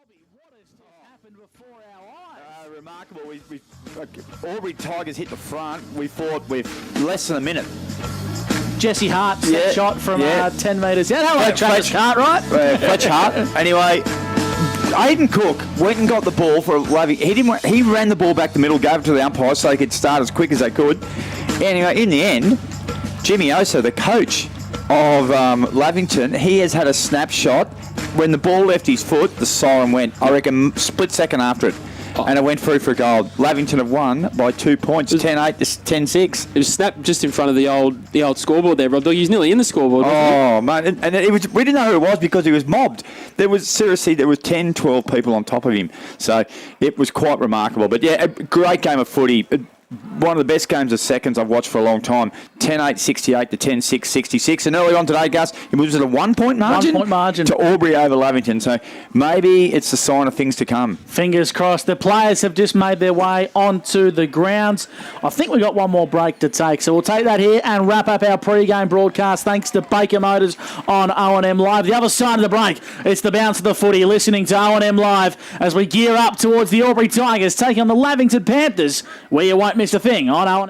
What has just happened before our eyes? Remarkable. Albury Tigers hit the front. We fought with less than a minute. Jesse Hart set shot from 10 metres. Yeah, hello, Travis Cartwright. Fletch Hart. Anyway, Aiden Cook went and got the ball for Lavington. He ran the ball back the middle, gave it to the umpire so they could start as quick as they could. Anyway, in the end, Jimmy Oso, the coach of Lavington, he has had a snapshot. When the ball left his foot, the siren went, I reckon, split second after it. And it went through for a goal. Lavington have won by 2 points, 10-8 to 10-6. It was snapped just in front of the old scoreboard there, Rob. He was nearly in the scoreboard, wasn't he? Oh, man. And we didn't know who it was because he was mobbed. There was 10, 12 people on top of him. So it was quite remarkable. But, yeah, a great game of footy. One of the best games of seconds I've watched for a long time. 10-8, 68 to 10-6, 66. And early on today, Gus, it was at a 1 point margin. 1 point margin. To Albury over Lavington. So maybe it's a sign of things to come. Fingers crossed. The players have just made their way onto the grounds. I think we've got one more break to take. So we'll take that here and wrap up our pre-game broadcast. Thanks to Baker Motors on O&M Live. The other side of the break, it's the bounce of the footy. Listening to O&M Live as we gear up towards the Albury Tigers taking on the Lavington Panthers, where you won't miss a thing on O&M.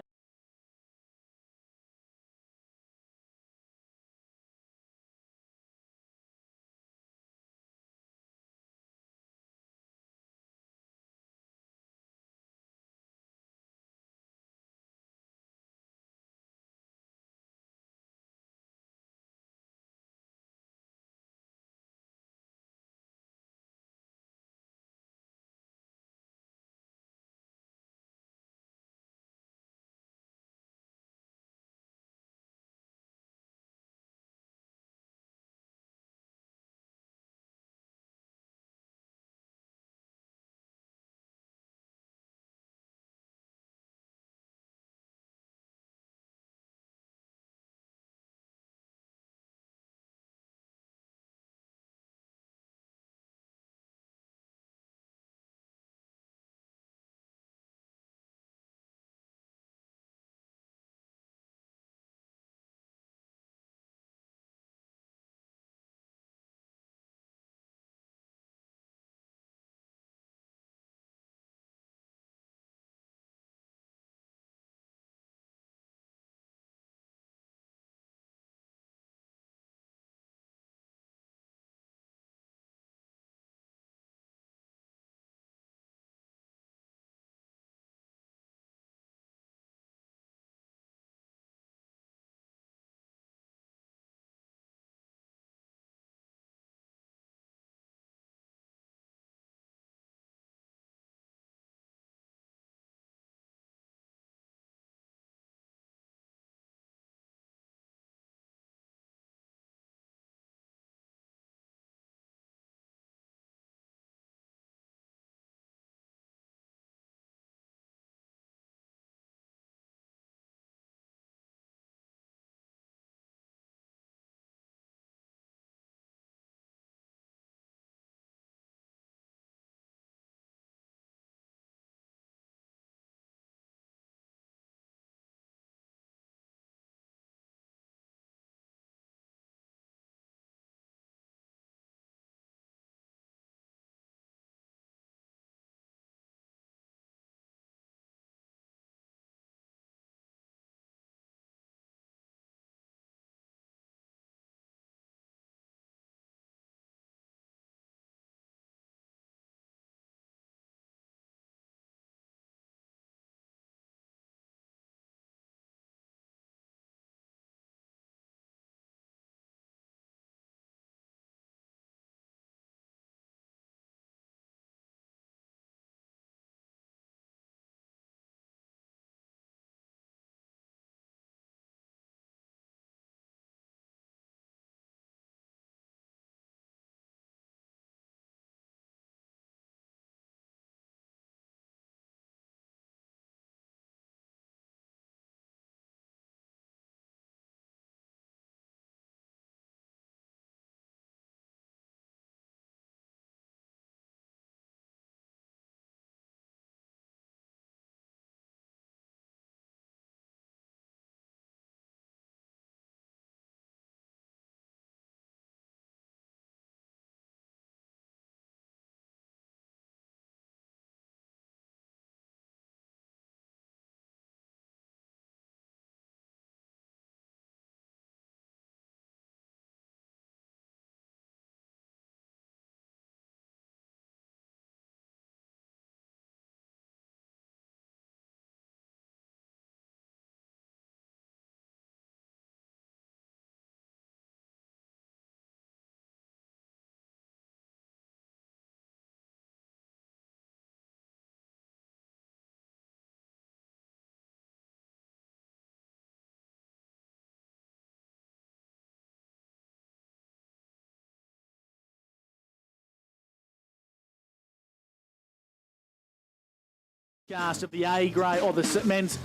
Of the A grade or the men's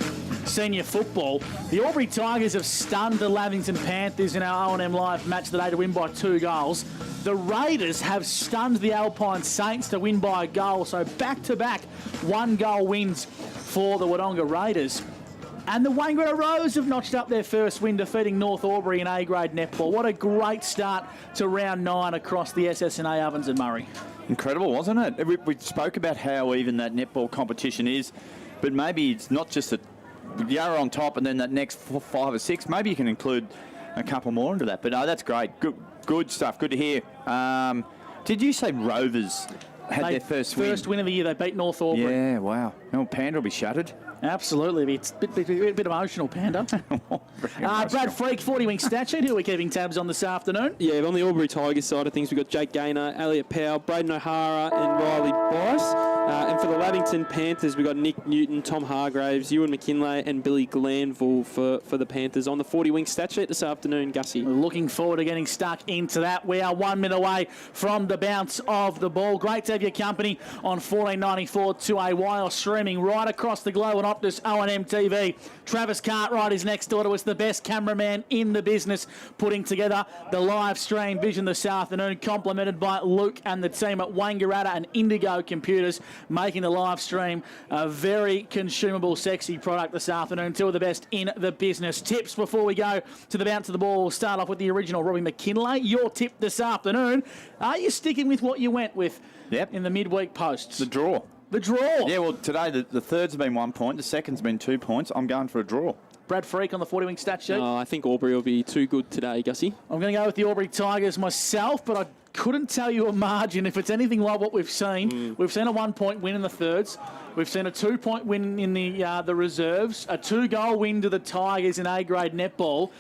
senior football, the Albury Tigers have stunned the Lavington Panthers in our O&M Live match today to win by 2 goals. The Raiders have stunned the Alpine Saints to win by a goal, so back-to-back 1-goal wins for the Wodonga Raiders. And the Wangara Rose have notched up their first win, defeating North Albury in A-grade netball. What a great start to round 9 across the SSNA Ovens and Murray. Incredible, wasn't it? We spoke about how even that netball competition is, but maybe it's not just the Yarra on top and then that next 5 or 6. Maybe you can include a couple more into that. But no, that's great. Good stuff. Good to hear. Did you say Rovers had their first win? First win of the year. They beat North Albury. Yeah, wow. Oh, Panda will be shattered. Absolutely. It's a bit emotional, Panda. Brad Freak, 40-wing stat sheet. Who are we keeping tabs on this afternoon? Yeah, on the Albury Tigers side of things, we've got Jake Gaynor, Elliot Powell, Braden O'Hara and Riley Bryce. And for the Lavington Panthers, we've got Nick Newton, Tom Hargraves, Ewan McKinlay and Billy Glanville for the Panthers on the 40-wing stat sheet this afternoon, Gussie. We're looking forward to getting stuck into that. We are 1 minute away from the bounce of the ball. Great to have your company on 1494 2AY or streaming right across the globe on Optus O&M TV. Travis Cartwright is next door to us, the best cameraman in the business, putting together the live stream vision this afternoon, complemented by Luke and the team at Wangaratta and Indigo Computers, making the live stream a very consumable, sexy product this afternoon. 2 of the best in the business. Tips before we go to the bounce of the ball. We'll start off with the original Robbie McKinlay. Your tip this afternoon. Are you sticking with what you went with in the midweek posts? The draw. The draw. Yeah, well, today the third's been 1 point, the second's been 2 points. I'm going for a draw. Brad Freak on the 40-wing stat sheet. I think Albury will be too good today, Gussie. I'm going to go with the Albury Tigers myself, but I couldn't tell you a margin if it's anything like what we've seen. We've seen a 1-point win in the thirds. We've seen a 2-point win in the reserves, a 2-goal win to the Tigers in A-grade netball.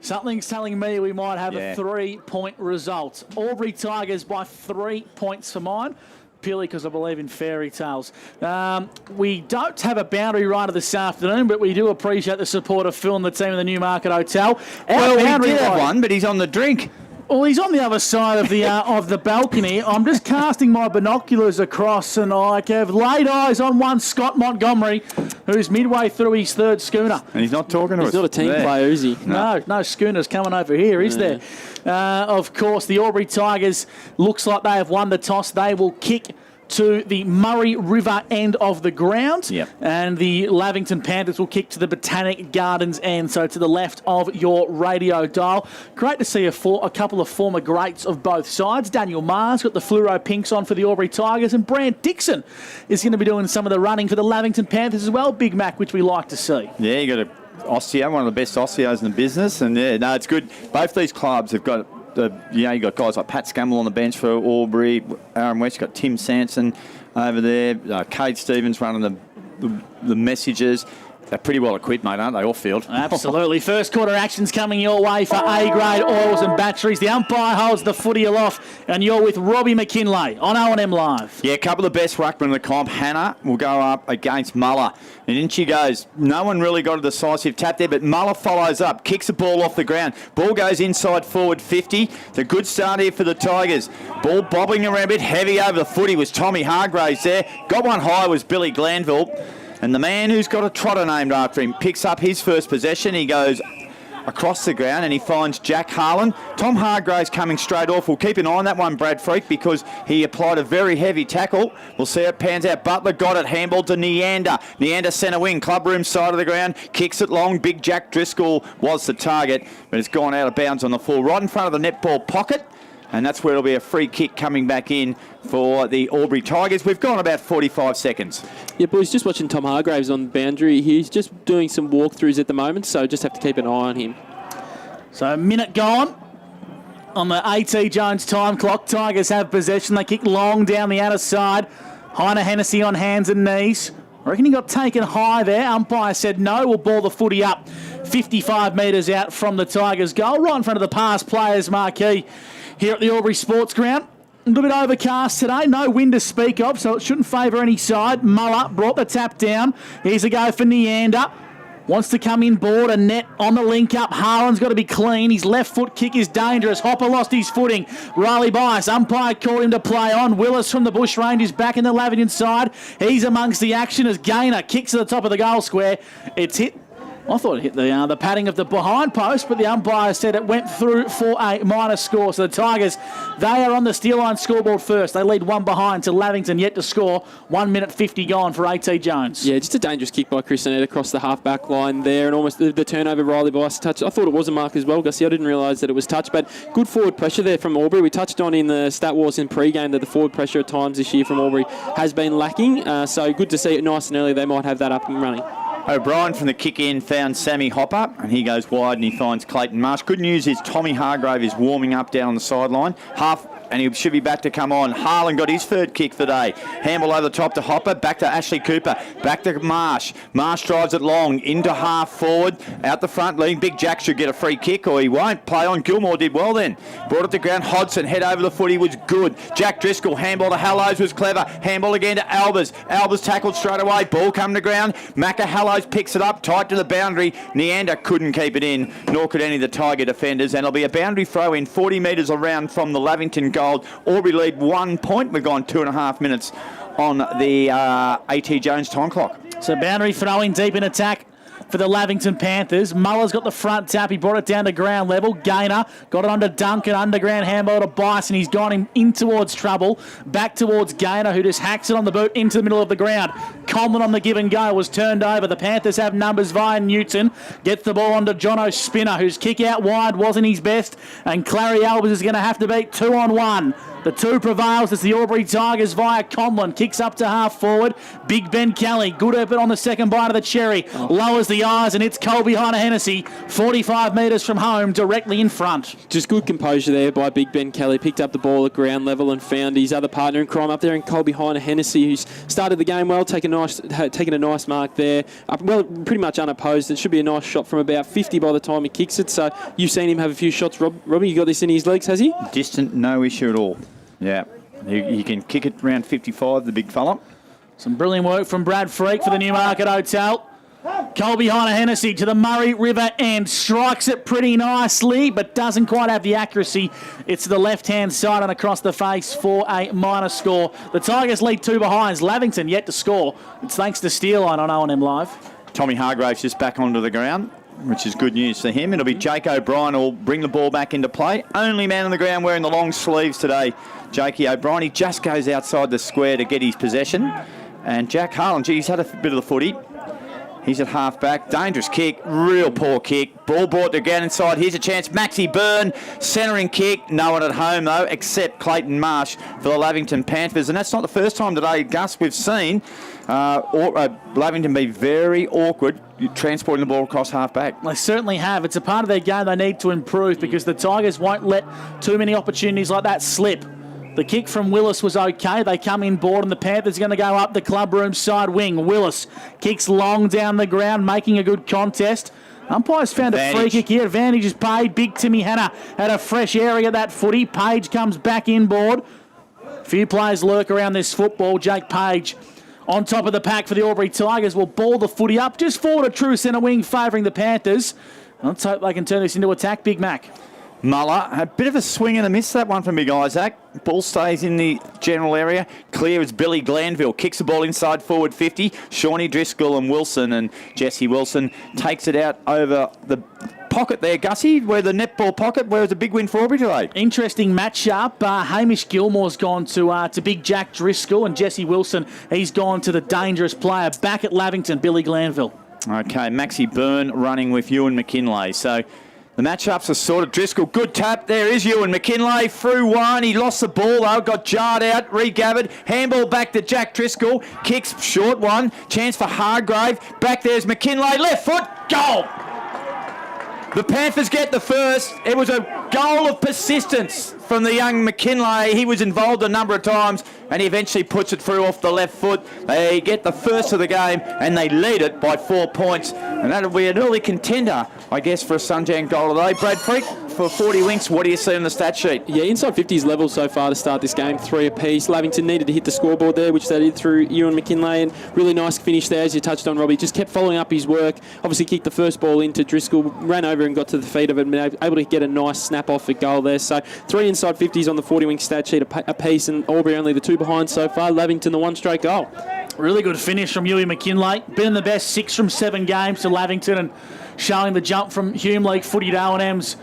Something's telling me we might have a 3-point result. Albury Tigers by 3 points for mine. Purely because I believe in fairy tales. We don't have a boundary rider this afternoon, but we do appreciate the support of Phil and the team in the Newmarket Hotel. Well, we did have one, but he's on the drink. Well, he's on the other side of the of the balcony. I'm just casting my binoculars across, and I have laid eyes on one Scott Montgomery, who's midway through his third schooner. And he's not talking to us. He's not a team player, is he? No schooners coming over here, is there? Of course, the Albury Tigers looks like they have won the toss. They will kick to the Murray River end of the ground. And the Lavington Panthers will kick to the Botanic Gardens end, so to the left of your radio dial. Great to see a couple of former greats of both sides. Daniel Maher's got the fluoro pinks on for the Albury Tigers, and Brant Dixon is going to be doing some of the running for the Lavington Panthers as well, Big Mac, which we like to see. Yeah, you got a osteo, one of the best osteos in the business, and it's good. Both these clubs have got you got guys like Pat Scammell on the bench for Albury, Aaron West, you've got Tim Sanson over there, Cade Stevens running the messages. They're pretty well equipped, mate, aren't they? All field. Absolutely. First quarter action's coming your way for A-grade oils and batteries. The umpire holds the footy aloft, and you're with Robbie McKinlay on O&M Live. Yeah, a couple of the best ruckmen in the comp. Hannah will go up against Muller. And in she goes. No one really got a decisive tap there, but Muller follows up, kicks the ball off the ground. Ball goes inside forward 50. It's a good start here for the Tigers. Ball bobbing around a bit heavy over the footy was Tommy Hargraves there. Got one high was Billy Glanville. And the man who's got a trotter named after him picks up his first possession. He goes across the ground and he finds Jack Harlan. Tom Hargraves coming straight off. We'll keep an eye on that one, Brad Freak, because he applied a very heavy tackle. We'll see how it pans out. Butler got it, handball to Neander. Neander centre wing, clubroom side of the ground, kicks it long. Big Jack Driscoll was the target, but it's gone out of bounds on the floor, right in front of the netball pocket. And that's where it'll be a free kick coming back in for the Albury Tigers. We've gone about 45 seconds. Yeah, boys, just watching Tom Hargraves on the boundary. He's just doing some walkthroughs at the moment, so just have to keep an eye on him. So a minute gone on the A.T. Jones time clock. Tigers have possession. They kick long down the outer side. Heiner Hennessy on hands and knees. I reckon he got taken high there. Umpire said no. We'll ball the footy up 55 metres out from the Tigers' goal, right in front of the past players' marquee here at the Albury Sports Ground. A little bit overcast today, no wind to speak of, so it shouldn't favour any side. Muller brought the tap down. Here's a go for Neander. Wants to come in board, a net on the link up. Harlan's got to be clean. His left foot kick is dangerous. Hopper lost his footing. Riley Bias, umpire called him to play on. Willis from the Bush Rangers back in the Lavington side. He's amongst the action as Gaynor kicks to the top of the goal square. It's hit. I thought it hit the padding of the behind post, but the umpire said it went through for a minor score. So the Tigers, they are on the steel line scoreboard first. They lead one behind to Lavington yet to score. 1 minute 50 gone for A.T. Jones. Yeah, just a dangerous kick by Chris Annette across the half-back line there, and almost the turnover. Riley Bice touch. I thought it was a mark as well, Gussie. I didn't realise that it was touched, but good forward pressure there from Albury. We touched on in the Stat Wars in pre-game that the forward pressure at times this year from Albury has been lacking. So good to see it nice and early. They might have that up and running. O'Brien from the kick-in found Sammy Hopper, and he goes wide and he finds Clayton Marsh. Good news is Tommy Hargrave is warming up down on the sideline. And he should be back to come on. Harlan got his third kick for the day. Handball over the top to Hopper, back to Ashley Cooper, back to Marsh. Marsh drives it long, into half forward, out the front, leading Big Jack should get a free kick, or he won't. Play on. Gilmore did well then. Brought it to ground. Hodson, head over the footy was good. Jack Driscoll, handball to Hallows was clever. Handball again to Albers. Albers tackled straight away. Ball come to ground. Macca Hallows picks it up, tight to the boundary. Neander couldn't keep it in, nor could any of the Tiger defenders. And it'll be a boundary throw in 40 metres around from the Lavington goal. Albury lead 1 point. We've gone 2.5 minutes on the A.T. Jones time clock. So boundary throwing deep in attack for the Lavington Panthers. Muller's got the front tap. He brought it down to ground level. Gaynor got it onto Duncan. Underground handball to Bison. He's gone in towards trouble. Back towards Gaynor, who just hacks it on the boot into the middle of the ground. Conlon on the give and go was turned over. The Panthers have numbers via Newton. Gets the ball onto Jono Spinner, whose kick out wide wasn't his best. And Clary Albers is going to have to beat 2-on-1. The two prevails as the Albury Tigers via Conlon. Kicks up to half forward. Big Ben Kelly. Good open on the second bite of the cherry. Lowers the eyes and it's Colby behind Hennessy. 45 metres from home, directly in front. Just good composure there by Big Ben Kelly. Picked up the ball at ground level and found his other partner in crime up there in Colby behind Hennessy, who's started the game well, taking a nice mark there. Well, pretty much unopposed. It should be a nice shot from about 50 by the time he kicks it. So you've seen him have a few shots. Robbie, you got this in his legs, has he? Distant, no issue at all. Yeah, he can kick it around 55, the big fella. Some brilliant work from Brad Freak for the Newmarket Hotel. Colby behind Hennessy to the Murray River and strikes it pretty nicely, but doesn't quite have the accuracy. It's to the left-hand side and across the face for a minor score. The Tigers lead 2 behinds. Lavington yet to score. It's thanks to Steel Line on O&M Live. Tommy Hargrave's just back onto the ground, which is good news for him. It'll be Jake O'Brien who will bring the ball back into play. Only man on the ground wearing the long sleeves today, Jakey O'Brien. He just goes outside the square to get his possession. And Jack Harlan, he's had a bit of the footy. He's at half-back. Dangerous kick. Real poor kick. Ball brought to ground inside. Here's a chance. Maxie Byrne. Centering kick. No one at home, though, except Clayton Marsh for the Lavington Panthers. And that's not the first time today, Gus, we've seen Lavington be very awkward transporting the ball across half-back. They certainly have. It's a part of their game they need to improve because the Tigers won't let too many opportunities like that slip. The kick from Willis was okay. They come in board and the Panthers are going to go up the clubroom side wing. Willis kicks long down the ground, making a good contest. Umpires found a free kick here. Advantage is paid. Big Timmy Hanna had a fresh area that footy. Page comes back inboard. Few players lurk around this football. Jake Page on top of the pack for the Albury Tigers will ball the footy up just forward a true centre wing favouring the Panthers. Let's hope they can turn this into attack. Big Mac. Muller, a bit of a swing and a miss, that one from Big Isaac. Ball stays in the general area. Clear is Billy Glanville. Kicks the ball inside forward 50. Shawnee Driscoll and Wilson, and Jesse Wilson takes it out over the pocket there, Gussie, where the netball pocket, where it was a big win for Albury today. Interesting match-up. Hamish Gilmore's gone to Big Jack Driscoll, and Jesse Wilson, he's gone to the dangerous player back at Lavington, Billy Glanville. Okay, Maxie Byrne running with Ewan McKinlay. So the matchups are sorted. Driscoll, good tap. There is Ewan McKinlay through one. He lost the ball though, got jarred out, regathered. Handball back to Jack Driscoll. Kicks short one. Chance for Hargrave. Back there's McKinlay. Left foot. Goal. The Panthers get the first. It was a goal of persistence from the young McKinlay. He was involved a number of times and he eventually puts it through off the left foot. They get the first of the game and they lead it by 4 points. And that'll be an early contender, I guess, for a Sunjang goal today. Brad Freak, for 40 Winks. What do you see on the stat sheet? Yeah, inside 50s level so far to start this game, 3 apiece. Lavington needed to hit the scoreboard there, which they did through Ewan McKinlay, and really nice finish there, as you touched on, Robbie. Just kept following up his work. Obviously kicked the first ball into Driscoll, ran over and got to the feet of it, and able to get a nice snap off for goal there. So 3 inside 50s on the 40 Winks stat sheet apiece, and Albury only the 2 behind so far. Lavington the 1 straight goal. Really good finish from Ewan McKinlay. Been in the best 6 from 7 games to Lavington, and showing the jump from Hume League footy to O&M's.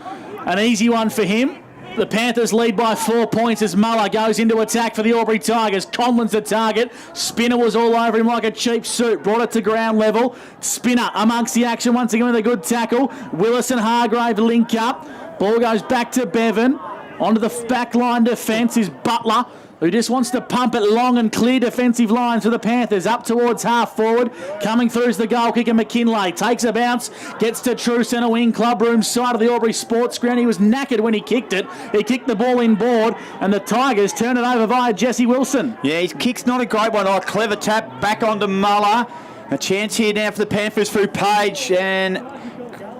An easy one for him. The Panthers lead by 4 points as Muller goes into attack for the Albury Tigers. Conlon's the target. Spinner was all over him like a cheap suit. Brought it to ground level. Spinner amongst the action once again with a good tackle. Willis and Hargrave link up. Ball goes back to Bevan. Onto the back line defence is Butler, who just wants to pump it long and clear defensive lines for the Panthers. Up towards half forward. Coming through is the goal kicker McKinlay. Takes a bounce. Gets to true centre wing. Clubroom side of the Albury Sports Ground. He was knackered when he kicked it. He kicked the ball inboard, and the Tigers turn it over via Jesse Wilson. Yeah, his kick's not a great one. Oh, clever tap. Back onto Muller. A chance here now for the Panthers through Page, and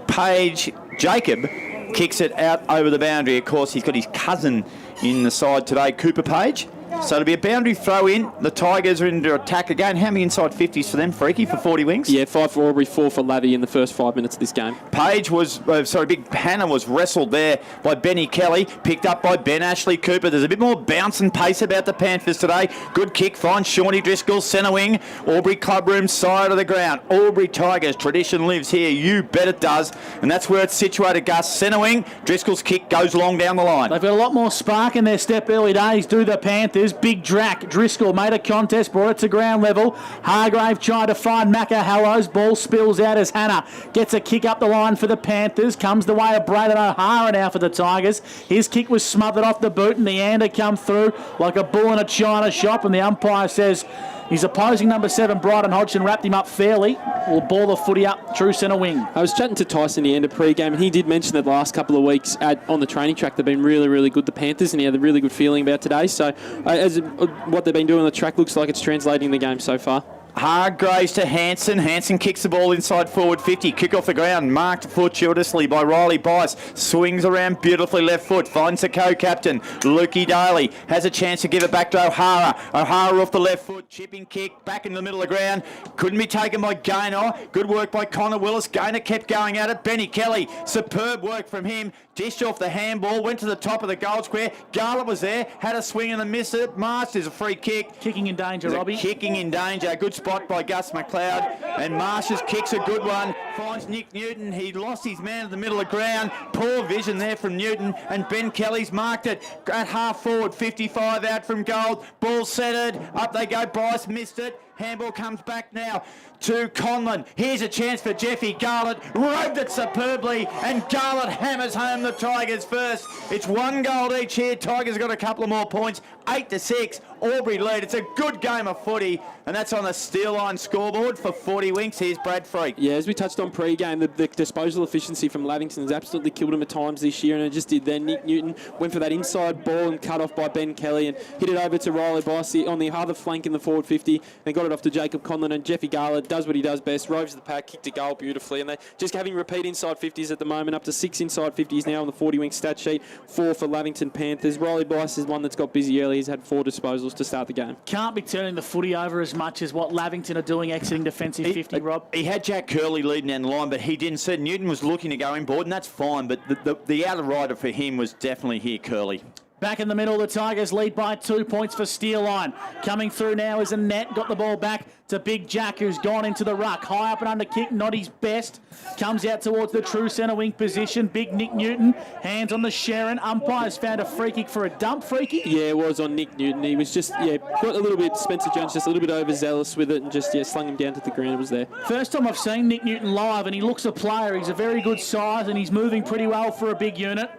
Page Jacob kicks it out over the boundary. Of course, he's got his cousin in the side today, Cooper Page. So it'll be a boundary throw in. The Tigers are into attack again. How many inside 50s for them, Freaky, for 40 Winks? Yeah, 5 for Albury, 4 for Lavy in the first 5 minutes of this game. Page was, Big Hannah was wrestled there by Benny Kelly, picked up by Ben Ashley Cooper. There's a bit more bounce and pace about the Panthers today. Good kick, finds Shawnee Driscoll, centre wing, Albury Clubroom side of the ground. Albury Tigers, tradition lives here, you bet it does. And that's where it's situated, Gus. Centre wing, Driscoll's kick goes long down the line. They've got a lot more spark in their step early days, do the Panthers. Big Drac. Driscoll made a contest, brought it to ground level. Hargrave tried to find Macca Hallows. Ball spills out as Hannah gets a kick up the line for the Panthers. Comes the way of Braden O'Hara now for the Tigers. His kick was smothered off the boot, and the ander come through like a bull in a china shop, and the umpire says his opposing number 7, Bryden Hodgson, wrapped him up fairly. Will ball the footy up true centre wing. I was chatting to Tyson the end of pre-game, and he did mention that the last couple of weeks on the training track they've been really, really good, the Panthers, and he had a really good feeling about today. So as what they've been doing on the track looks like it's translating the game so far. Hargraves to Hanson. Hanson kicks the ball inside forward 50. Kick off the ground. Marked fortuitously by Riley Bice. Swings around beautifully left foot. Finds the co-captain. Lukey Daly has a chance to give it back to O'Hara. O'Hara off the left foot. Chipping kick. Back in the middle of the ground. Couldn't be taken by Gaynor. Good work by Connor Willis. Gaynor kept going at it. Benny Kelly. Superb work from him. Dished off the handball. Went to the top of the goal square. Garlett was there. Had a swing and a miss it. Marsh is a free kick. Kicking in danger, Robbie. Kicking in danger. Good spot by Gus McLeod, and Marsh's kick's a good one. Finds Nick Newton. He lost his man in the middle of the ground. Poor vision there from Newton, and Ben Kelly's marked it at half forward. 55 out from goal. Ball centred. Up they go. Bryce missed it. Handball comes back now to Conlon. Here's a chance for Jeffy Garlett. Roved it superbly, and Garlett hammers home the Tigers first. It's 1 goal each here. Tigers got a couple of more points. 8-6. Albury lead. It's a good game of footy, and that's on the steel line scoreboard for 40 Winks. Here's Brad Freak. Yeah, as we touched on pre-game, the disposal efficiency from Lavington has absolutely killed him at times this year, and it just did then. Nick Newton went for that inside ball and cut off by Ben Kelly and hit it over to Riley Bossy on the other flank in the forward 50, and got it off to Jacob Conlon, and Jeffy Garlett does what he does best, roves the pack, kicked a goal beautifully, and they're just having repeat inside 50s at the moment, up to 6 inside 50s now on the 40 Winks stat sheet, 4 for Lavington Panthers. Riley Bice is one that's got busy early. He's had 4 disposals to start the game. Can't be turning the footy over as much as what Lavington are doing exiting defensive 50, Rob. He had Jack Curley leading down the line, but he didn't. So Newton was looking to go inboard, and that's fine, but the outer rider for him was definitely here, Curley. Back in the middle, the Tigers lead by 2 points for Steel Line. Coming through now is a net. Got the ball back to Big Jack, who's gone into the ruck. High up and under kick, not his best. Comes out towards the true centre wing position. Big Nick Newton, hands on the Sharon. Umpires found a free kick for a dump free kick. Yeah, it was on Nick Newton. He was just, got a little bit, Spencer Jones just a little bit overzealous with it and just, slung him down to the ground. It was there. First time I've seen Nick Newton live, and he looks a player. He's a very good size, and he's moving pretty well for a big unit.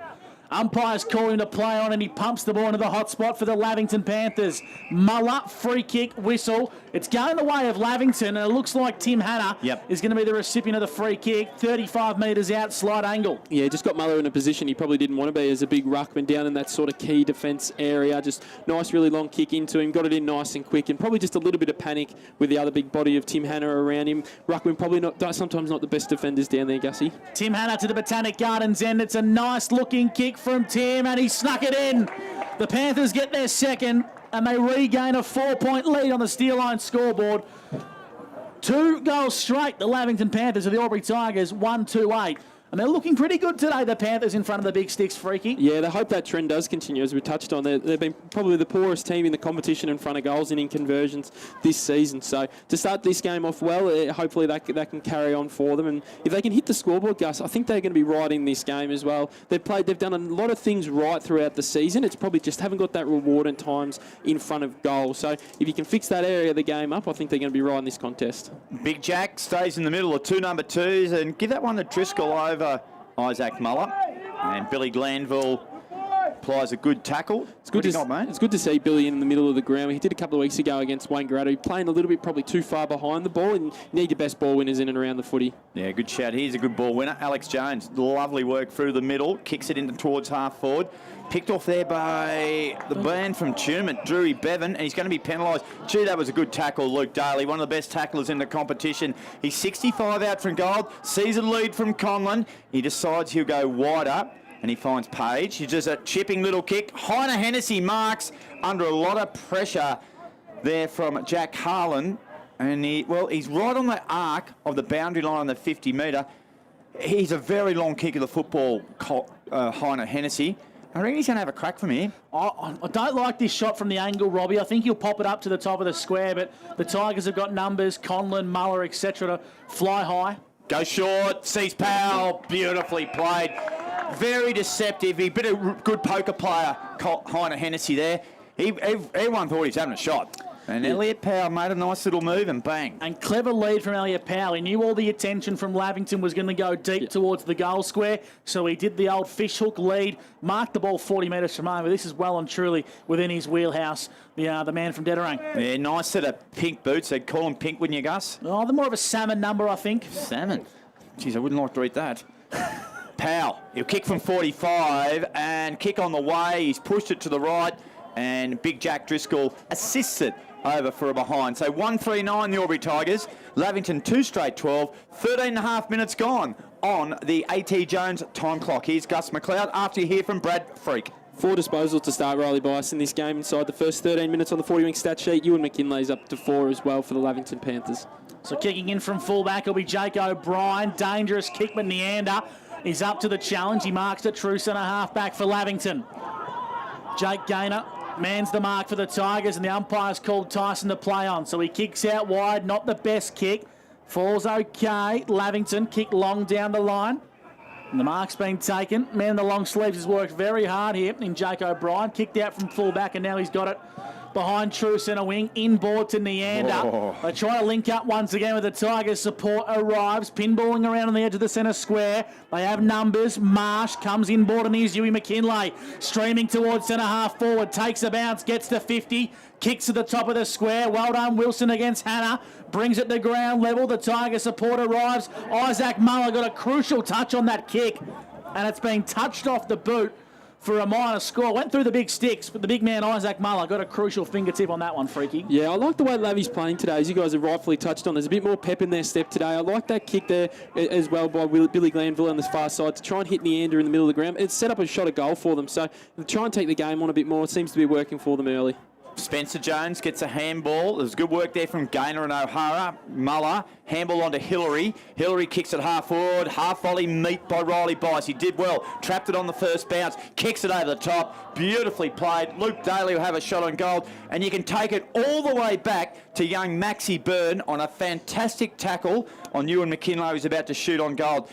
Umpires call him to play on, and he pumps the ball into the hot spot for the Lavington Panthers. Muller, free kick, whistle. It's going the way of Lavington, and it looks like Tim Hanna is going to be the recipient of the free kick. 35 metres out, slight angle. Yeah, just got Muller in a position he probably didn't want to be as a big ruckman down in that sort of key defence area. Just nice, really long kick into him. Got it in nice and quick, and probably just a little bit of panic with the other big body of Tim Hanna around him. Ruckman probably sometimes not the best defenders down there, Gussie. Tim Hanna to the Botanic Gardens end. It's a nice looking kick from Tim, and he snuck it in. The Panthers get their second, and they regain a 4-point lead on the Steel Line scoreboard. 2 goals straight, the Lavington Panthers of the Albury Tigers, 1-2-8. And they're looking pretty good today, the Panthers, in front of the big sticks, Freaky. Yeah, they hope that trend does continue, as we touched on. They've been probably the poorest team in the competition in front of goals and in conversions this season. So to start this game off well, hopefully that can carry on for them. And if they can hit the scoreboard, Gus, I think they're going to be right in this game as well. They've done a lot of things right throughout the season. It's probably just haven't got that reward at times in front of goal. So if you can fix that area of the game up, I think they're going to be right in this contest. Big Jack stays in the middle of 2 number 2s and give that one to Driscoll over Isaac Muller. And Billy Glanville applies a good tackle. It's good to see Billy in the middle of the ground. He did a couple of weeks ago against Wayne Grado, playing a little bit probably too far behind the ball, and you need your best ball winners in and around the footy. Yeah, good shout. He's a good ball winner. Alex Jones, lovely work through the middle, kicks it into towards half forward. Picked off there by the band from Tournament, Drewy Bevan, and he's going to be penalised. Gee, that was a good tackle, Luke Daly, one of the best tacklers in the competition. He's 65 out from goal, sees a lead from Conlon. He decides he'll go wider, and he finds Page. He does a chipping little kick. Heiner Hennessy marks under a lot of pressure there from Jack Harlan, and he's right on the arc of the boundary line on the 50 metre. He's a very long kick of the football, Heiner Hennessy. I reckon he's going to have a crack from here. I don't like this shot from the angle, Robbie. I think he'll pop it up to the top of the square, but the Tigers have got numbers, Conlon, Muller, etc. to fly high. Go short, sees Powell, beautifully played. Very deceptive. He's a bit of good poker player, Heiner Hennessy there. Everyone thought he was having a shot. And Elliot Powell made a nice little move and bang. And clever lead from Elliot Powell. He knew all the attention from Lavington was going to go deep towards the goal square, so he did the old fishhook lead, marked the ball 40 metres from over. This is well and truly within his wheelhouse, the man from Dedarang. Yeah, nice set of pink boots. They'd call them pink, wouldn't you, Gus? Oh, they're more of a salmon number, I think. Salmon? Jeez, I wouldn't like to eat that. Powell, he'll kick from 45 and kick on the way. He's pushed it to the right, and Big Jack Driscoll assists it over for a behind. So 1-3-9 the Albury Tigers. Lavington 2 straight 12. 13.5 minutes gone on the A.T. Jones time clock. Here's Gus McLeod after you hear from Brad Freak. 4 disposals to start Riley Bice in this game inside the first 13 minutes on the 40-wing stat sheet. Ewan McKinley's up to 4 as well for the Lavington Panthers. So kicking in from fullback will be Jake O'Brien. Dangerous kick, but Neander is up to the challenge. He marks it, true centre half back for Lavington. Jake Gaynor mans the mark for the Tigers, and the umpire's called Tyson to play on. So he kicks out wide, not the best kick. Falls okay. Lavington kick long down the line. And the mark's been taken. Man in the long sleeves has worked very hard here in Jake O'Brien. Kicked out from fullback, and now he's got it behind true centre wing. Inboard to Neander. Oh. They try to link up once again with the Tigers. Support arrives. Pinballing around on the edge of the centre square. They have numbers. Marsh comes inboard, and here's Huey McKinley. Streaming towards centre half forward. Takes a bounce. Gets to 50. Kicks to the top of the square. Well done, Wilson against Hanna. Brings it to ground level. The Tiger support arrives. Isaac Muller got a crucial touch on that kick, and it's been touched off the boot for a minor score. Went through the big sticks, but the big man, Isaac Muller, got a crucial fingertip on that one, Freaky. Yeah, I like the way Lavi's playing today, as you guys have rightfully touched on. There's a bit more pep in their step today. I like that kick there as well by Billy Glanville on this far side to try and hit Neander in the middle of the ground. It's set up a shot of goal for them, so try and take the game on a bit more. It seems to be working for them early. Spencer Jones gets a handball. There's good work there from Gaynor and O'Hara. Muller, handball onto Hillary. Hillary kicks it half forward. Half volley meet by Riley Bice. He did well. Trapped it on the first bounce. Kicks it over the top. Beautifully played. Luke Daly will have a shot on goal. And you can take it all the way back to young Maxie Byrne on a fantastic tackle on Ewan McKinley, who's about to shoot on goal.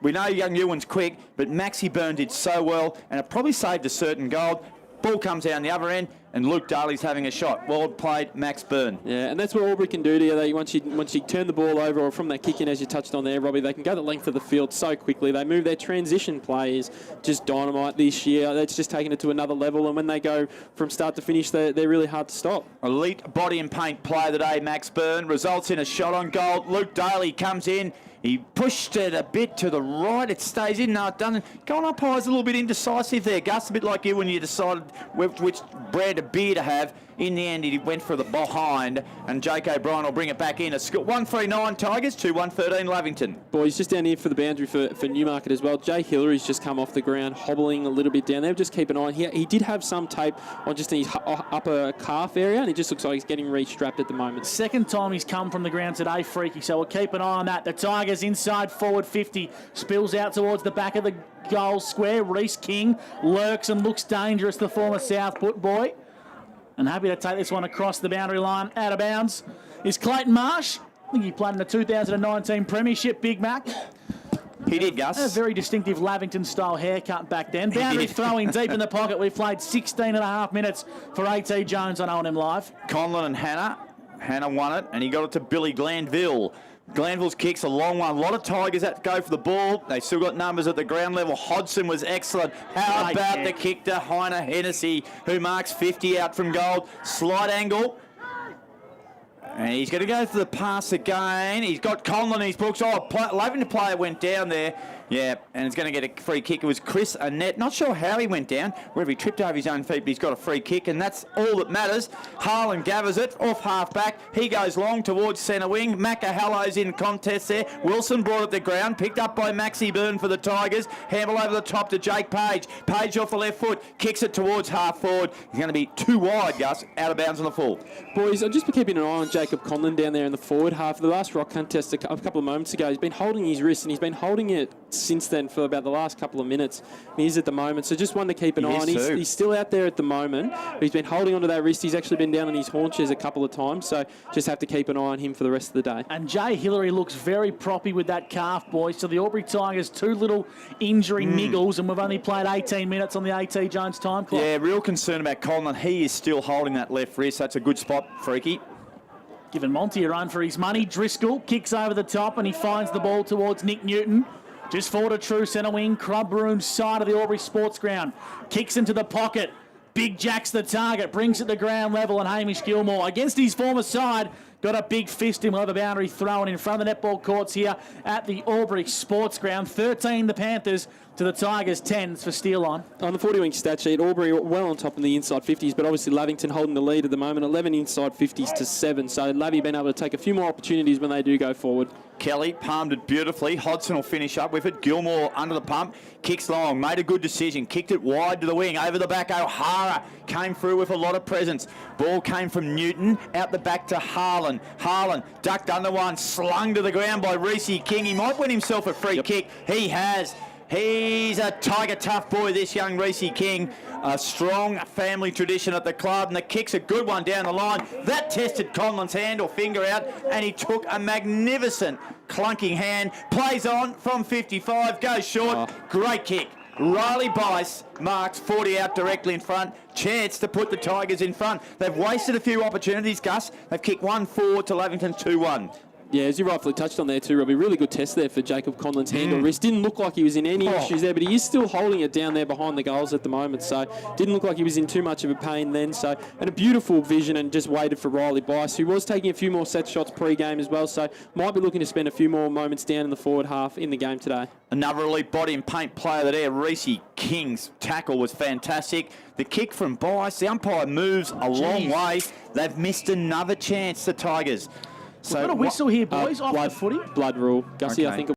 We know young Ewan's quick, but Maxie Byrne did so well, and it probably saved a certain goal. Ball comes down the other end, and Luke Daly's having a shot. Well played, Max Byrne. Yeah, and that's what Albury can do to you. Once you turn the ball over, or from that kick in, as you touched on there, Robbie, they can go the length of the field so quickly. They move their transition plays just dynamite this year. That's just taking it to another level, and when they go from start to finish, they're really hard to stop. Elite body and paint play of the day, Max Byrne, results in a shot on goal. Luke Daly comes in. He pushed it a bit to the right. It stays in. No, it doesn't. Going up high is a little bit indecisive there, Gus. A bit like you when you decided which brand of beer to have. In the end, he went for the behind, and Jake O'Brien will bring it back in. A score 139 Tigers, 2-1-13 Lavington. Boys, just down here for the boundary for Newmarket as well. Jay Hillary's just come off the ground, hobbling a little bit down there. Just keep an eye on. He did have some tape on just in his upper calf area, and it just looks like he's getting re-strapped at the moment. Second time he's come from the ground today, Freaky, so we'll keep an eye on that. The Tigers inside forward 50, spills out towards the back of the goal square. Reece King lurks and looks dangerous, the former South Put boy. And happy to take this one across the boundary line. Out of bounds is Clayton Marsh. I think he played in the 2019 Premiership, Big Mac. He did, Gus. A very distinctive Lavington-style haircut back then. Boundary throwing deep in the pocket. We've played 16 and a half minutes for A.T. Jones on O&M Live. Conlon and Hannah. Hannah won it, and he got it to Billy Glanville. Glanville's kick's a long one. A lot of Tigers had to go for the ball. They still got numbers at the ground level. Hodson was excellent. How about the kick to Heiner Hennessy, who marks 50 out from goal. Slight angle. And he's going to go for the pass again. He's got Conlon in his books. Oh, Lavington player went down there. Yeah, and he's going to get a free kick. It was Chris Annette. Not sure how he went down, whether he tripped over his own feet, but he's got a free kick, and that's all that matters. Harlan gathers it off half-back. He goes long towards centre wing. Macahallow's in contest there. Wilson brought it to ground, picked up by Maxie Byrne for the Tigers. Handle over the top to Jake Page. Page off the left foot, kicks it towards half-forward. He's going to be too wide, Gus, out of bounds on the full. Boys, I've just been keeping an eye on Jacob Conlon down there in the forward half. The last rock contest a couple of moments ago, he's been holding his wrist, and he's been holding it since then for about the last couple of minutes. He is at the moment, so just one to keep an eye on. He's still out there at the moment, but he's been holding onto that wrist. He's actually been down on his haunches a couple of times, so just have to keep an eye on him for the rest of the day. And Jay Hillary looks very proppy with that calf, boys. So the Albury Tigers, two little injury niggles, and we've only played 18 minutes on the A.T. Jones time clock. Yeah, real concern about Conlon. He is still holding that left wrist. That's a good spot, Freaky. Giving Monty a run for his money. Driscoll kicks over the top, and he finds the ball towards Nick Newton. Just forward to true centre wing. Club room side of the Albury Sports Ground. Kicks into the pocket. Big Jack's the target. Brings it to ground level, and Hamish Gilmore against his former side. Got a big fist in. We'll have a boundary thrown in front of the netball courts here at the Albury Sports Ground. 13 the Panthers to the Tigers, 10 for Steel on. On the 40-wing stat sheet, Albury well on top in the inside 50s, but obviously Lavington holding the lead at the moment, 11 inside 50s to 7. So Lavy been able to take a few more opportunities when they do go forward. Kelly palmed it beautifully. Hodson will finish up with it. Gilmore under the pump. Kicks long. Made a good decision. Kicked it wide to the wing. Over the back, O'Hara came through with a lot of presence. Ball came from Newton. Out the back to Harlan. Harlan ducked under one. Slung to the ground by Reece King. He might win himself a free kick. He has. He's a Tiger tough boy, this young Reece King. A strong family tradition at the club, and the kick's a good one down the line. That tested Conlon's hand or finger out, and he took a magnificent clunking hand. Plays on from 55, goes short. Great kick. Riley Bice marks 40 out directly in front. Chance to put the Tigers in front. They've wasted a few opportunities, Gus. They've kicked 1-4 to Lavington 2-1. Yeah, as you rightfully touched on there too, Robbie, really good test there for Jacob Conlon's hand or wrist. Didn't look like he was in any issues there, but he is still holding it down there behind the goals at the moment, so didn't look like he was in too much of a pain then. So, and a beautiful vision, and just waited for Riley Bice, who was taking a few more set shots pre-game as well, so might be looking to spend a few more moments down in the forward half in the game today. Another elite body and paint player there, Reece King's tackle was fantastic. The kick from Bice, the umpire moves a long way. They've missed another chance, the Tigers. So we've got a whistle here, boys, off the footy. Blood rule. Gussie, okay. I think.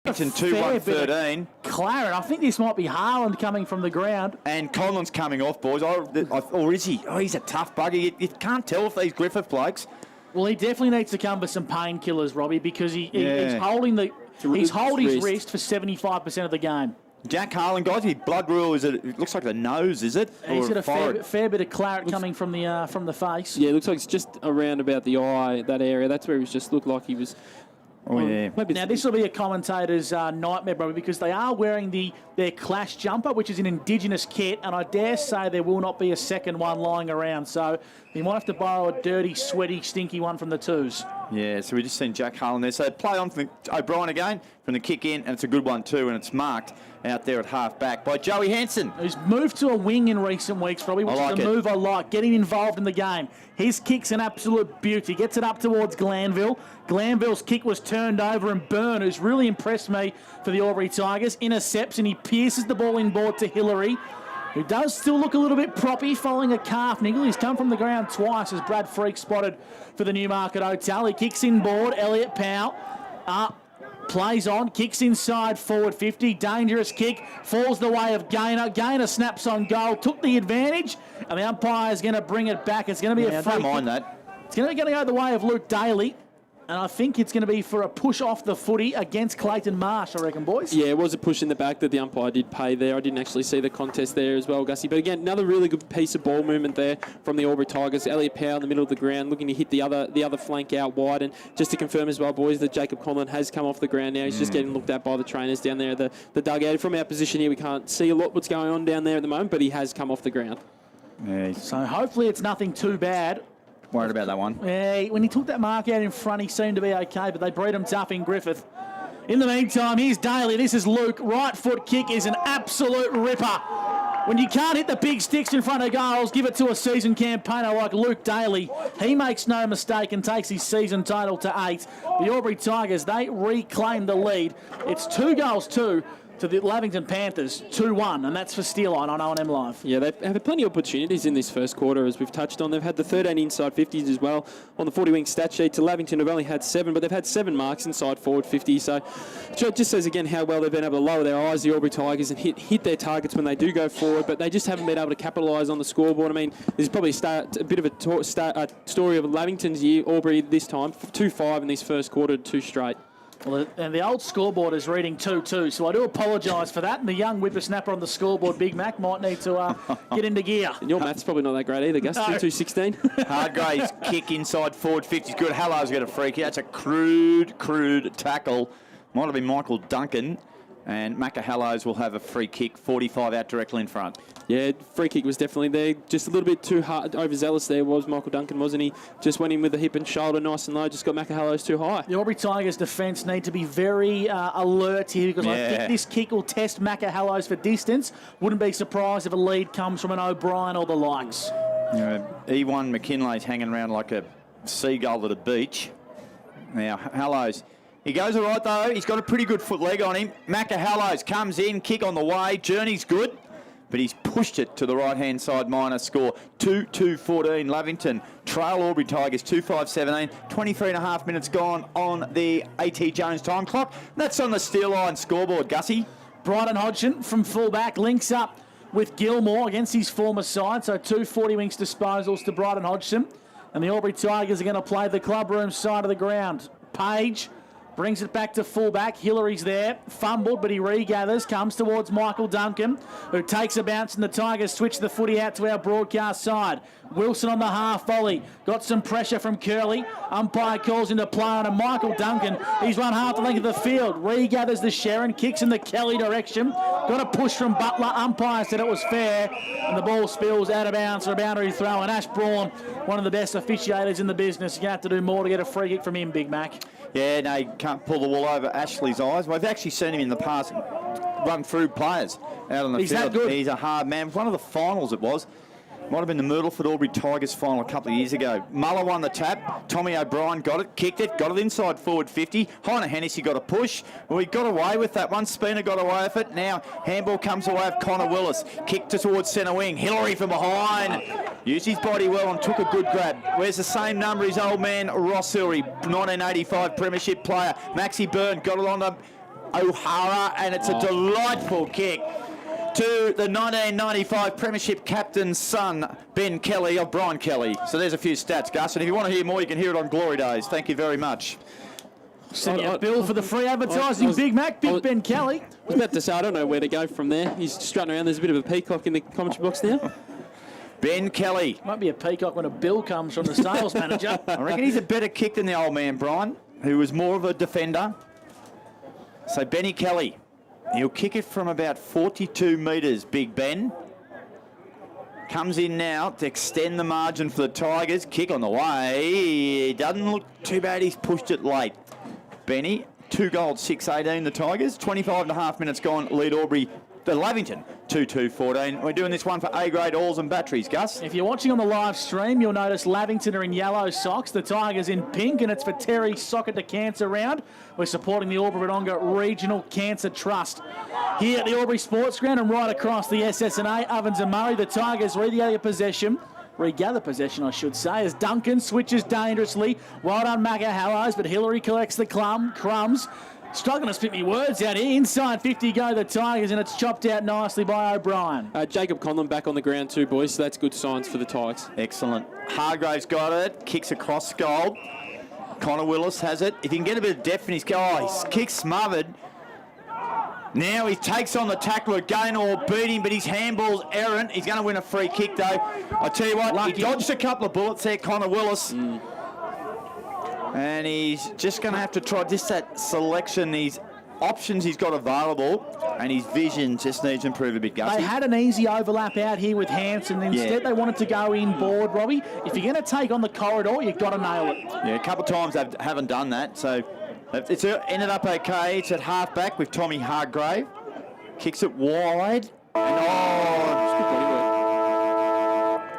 2-1-13. Claret, I think this might be Harland coming from the ground. And Conlon's coming off, boys. Or is he? Oh, he's a tough bugger. You can't tell if these Griffith blokes. Well, he definitely needs to come with some painkillers, Robbie, because he's holding his wrist for 75% of the game. Jack Harlan, guys, his blood rule it looks like the nose, is it? He's got a fair bit of claret coming from the face. Yeah, it looks like it's just around about the eye, that area. That's where he just looked like he was Oh, yeah. Maybe Now, this will be a commentator's nightmare, probably, because they are wearing their Clash jumper, which is an Indigenous kit, and I dare say there will not be a second one lying around. So you might have to borrow a dirty, sweaty, stinky one from the twos. Yeah, so we just seen Jack Harlan there. So play on from O'Brien again from the kick in, and it's a good one too, and it's marked out there at half back by Joey Hansen. Who's moved to a wing in recent weeks, probably, which I like is a it. move I like, getting involved in the game. His kick's an absolute beauty. Gets it up towards Glanville. Glanville's kick was turned over, and Byrne, who's really impressed me for the Albury Tigers, intercepts, and he pierces the ball inboard to Hillary, who does still look a little bit proppy following a calf niggle. He's come from the ground twice, as Brad Freak spotted for the Newmarket Hotel. He kicks inboard. Elliot Powell plays on, kicks inside forward 50. Dangerous kick, falls the way of Gaynor. Gaynor snaps on goal, took the advantage, and the umpire is going to bring it back. It's going to be a free Don't kick. mind that. It's going to go the way of Luke Daly. And I think it's going to be for a push off the footy against Clayton Marsh, I reckon, boys. Yeah, it was a push in the back that the umpire did pay there. I didn't actually see the contest there as well, Gussie. But again, another really good piece of ball movement there from the Albury Tigers. Elliot Powell in the middle of the ground, looking to hit the other flank out wide. And just to confirm as well, boys, that Jacob Conlon has come off the ground now. He's just getting looked at by the trainers down there at the dugout. From our position here, we can't see a lot what's going on down there at the moment, but he has come off the ground. Yeah, So hopefully it's nothing too bad. worried about that one. Yeah, when he took that mark out in front, he seemed to be okay, but they bred him tough in Griffith. In the meantime, here's Daly. This is Luke. Right foot kick is an absolute ripper. When you can't hit the big sticks in front of goals, give it to a seasoned campaigner like Luke Daly. He makes no mistake and takes his season total to 8. The Albury Tigers, they reclaim the lead. It's 2-2 to the Lavington Panthers, 2-1, and that's for Steelline on O&M Live. Yeah, they've had plenty of opportunities in this first quarter, as we've touched on. They've had the 13 inside 50s as well on the 40-wing stat sheet. To Lavington have only had 7, but they've had 7 marks inside forward 50. So it just says again how well they've been able to lower their eyes, the Albury Tigers, and hit their targets when they do go forward, but they just haven't been able to capitalise on the scoreboard. I mean, there's probably a bit of a story of Lavington's year, Albury this time, 2-5 in this first quarter, 2 straight. Well, and the old scoreboard is reading 2-2, so I do apologise for that. And the young whippersnapper on the scoreboard, Big Mac, might need to get into gear. And your math's probably not that great either, Gus. No. 2-16. Hardgrave's kick inside forward 50 is good. Hallow's got a free kick. That's a crude tackle. Might have been Michael Duncan. And Macca Hallows will have a free kick, 45 out directly in front. Yeah, free kick was definitely there. Just a little bit too hard, overzealous there was Michael Duncan, wasn't he? Just went in with the hip and shoulder nice and low, just got Macca too high. The Albury Tigers' defence need to be very alert here, because I think this kick will test Macca for distance. Wouldn't be surprised if a lead comes from an O'Brien or the likes. E1 McKinley's hanging around like a seagull at a beach. Now, Hallows, he goes all right though. He's got a pretty good foot leg on him. Macca Hallows comes in, kick on the way. Journey's good, but he's pushed it to the right-hand side minor score. 2-2-14 Lavington. Trail Albury Tigers 2-5-17. 23.5 minutes gone on the A.T. Jones time clock. That's on the steel line scoreboard, Gussie. Bryden Hodgson from fullback links up with Gilmore against his former side. So 2 40-wings disposals to Bryden Hodgson. And the Albury Tigers are going to play the clubroom side of the ground. Page brings it back to fullback. Hillary's there. Fumbled, but he regathers. Comes towards Michael Duncan, who takes a bounce, and the Tigers switch the footy out to our broadcast side. Wilson on the half volley. Got some pressure from Curley. Umpire calls into play on a Michael Duncan. He's run half the length of the field. Regathers the Sharon. Kicks in the Kelly direction. Got a push from Butler. Umpire said it was fair. And the ball spills out of bounds for a boundary throw. And Ash Braun, one of the best officiators in the business. You're going to have to do more to get a free kick from him, Big Mac. Yeah, no, you can't pull the wool over Ashley's eyes. We've actually seen him in the past run through players out on the He's field. that good. He's a hard man. One of the finals it was. Might have been the Myrtleford Albury Tigers final a couple of years ago. Muller won the tap. Tommy O'Brien got it, kicked it, got it inside forward 50. Heiner Hennessy got a push. Well, he got away with that one. Spina got away with it. Now handball comes away of Connor Willis. Kicked towards centre wing. Hillary from behind. Used his body well and took a good grab. Wears the same number his old man Ross Hillary, 1985 Premiership player. Maxie Byrne got it on to O'Hara, and it's a delightful kick to the 1995 Premiership captain's son, Ben Kelly, of Brian Kelly. So there's a few stats, Gus, and if you want to hear more, you can hear it on Glory Days. Thank you very much. Send you a bill for the free advertising, Big Mac, Big Ben Kelly. I was about to say, I don't know where to go from there. He's strutting around. There's a bit of a peacock in the commentary box now. Ben Kelly. Might be a peacock when a bill comes from the sales manager. I reckon he's a better kick than the old man, Brian. who was more of a defender. So Benny Kelly, he'll kick it from about 42 metres, Big Ben. Comes in now to extend the margin for the Tigers. Kick on the way. Doesn't look too bad. He's pushed it late. Benny, 2 goals, 6-18 the Tigers. 25.5 minutes gone. Lead Albury, the Lavington, 2-2-14. We're doing this one for A-grade oils and batteries, Gus. If you're watching on the live stream, you'll notice Lavington are in yellow socks, the Tigers in pink, and it's for Terry's Socket to Cancer round. We're supporting the Albury-Wodonga Regional Cancer Trust. Here at the Albury Sports Ground and right across the SSNA, Ovens and Murray, the Tigers regather possession, I should say, as Duncan switches dangerously. Well done, Macca Hallows, but Hillary collects the crumbs. Struggling to spit me words out here. Inside 50 go the Tigers, and it's chopped out nicely by O'Brien. Jacob Conlon back on the ground too, boys, so that's good signs for the Tigers. Excellent. Hargraves got it. Kicks across goal. Connor Willis has it. If he can get a bit of depth in his goal, his kick's smothered. Now he takes on the tackler. Gaynor will beat him, but his handball's errant. He's going to win a free kick, though. I tell you what, He dodged a couple of bullets there, Connor Willis. And he's just going to have to try just that selection, these options he's got available, and his vision just needs to improve a bit, Gussie. They had an easy overlap out here with Hanson. Instead, they wanted to go inboard, Robbie. If you're going to take on the corridor, you've got to nail it. Yeah, a couple of times they haven't done that, so it's ended up okay. It's at half-back with Tommy Hargrave. Kicks it wide. And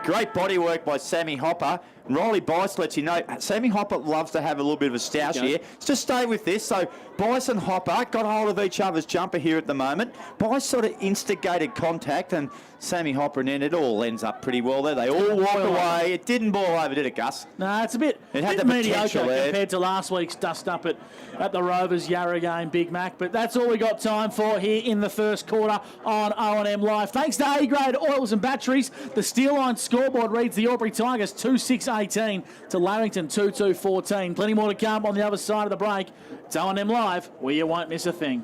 great body work by Sammy Hopper. And Riley Bice lets you know, Sammy Hopper loves to have a little bit of a stoush here. Just stay with this. So Bice and Hopper got hold of each other's jumper here at the moment. Bice sort of instigated contact, and Sammy Hopper, and then it all ends up pretty well there. They all walk away. It didn't boil over, did it, Gus? No, it's a bit, it had bit the mediocre potential there compared to last week's dust-up at the Rovers Yarra game, Big Mac. But that's all we got time for here in the first quarter on O&M Live. Thanks to A-grade oils and batteries. The Steel Line scoreboard reads the Albury Tigers 2-6-18 to Lavington 2-2-14. Plenty more to come on the other side of the break. It's O&M Live, where you won't miss a thing.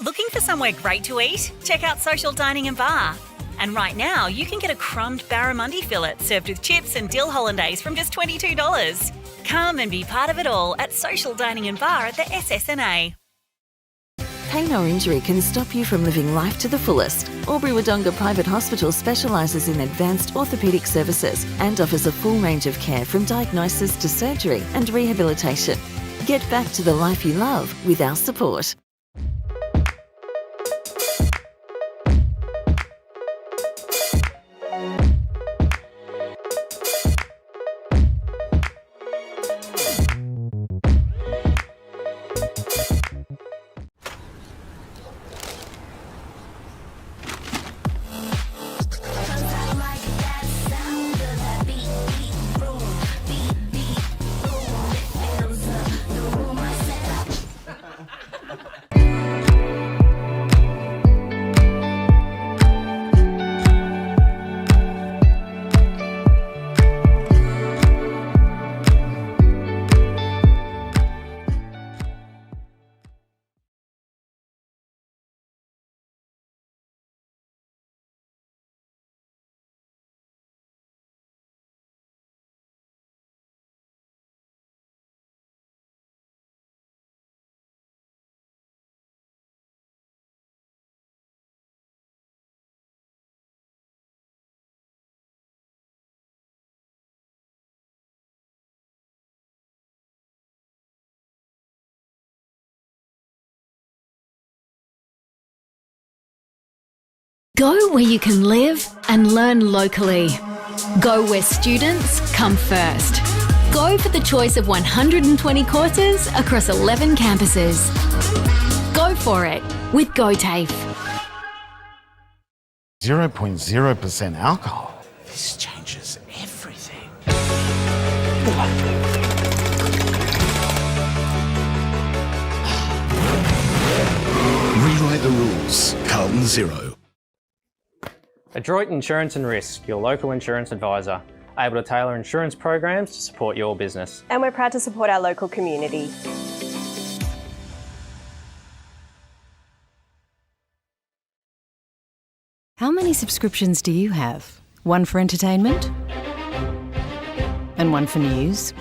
Looking for somewhere great to eat? Check out Social Dining and Bar. And right now, you can get a crumbed barramundi fillet served with chips and dill hollandaise from just $22. Come and be part of it all at Social Dining and Bar at the SSNA. Pain or injury can stop you from living life to the fullest. Albury-Wodonga Private Hospital specialises in advanced orthopaedic services and offers a full range of care from diagnosis to surgery and rehabilitation. Get back to the life you love with our support. Go where you can live and learn locally. Go where students come first. Go for the choice of 120 courses across 11 campuses. Go for it with GoTAFE. 0.0% alcohol. This changes everything. Rewrite the rules. Carlton Zero. Adroit Insurance and Risk, your local insurance advisor, able to tailor insurance programs to support your business. And we're proud to support our local community. How many subscriptions do you have? One for entertainment? And one for news?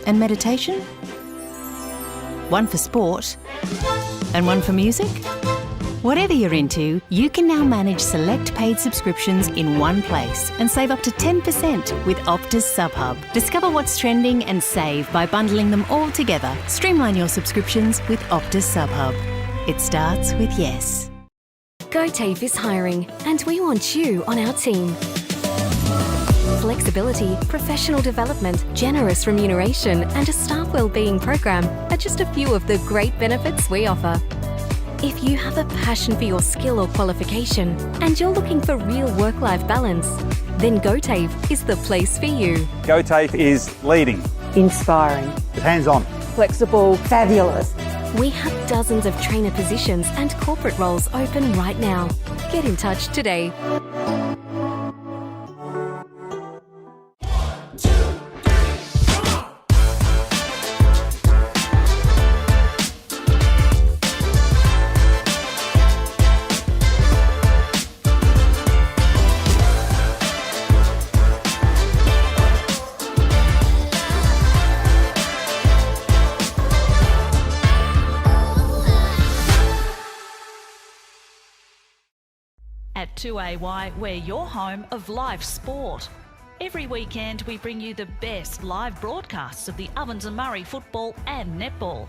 And meditation? One for sport? And one for music? Whatever you're into, you can now manage select paid subscriptions in one place and save up to 10% with Optus SubHub. Discover what's trending and save by bundling them all together. Streamline your subscriptions with Optus SubHub. It starts with yes. GoTafe is hiring, and we want you on our team. Flexibility, professional development, generous remuneration, and a staff wellbeing program are just a few of the great benefits we offer. If you have a passion for your skill or qualification and you're looking for real work-life balance, then GoTafe is the place for you. GoTafe is leading, inspiring, hands-on, flexible, fabulous. We have dozens of trainer positions and corporate roles open right now. Get in touch today. At 2AY, we're your home of live sport. Every weekend, we bring you the best live broadcasts of the Ovens and Murray football and netball.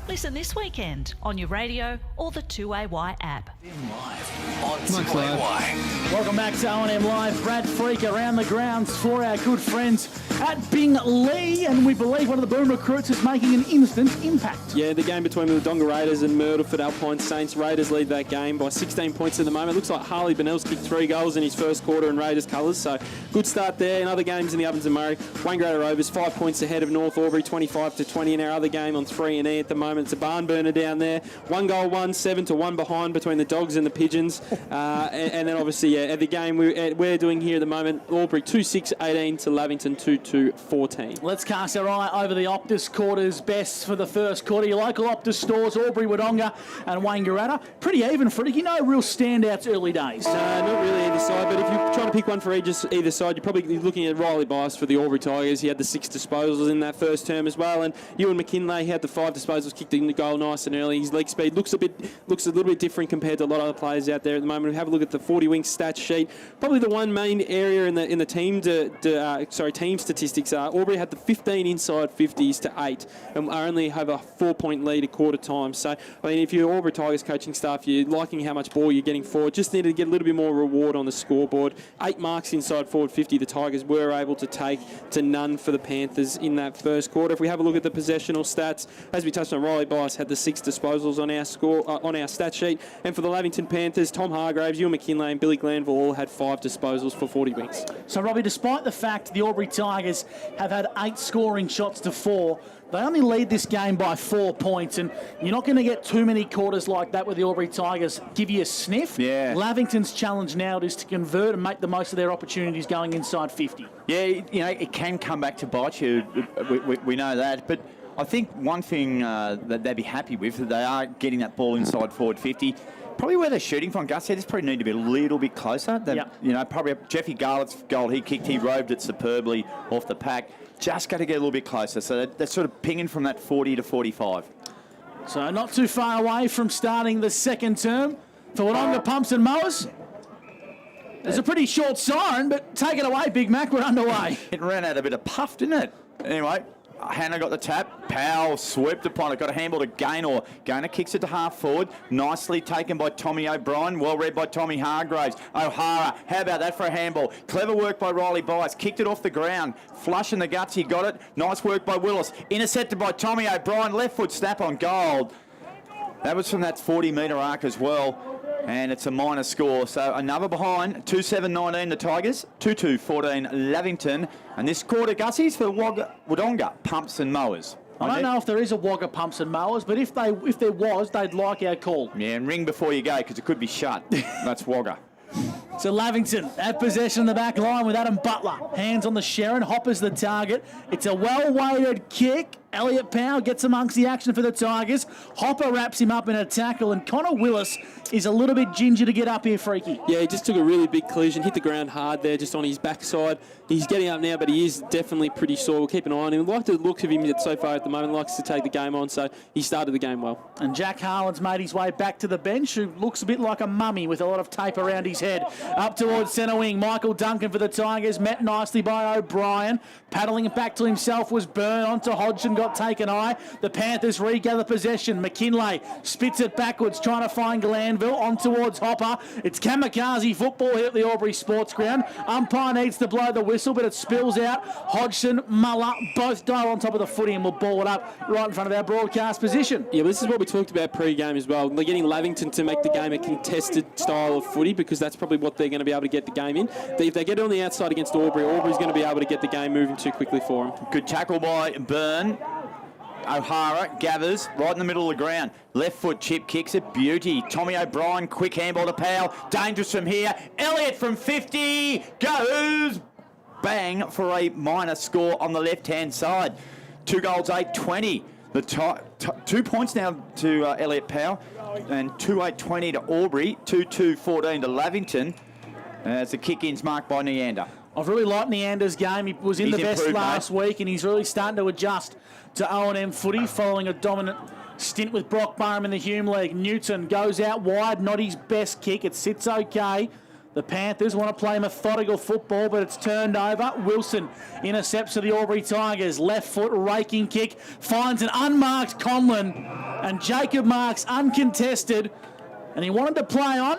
Listen this weekend on your radio or the 2AY app. Live on 2AY. Welcome back to O&M Live. Brad Freak around the grounds for our good friends at Bing Lee, and we believe one of the Boom recruits is making an instant impact. Yeah, the game between the Wodonga Raiders and Myrtleford Alpine Saints. Raiders lead that game by 16 points at the moment. Looks like Harley Bennell's kicked 3 goals in his first quarter in Raiders colours, so good start there. In other games in the Ovens and Murray, Wangaratta Rovers 5 points ahead of North Albury, 25-20 in our other game on 3&E at the moment. It's a barn burner down there. 1 goal, 7-1 behind between the Dogs and the Pigeons. And then obviously, yeah, at the game we're doing here at the moment, Albury 2-6-18 to Lavington 2-2-14. Let's cast our eye over the Optus quarters best for the first quarter. Your local Optus stores, Albury, Wodonga and Wangaratta. Pretty even, Freddie. No real standouts early days. Not really either side, but if you're trying to pick one for either side, you're probably looking at Riley Bias for the Albury Tigers. He had the 6 disposals in that first term as well, and Ewan McKinlay, he had the 5 disposals, kicked in the goal nice and early. His leg speed looks a little bit different compared to a lot of other players out there at the moment. We have a look at the 40 wing stats sheet. Probably the one main area in the team team statistics are Albury had the 15 inside 50s to 8 and only have a 4-point lead at quarter time. So I mean, if you're Albury Tigers coaching staff, you're liking how much ball you're getting forward. Just needed to get a little bit more reward on the scoreboard. 8 marks inside forward 50. The Tigers were able to take to none for the Panthers in that first quarter. If we have a look at the possessional stats, as we touched on, Riley Bias had the 6 disposals on our stat sheet, and for the Lavington Panthers, Tom Hargraves, Ewan McKinlay and Billy Glanville all had 5 disposals for 40 wings. So Robbie, despite the fact the Albury Tigers have had 8 scoring shots to 4, they only lead this game by 4 points, and you're not going to get too many quarters like that where the Albury Tigers give you a sniff. Yeah. Lavington's challenge now is to convert and make the most of their opportunities going inside 50. Yeah, you know, it can come back to bite you. We know that, but I think one thing that they'd be happy with, that they are getting that ball inside forward 50. Probably where they're shooting from, Gus, they just probably need to be a little bit closer. You know, probably Jeffy Garlett's goal he kicked, he roved it superbly off the pack. Just got to get a little bit closer. So they're sort of pinging from that 40 to 45. So not too far away from starting the second term for Wodonga Pumps and Mowers. It's a pretty short siren, but take it away, Big Mac. We're underway. It ran out a bit of puff, didn't it? Anyway, Hannah got the tap. Powell swept upon it. Got a handball to Gaynor. Gaynor kicks it to half forward. Nicely taken by Tommy O'Brien. Well read by Tommy Hargraves. O'Hara. How about that for a handball? Clever work by Riley Bias. Kicked it off the ground. Flush in the guts. He got it. Nice work by Willis. Intercepted by Tommy O'Brien. Left foot snap on goal. That was from that 40-metre arc as well. And it's a minor score. So another behind. 2-7-19 the Tigers. 2-2-14 Lavington. And this quarter, Gussies, for Wodonga Pumps and Mowers. I don't know if there is a Wagga Pumps and Mowers, but if there was, they'd like our call. Yeah, and ring before you go, because it could be shut. That's Wagga. So Lavington at possession in the back line with Adam Butler. Hands on the Sharon. Hopper's the target. It's a well-weighted kick. Elliot Powell gets amongst the action for the Tigers. Hopper wraps him up in a tackle, and Connor Willis is a little bit ginger to get up here, Freaky. Yeah, he just took a really big collision, hit the ground hard there just on his backside. He's getting up now, but he is definitely pretty sore. We'll keep an eye on him. We like the looks of him so far at the moment. Likes to take the game on, so he started the game well. And Jack Harlan's made his way back to the bench, who looks a bit like a mummy with a lot of tape around his head. Up towards centre wing, Michael Duncan for the Tigers, met nicely by O'Brien. Paddling it back to himself was Byrne, onto Hodgson, got taken high. The Panthers regather possession. McKinlay spits it backwards, trying to find Glanville, on towards Hopper. It's kamikaze football here at the Albury Sports Ground. Umpire needs to blow the whistle, but it spills out. Hodgson, Muller, both dive on top of the footy and we'll ball it up right in front of our broadcast position. Yeah, but this is what we talked about pre-game as well. They're getting Lavington to make the game a contested style of footy, because that's probably what they're going to be able to get the game in. If they get it on the outside against Aubrey's going to be able to get the game moving too quickly for them. Good tackle by Byrne. O'Hara gathers right in the middle of the ground. Left foot chip kicks it. Beauty. Tommy O'Brien, quick handball to Powell. Dangerous from here. Elliott from 50 goes bang for a minor score on the left-hand side. 2 goals, 8-20. The 2 points now to Elliott Powell, and 2-8-20 to Albury. 2-2-14 to Lavington. As the kick-in's marked by Neander. I've really liked Neander's game. He was in the best last week, and he's really starting to adjust to O&M footy following a dominant stint with Brock Barham in the Hume League. Newton goes out wide, not his best kick. It sits okay. The Panthers want to play methodical football, but it's turned over. Wilson intercepts for the Albury Tigers. Left foot raking kick. Finds an unmarked Conlon, and Jacob Marks uncontested. And he wanted to play on,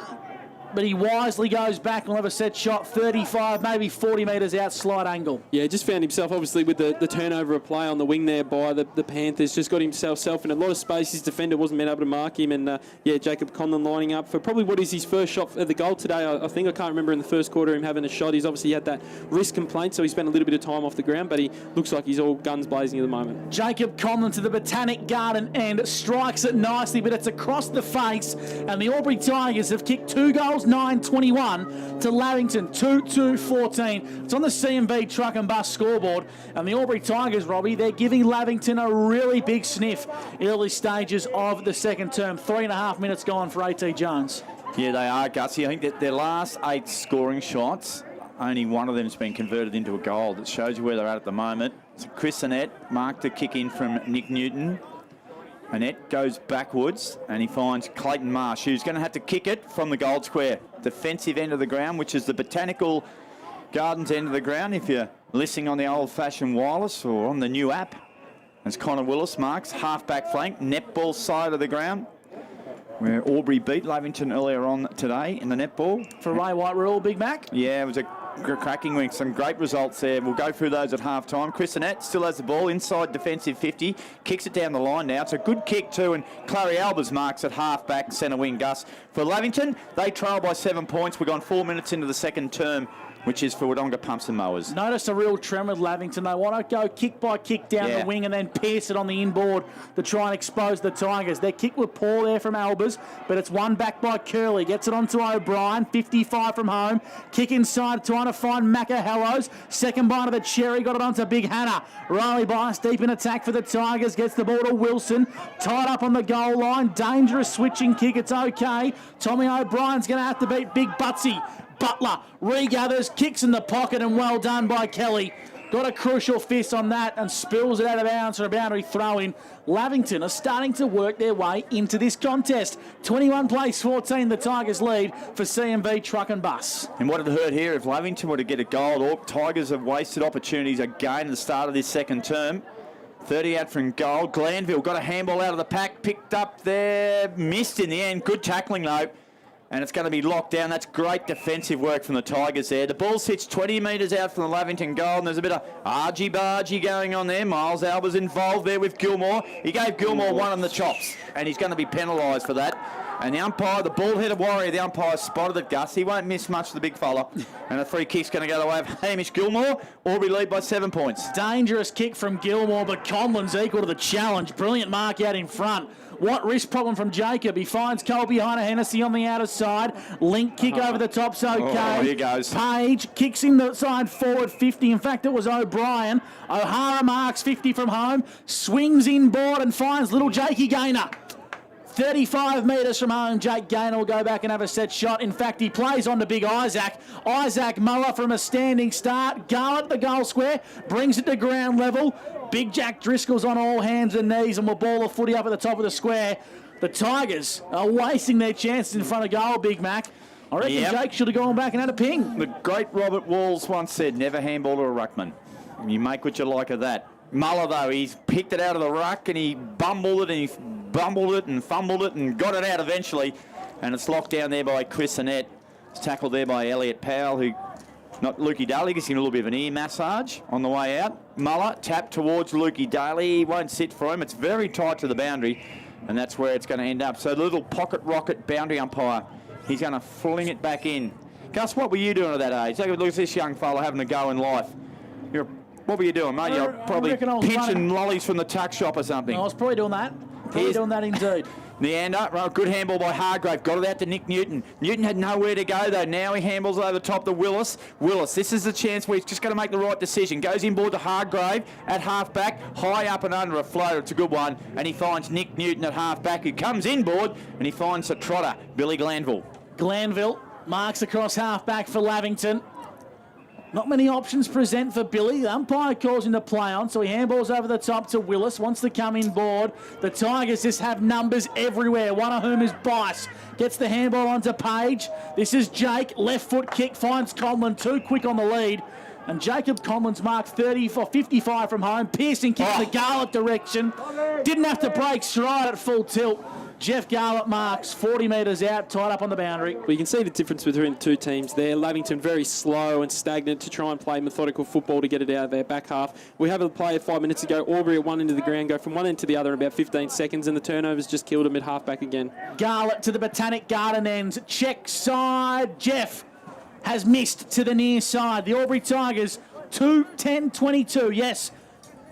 but he wisely goes back and will have a set shot 35, maybe 40 metres out, slight angle. Yeah, just found himself, obviously, with the turnover of play on the wing there by the Panthers. Just got himself in a lot of space. His defender wasn't able to mark him. And, Jacob Conlon lining up for probably what is his first shot at the goal today. I think I can't remember in the first quarter him having a shot. He's obviously had that wrist complaint, so he spent a little bit of time off the ground, but he looks like he's all guns blazing at the moment. Jacob Conlon to the Botanic Garden end, strikes it nicely, but it's across the face. And the Albury Tigers have kicked 2 goals, 9-21 to Lavington, 2-2-14. It's on the CMB truck and bus scoreboard. And the Albury Tigers, Robbie, they're giving Lavington a really big sniff early stages of the second term. 3.5 minutes gone for A.T. Jones. Yeah, they are, Gussie. I think that their last 8 scoring shots, only one of them has been converted into a goal. That shows you where they're at the moment. So Chris Annette marked a kick in from Nick Newton. Annette goes backwards and he finds Clayton Marsh, who's going to have to kick it from the goal square. Defensive end of the ground, which is the Botanical Gardens end of the ground, if you're listening on the old-fashioned wireless or on the new app. As Connor Willis marks, half-back flank, netball side of the ground, where Albury beat Lavington earlier on today in the netball. For Ray White Rule, Big Mac? Yeah, it was a cracking week. Some great results there. We'll go through those at half-time. Chris Annette still has the ball inside defensive 50. Kicks it down the line now. It's a good kick too, and Clary Albers marks at half-back centre wing. Gus. For Lavington, they trail by 7 points. We've gone 4 minutes into the second term, which is for Wodonga Pumps and Mowers. Notice a real trend with Lavington. They want to go kick by kick down the wing and then pierce it on the inboard to try and expose the Tigers. Their kick was poor there from Albers, but it's won back by Curley. Gets it onto O'Brien, 55 from home. Kick inside, trying to find Macahellos. Second bite of the cherry, got it onto Big Hannah. Riley Bias deep in attack for the Tigers. Gets the ball to Wilson. Tied up on the goal line. Dangerous switching kick. It's okay. Tommy O'Brien's going to have to beat Big Butsy. Butler regathers, kicks in the pocket, and well done by Kelly. Got a crucial fist on that and spills it out of bounds for a boundary throw in. Lavington are starting to work their way into this contest. 21 plays 14, the Tigers lead for CMB Truck and Bus. And what it hurt here if Lavington were to get a goal, Tigers have wasted opportunities again at the start of this second term. 30 out from goal. Glanville got a handball out of the pack, picked up there, missed in the end. Good tackling though. And it's going to be locked down. That's great defensive work from the Tigers there. The ball sits 20 metres out from the Lavington goal, and there's a bit of argy-bargy going on there. Miles Alba's involved there with Gilmore. He gave Gilmore one on the chops, and he's going to be penalised for that. And the umpire, the bald-headed warrior, the umpire spotted it, Gus. He won't miss much, the big fella. And a free kick's going to go the way of Hamish Gilmore. Aubrey lead by 7 points. Dangerous kick from Gilmore, but Conlon's equal to the challenge. Brilliant mark out in front. What wrist problem from Jacob? He finds Cole behind a Hennessy on the outer side. Link kick over the top's okay. Oh, here goes. Page kicks him the side forward 50. In fact, it was O'Brien. O'Hara marks 50 from home. Swings inboard and finds little Jakey Gaynor. 35 metres from home, Jake Gaynor will go back and have a set shot. In fact, he plays on to big Isaac. Isaac Moa from a standing start. Garlett at the goal square, brings it to ground level. Big Jack Driscoll's on all hands and knees and will ball the footy up at the top of the square. The Tigers are wasting their chances in front of goal, Big Mac. I reckon Jake should have gone back and had a ping. The great Robert Walls once said, never handball to a ruckman. You make what you like of that. Muller, though, he's picked it out of the ruck and he bumbled it and fumbled it and got it out eventually. And it's locked down there by Chris Annette. It's tackled there by Elliot Powell, who, not Lukey Daly, gets him a little bit of an ear massage on the way out. Muller tapped towards Lukey Daly. He won't sit for him. It's very tight to the boundary, and that's where it's going to end up. So the little pocket rocket boundary umpire, he's going to fling it back in. Gus, what were you doing at that age? Take a look at this young fella having a go in life. What were you doing, mate? You're probably pinching lollies from the tuck shop or something. I was probably doing that. Doing that indeed. Neander, good handball by Hargrave. Got it out to Nick Newton. Newton had nowhere to go, though. Now he handballs over the top to Willis. Willis, this is the chance where he's just got to make the right decision. Goes inboard to Hargrave at half-back. High up and under a float. It's a good one. And he finds Nick Newton at half-back, who comes inboard, and he finds the trotter, Billy Glanville. Glanville marks across half-back for Lavington. Not many options present for Billy. The umpire calls him to play on, so he handballs over the top to Willis. Wants to come inboard. The Tigers just have numbers everywhere, one of whom is Bice. Gets the handball onto Page. This is Jake. Left foot kick finds Conlon. Too quick on the lead. And Jacob Conlon's marked 30 for 55 from home. Piercing kick in the Garlett direction. Didn't have to break stride at full tilt. Jeff Garlett marks 40 metres out, tied up on the boundary. Well, you can see the difference between the two teams there. Lavington very slow and stagnant to try and play methodical football to get it out of their back half. We have a play 5 minutes ago. Aubrey at one end of the ground, go from one end to the other in about 15 seconds, and the turnovers just killed him at half-back again. Garlett to the Botanic Garden end. Check side. Jeff has missed to the near side. The Aubrey Tigers, 2-10-22. Yes,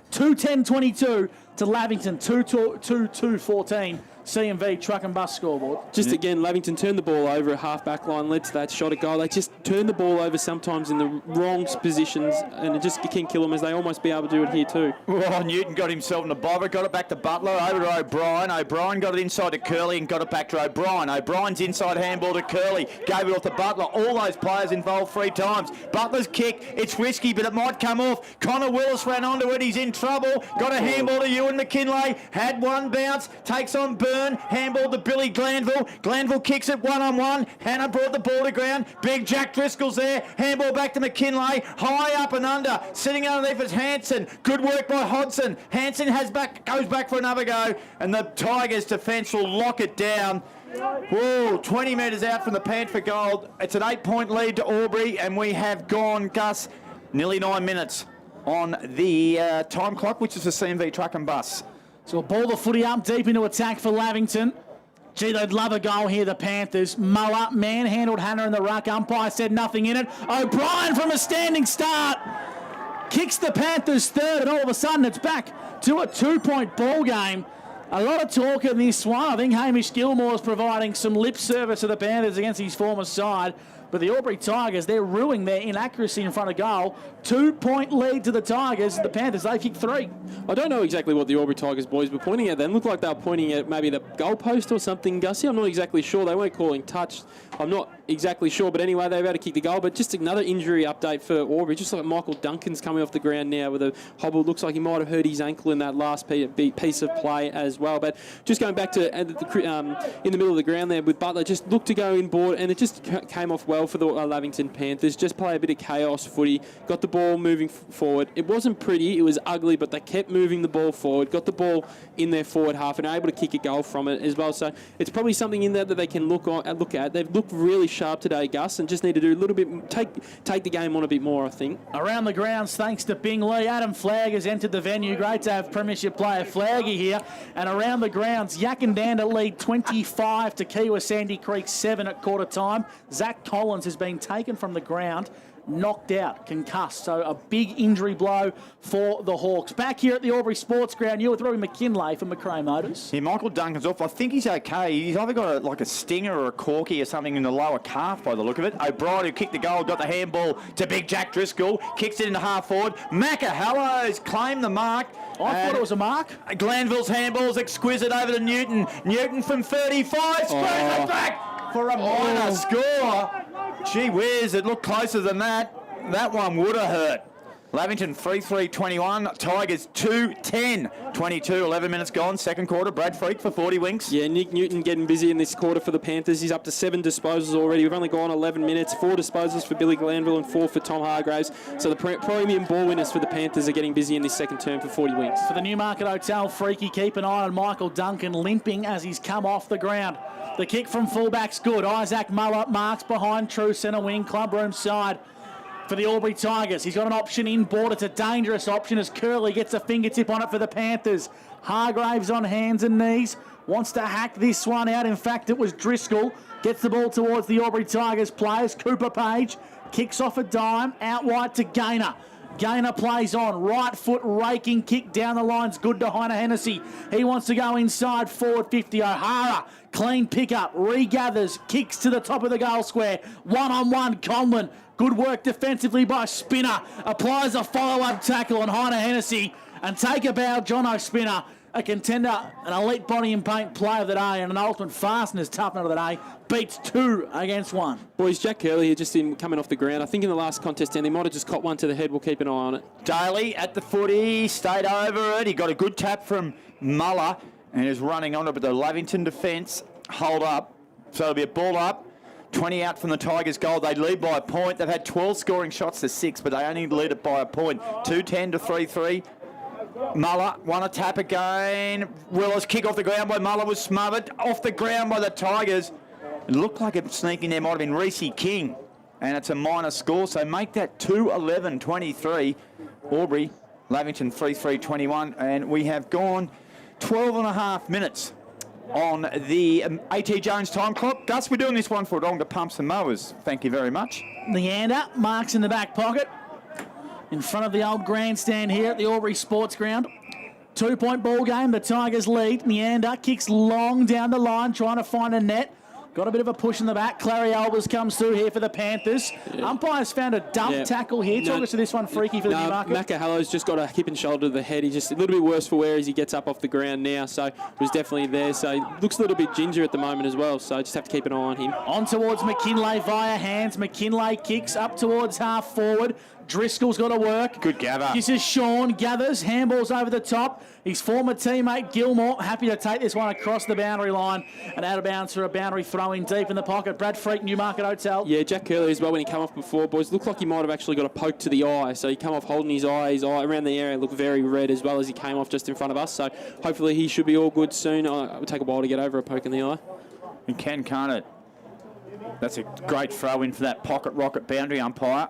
2-10-22 to Lavington, 2-2-14. CMV truck and bus scoreboard. Just again, Lavington turned the ball over at half-back line, led to that shot at goal. They just turn the ball over sometimes in the wrong positions, and it just can kill them, as they almost be able to do it here too. Oh, Newton got himself in the bobber, got it back to Butler, over to O'Brien. O'Brien got it inside to Curley and got it back to O'Brien. O'Brien's inside handball to Curley, gave it off to Butler. All those players involved 3 times. Butler's kick, it's risky, but it might come off. Connor Willis ran onto it, he's in trouble. Got a handball to Ewan McKinlay, had one bounce, takes on Burn. Handball to Billy Glanville. Glanville kicks it one-on-one. Hannah brought the ball to ground. Big Jack Driscoll's there. Handball back to McKinlay. High up and under. Sitting underneath is Hanson. Good work by Hodson. Hanson goes back for another go. And the Tigers' defence will lock it down. Whoa, 20 metres out from the Panther goal. It's an 8-point lead to Aubrey, and we have gone, Gus, nearly 9 minutes on the time clock, which is the CMV truck and bus. So we'll ball the footy up deep into attack for Lavington. Gee, they'd love a goal here, the Panthers. Muller manhandled Hannah in the ruck. Umpire said nothing in it. O'Brien from a standing start kicks the Panthers third, and all of a sudden it's back to a 2-point ball game. A lot of talk in this one. I think Hamish Gilmore's providing some lip service to the Panthers against his former side. But the Aubrey Tigers, they're ruining their inaccuracy in front of goal. 2-point lead to the Tigers. The Panthers, they kick 3. I don't know exactly what the Aubrey Tigers boys were pointing at then. Looked like they were pointing at maybe the goalpost or something, Gussie. I'm not exactly sure. They weren't calling touch. I'm not exactly sure. But anyway, they were able to kick the goal. But just another injury update for Aubrey. Just like Michael Duncan's coming off the ground now with a hobble. Looks like he might have hurt his ankle in that last piece of play as well. But just going back to in the middle of the ground there with Butler, just looked to go inboard, and it just came off well well for the Lavington Panthers. Just play a bit of chaos footy. Got the ball moving forward. It wasn't pretty. It was ugly, but they kept moving the ball forward. Got the ball in their forward half and able to kick a goal from it as well. So it's probably something in there that they can look at. They've looked really sharp today, Gus, and just need to do a little bit, take the game on a bit more, I think. Around the grounds, thanks to Bingley, Adam Flagg has entered the venue. Great to have Premiership player Flaggy here. And around the grounds, Yakandanda lead 25 to Kiwa Sandy Creek 7 at quarter time. Zach Collins has been taken from the ground, knocked out, concussed. So a big injury blow for the Hawks. Back here at the Albury Sports Ground, you're with Robbie McKinlay from McRae Motors. Yeah, Michael Duncan's off. I think he's okay. He's either got a stinger or a corky or something in the lower calf by the look of it. O'Brien, who kicked the goal, got the handball to big Jack Driscoll, kicks it into half forward. Macahallow's claimed the mark. I thought it was a mark. Glanville's handball's exquisite over to Newton. Newton from 35, screws it back for a minor score. Gee whiz, it looked closer than that. That one would have hurt. Lavington 3-3-21, Tigers 2-10, 22, 11 minutes gone, second quarter. Brad Freak for 40 winks. Yeah, Nick Newton getting busy in this quarter for the Panthers. He's up to 7 disposals already. We've only gone 11 minutes, 4 disposals for Billy Glanville and 4 for Tom Hargraves. So the premium ball winners for the Panthers are getting busy in this second term for 40 winks. For the Newmarket Hotel, Freaky, keep an eye on Michael Duncan limping as he's come off the ground. The kick from fullback's good. Isaac Muller marks behind true centre wing, clubroom side. For the Albury Tigers, he's got an option inboard. It's a dangerous option as Curley gets a fingertip on it for the Panthers. Hargraves on hands and knees, wants to hack this one out. In fact, it was Driscoll. Gets the ball towards the Albury Tigers players. Cooper Page kicks off a dime, out wide to Gaynor. Gaynor plays on, right foot raking kick down the line's good to Heiner Hennessy. He wants to go inside, forward 50. O'Hara, clean pickup, regathers, kicks to the top of the goal square. One-on-one, Conlon. Good work defensively by Spinner. Applies a follow-up tackle on Heiner Hennessy. And take a bow, Jono Spinner, a contender, an elite body and paint player of the day and an ultimate fasteners tough nut of the day. Beats 2 against 1. Boys, Jack Curley here just coming off the ground. I think in the last contest, and he might have just caught one to the head. We'll keep an eye on it. Daly at the footy, stayed over it. He got a good tap from Muller and is running on it, but the Lavington defence hold up. So it'll be a ball up. 20 out from the Tigers' goal. They lead by a point. They've had 12 scoring shots to 6, but they only lead it by a point. 2-10 to 3-3. Muller, won a tap again. Willis kick off the ground by Muller, was smothered. Off the ground by the Tigers. It looked like a sneak in there might have been Reece King. And it's a minor score, so make that 2-11-23. Albury, Lavington 3-3-21. And we have gone 12 and a half minutes on the A.T. Jones time clock. Gus, we're doing this one for Wodonga Pumps and Mowers. Thank you very much. Leander marks in the back pocket. In front of the old grandstand here at the Albury Sports Ground. 2-point ball game. The Tigers lead. Leander kicks long down the line, trying to find a net. Got a bit of a push in the back. Clary Albers comes through here for the Panthers. Yeah. Umpires found a dump tackle here. Talk us to this one, Freaky, for the Newmarket. Macahallow's just got a hip and shoulder to the head. He's just a little bit worse for wear as he gets up off the ground now. So was definitely there. So looks a little bit ginger at the moment as well. So just have to keep an eye on him. On towards McKinlay via hands. McKinlay kicks up towards half forward. Driscoll's got to work. Good gather. This is Sean. Gathers. Handballs over the top. His former teammate Gilmore happy to take this one across the boundary line and out of bounds for a boundary throw in deep in the pocket. Brad Freak, Newmarket Hotel. Yeah, Jack Curley as well when he came off before, boys. Looked like he might have actually got a poke to the eye. So he came off holding his eye around the area looked very red as well as he came off just in front of us. So hopefully he should be all good soon. It will take a while to get over a poke in the eye. It can, can't it? That's a great throw in for that pocket rocket boundary umpire.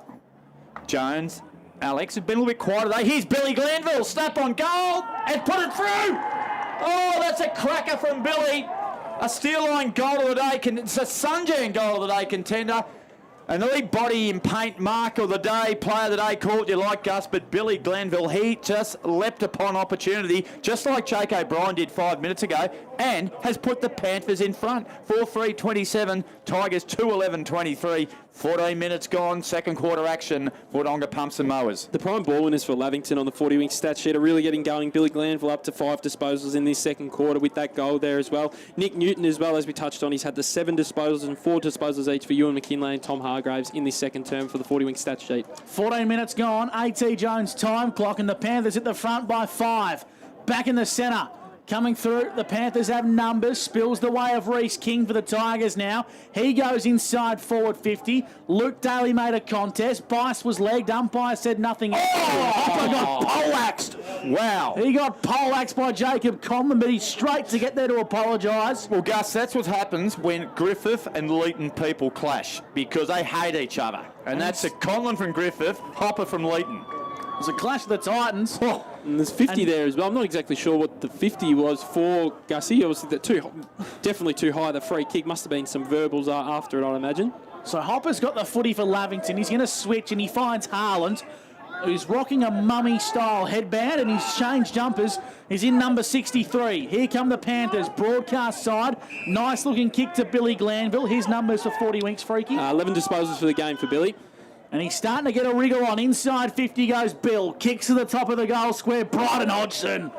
Jones. Alex has been a little bit quiet today. Here's Billy Glanville, snap on goal and put it through. Oh, that's a cracker from Billy. A steel line goal of the day. It's a Sunjan goal of the day contender. An elite body in paint mark of the day, player of the day, call it you like, Gus, but Billy Glanville, he just leapt upon opportunity, just like Jake O'Brien did 5 minutes ago, and has put the Panthers in front. 4-3-27, Tigers 2-11-23, 14 minutes gone, second quarter action for Wodonga Pumps and Mowers. The prime ball winners for Lavington on the 40-wing stat sheet are really getting going. Billy Glanville up to 5 disposals in this second quarter with that goal there as well. Nick Newton as well, as we touched on, he's had the 7 disposals and 4 disposals each for Ewan McKinlay and Tom Hargraves in this second term for the 40-wing stat sheet. 14 minutes gone, A.T. Jones time clock and the Panthers at the front by 5. Back in the centre. Coming through, the Panthers have numbers. Spills the way of Reece King for the Tigers now. He goes inside forward 50. Luke Daly made a contest. Bice was legged. Umpire said nothing. Hopper got poleaxed. Wow. He got poleaxed by Jacob Conlon, but he's straight to get there to apologise. Well, Gus, that's what happens when Griffith and Leeton people clash, because they hate each other. And that's a Conlon from Griffith, Hopper from Leeton. It was a clash of the Titans. Oh, and there's 50 there as well. I'm not exactly sure what the 50 was for Gussie. Obviously, definitely too high. The free kick must have been some verbals after it, I'd imagine. So Hopper's got the footy for Lavington. He's going to switch, and he finds Haaland, who's rocking a mummy-style headband, and he's changed jumpers. He's in number 63. Here come the Panthers, broadcast side. Nice-looking kick to Billy Glanville. His numbers for 40 winks, Freaky. 11 disposals for the game for Billy. And he's starting to get a wriggle on. Inside 50 goes Bill. Kicks to the top of the goal square. Bryden Hodgson.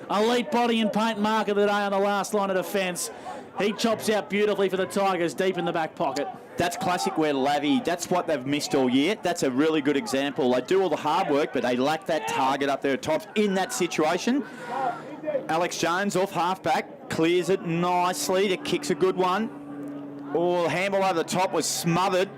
Elite body and paint mark of the day on the last line of defence. He chops out beautifully for the Tigers, deep in the back pocket. That's classic where Lavy, that's what they've missed all year. That's a really good example. They do all the hard work, but they lack that target up there at tops in that situation. Alex Jones off halfback, clears it nicely. The kick's a good one. Oh, the handball over the top was smothered.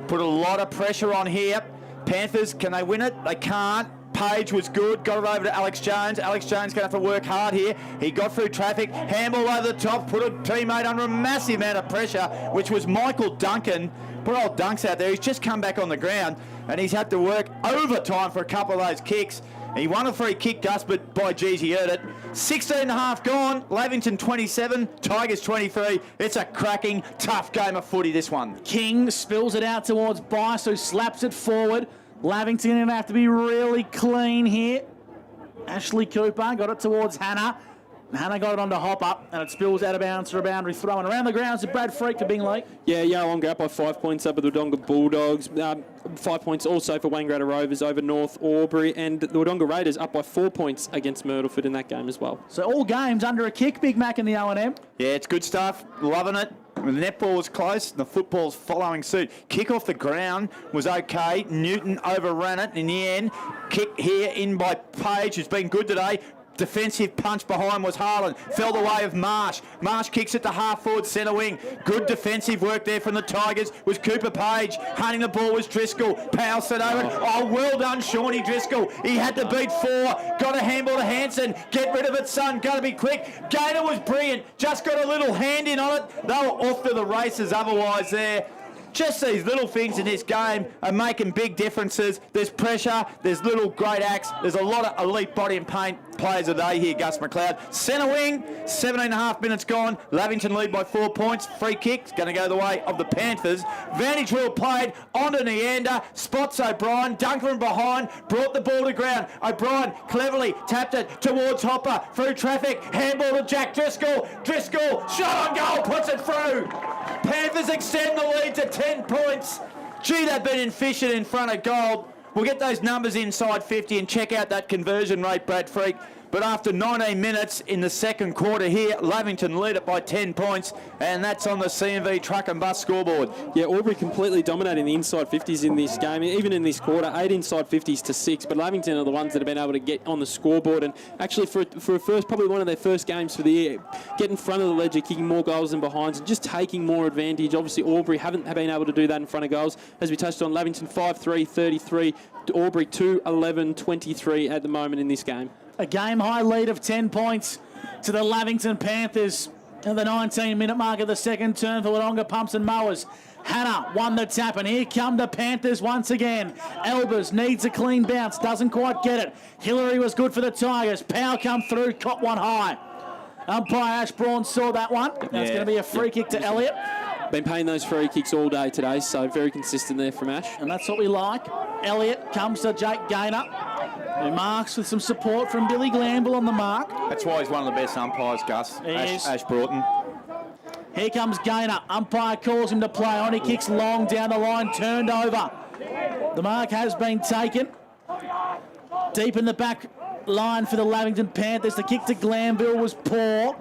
Put a lot of pressure on here. Panthers, can they win it? They can't. Page was good. Got it over to Alex Jones. Alex Jones going to have to work hard here. He got through traffic. Handball over the top. Put a teammate under a massive amount of pressure, which was Michael Duncan. Put old Dunks out there. He's just come back on the ground, and he's had to work overtime for a couple of those kicks. He won a free kick, Gus, but by geez, he earned it. 16.5 gone. Lavington 27, Tigers 23. It's a cracking, tough game of footy, this one. King spills it out towards Bice, who slaps it forward. Lavington going to have to be really clean here. Ashley Cooper got it towards Hannah. Hannah got it onto Hopper, and it spills out of bounds for a boundary throw. And around the grounds to Brad Freak for Bingley. Yeah, Yarrawonga up by 5 points up at the Wodonga Bulldogs. 5 points also for Wangaratta Rovers over North Albury. And the Wodonga Raiders up by 4 points against Myrtleford in that game as well. So all games under a kick, Big Mac in the O&M. Yeah, it's good stuff. Loving it. The netball was close, and the football's following suit. Kick off the ground was okay. Newton overran it in the end. Kick here in by Page, who's been good today. Defensive punch behind was Harlan. Fell the way of Marsh. Marsh kicks it to half forward centre wing. Good defensive work there from the Tigers was Cooper Page. Hunting the ball was Driscoll. Powell set over it. Oh, well done, Shawnee Driscoll. He had to beat 4. Got a handball to Hanson. Get rid of it, son. Got to be quick. Gaynor was brilliant. Just got a little hand in on it. They were off to the races otherwise there. Just these little things in this game are making big differences. There's pressure, there's little great acts, there's a lot of elite body and paint players of the day here, Gus McLeod. Centre wing, 17.5 minutes gone. Lavington lead by 4 points. Free kick, going to go the way of the Panthers. Vantage wheel played, onto Neander, spots O'Brien, Dunklin behind, brought the ball to ground. O'Brien cleverly tapped it towards Hopper, through traffic, handball to Jack Driscoll. Driscoll, shot on goal, puts it through. Panthers extend the lead to 10 points. Gee, they've been efficient in front of goal. We'll get those numbers inside 50 and check out that conversion rate, Brad Freak. But after 19 minutes in the second quarter here, Lavington lead it by 10 points, and that's on the C&V truck and bus scoreboard. Yeah, Albury completely dominating the inside 50s in this game, even in this quarter, 8 inside 50s to 6, but Lavington are the ones that have been able to get on the scoreboard, and actually for a first, probably one of their first games for the year, get in front of the ledger, kicking more goals than behinds, and just taking more advantage. Obviously, Albury haven't been able to do that in front of goals. As we touched on, Lavington 5-3-33, Albury 2-11-23 at the moment in this game. A game-high lead of 10 points to the Lavington Panthers at the 19-minute mark of the second term for Wodonga Pumps and Mowers. Hannah won the tap, and here come the Panthers once again. Elbers needs a clean bounce, doesn't quite get it. Hillary was good for the Tigers. Powell come through, caught one high. Umpire Ash Braun saw that one. That's going to be a free kick to Elliott. Been paying those free kicks all day today, so very consistent there from Ash. And that's what we like. Elliott comes to Jake Gaynor, who marks with some support from Billy Glanville on the mark. That's why he's one of the best umpires, Gus. Ash Broughton. Here comes Gaynor. Umpire calls him to play on. He kicks long down the line, turned over. The mark has been taken. Deep in the back line for the Lavington Panthers. The kick to Glanville was poor.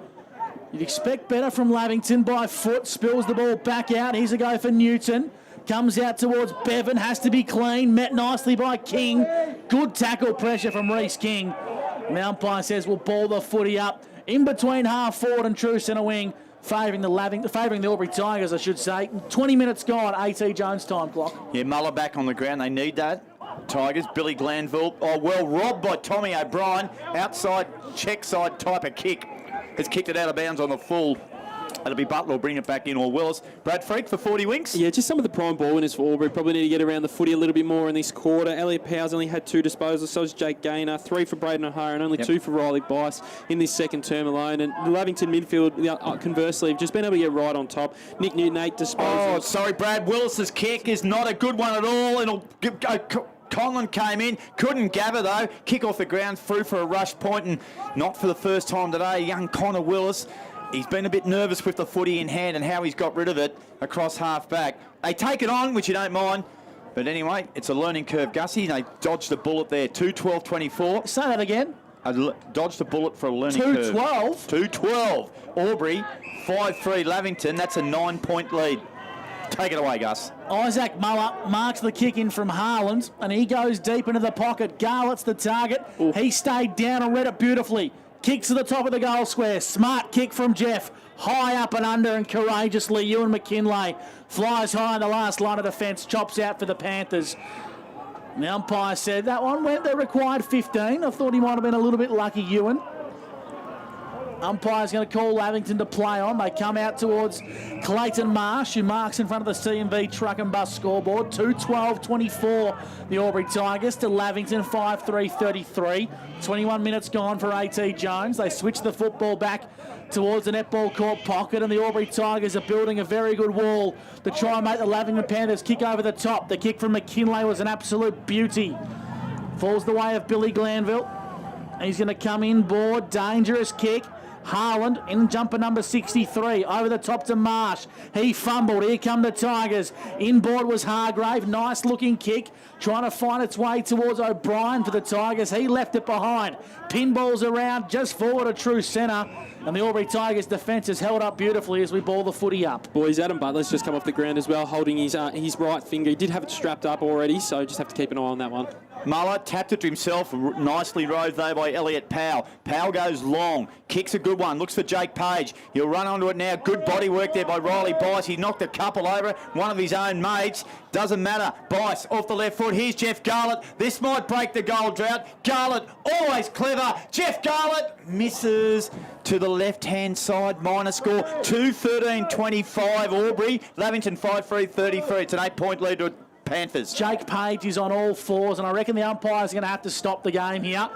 You'd expect better from Lavington by foot. Spills the ball back out. Here's a go for Newton. Comes out towards Bevan. Has to be clean. Met nicely by King. Good tackle pressure from Reece King. And the umpire says we'll ball the footy up in between half forward and true centre wing, favouring the Albury Tigers, I should say. 20 minutes gone, A.T. Jones time clock. Yeah, Muller back on the ground. They need that. Tigers, Billy Glanville. Oh, well robbed by Tommy O'Brien. Outside, check side type of kick. Has kicked it out of bounds on the full. It'll be Butler will bring it back in, or Willis. Brad Freak for 40 winks. Yeah, just some of the prime ball winners for Albury. Probably need to get around the footy a little bit more in this quarter. Elliot Powers only had 2 disposals, so was Jake Gaynor. 3 for Braden O'Hara and only 2 for Riley Bice in this second term alone. And the Lavington midfield, conversely, have just been able to get right on top. Nick Newton, 8 disposals. Oh, sorry, Brad. Willis's kick is not a good one at all. It'll go. Conlon came in, couldn't gather though. Kick off the ground, through for a rush point, and not for the first time today. Young Connor Willis. He's been a bit nervous with the footy in hand and how he's got rid of it across half back. They take it on, which you don't mind. But anyway, it's a learning curve, Gussie. They dodged a bullet there. 2-12-24. Say that again. Dodged a bullet for a learning curve. 2-12? 2-12. Aubrey, 5-3 Lavington. That's a 9-point lead. Take it away, Gus. Isaac Muller marks the kick in from Harland, and he goes deep into the pocket. Garlett's the target. Ooh. He stayed down and read it beautifully. Kicks to the top of the goal square. Smart kick from Jeff. High up and under, and courageously, Ewan McKinlay flies high in the last line of defence. Chops out for the Panthers. The umpire said that one went the required 15. I thought he might have been a little bit lucky, Ewan. Umpire's going to call Lavington to play on. They come out towards Clayton Marsh, who marks in front of the CMV truck and bus scoreboard. 2-12-24, the Albury Tigers to Lavington, 5-3-33. 21 minutes gone for A.T. Jones. They switch the football back towards the netball court pocket, and the Albury Tigers are building a very good wall to try and make the Lavington Panthers kick over the top. The kick from McKinlay was an absolute beauty. Falls the way of Billy Glanville. He's going to come inboard. Dangerous kick. Harland in jumper number 63, over the top to Marsh. He fumbled. Here come the Tigers. Inboard was Hargrave. Nice looking kick, trying to find its way towards O'Brien for the Tigers. He left it behind. Pinballs around just forward a true centre, and the Albury Tigers defence is held up beautifully as we ball the footy up. Boys, Adam Butler's just come off the ground as well, holding his right finger. He did have it strapped up already, so just have to keep an eye on that one. Muller tapped it to himself, nicely rode though by Elliot Powell. Powell goes long, kicks a good one, looks for Jake Page. He'll run onto it now. Good body work there by Riley Bice. He knocked a couple over, one of his own mates. Doesn't matter. Bice off the left foot. Here's Jeff Garlett. This might break the goal drought. Garlett, always clever. Jeff Garlett misses to the left-hand side. Minor score, 2-13-25 Aubrey. Lavington 5-3-33. It's an 8-point lead to Panthers. Jake Page is on all fours, and I reckon the umpire's going to have to stop the game here.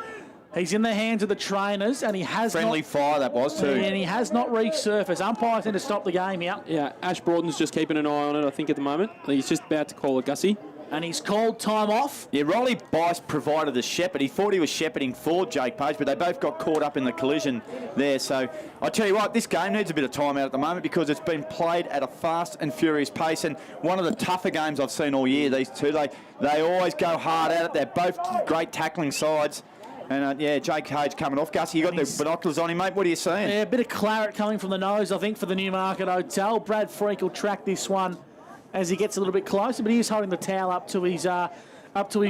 He's in the hands of the trainers, and he has friendly fire that was too. And he has not reached surface. Umpires need to stop the game here. Yeah, Ash Broughton's just keeping an eye on it, I think, at the moment. He's just about to call a Gussie. And he's called time off. Yeah, Riley Bice provided the shepherd. He thought he was shepherding for Jake Page, but they both got caught up in the collision there. So I tell you what, this game needs a bit of time out at the moment because it's been played at a fast and furious pace, and one of the tougher games I've seen all year, these two. They always go hard at it. They're both great tackling sides. And, Jake Page coming off. Gus, you got the binoculars on him, mate. What are you seeing? Yeah, a bit of claret coming from the nose, I think, for the Newmarket Hotel. Brad Freak will track this one as he gets a little bit closer, but he is holding the towel up to his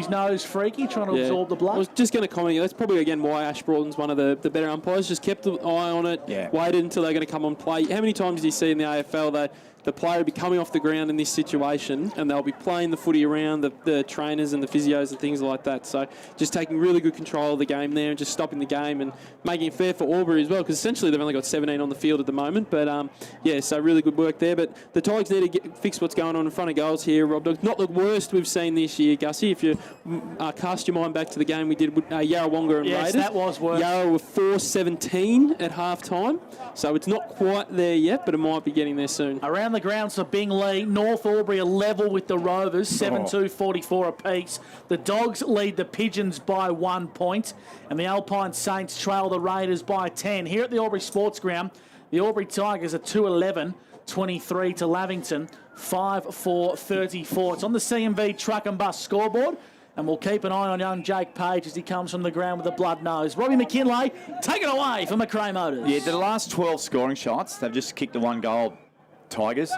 nose, Freaky, trying to absorb the blood. I was just going to comment, that's probably, again, why Ash Broughton's one of the better umpires. Just kept an eye on it, waited until they're going to come on play. How many times do you see in the AFL the player will be coming off the ground in this situation and they'll be playing the footy around the trainers and the physios and things like that. So just taking really good control of the game there and just stopping the game and making it fair for Albury as well, because essentially they've only got 17 on the field at the moment. But, so really good work there. But the Tigers need to fix what's going on in front of goals here, Rob Dog. Not the worst we've seen this year, Gussie. If you cast your mind back to the game we did with Yarrawonga and Raiders. That was worse. Yarra were 4-17 at half-time. So it's not quite there yet, but it might be getting there soon. Around the grounds for Binglee, North Albury are level with the Rovers, 7-2-44 apiece. The Dogs lead the Pigeons by 1 point, and the Alpine Saints trail the Raiders by 10. Here at the Albury Sports Ground, the Albury Tigers are 2-11-23 to Lavington, 5-4-34. It's on the CMV truck and bus scoreboard, and we'll keep an eye on young Jake Page as he comes from the ground with a blood nose. Robbie McKinlay, take it away for McRae Motors. Yeah, the last 12 scoring shots, they've just kicked the one goal. Tigers.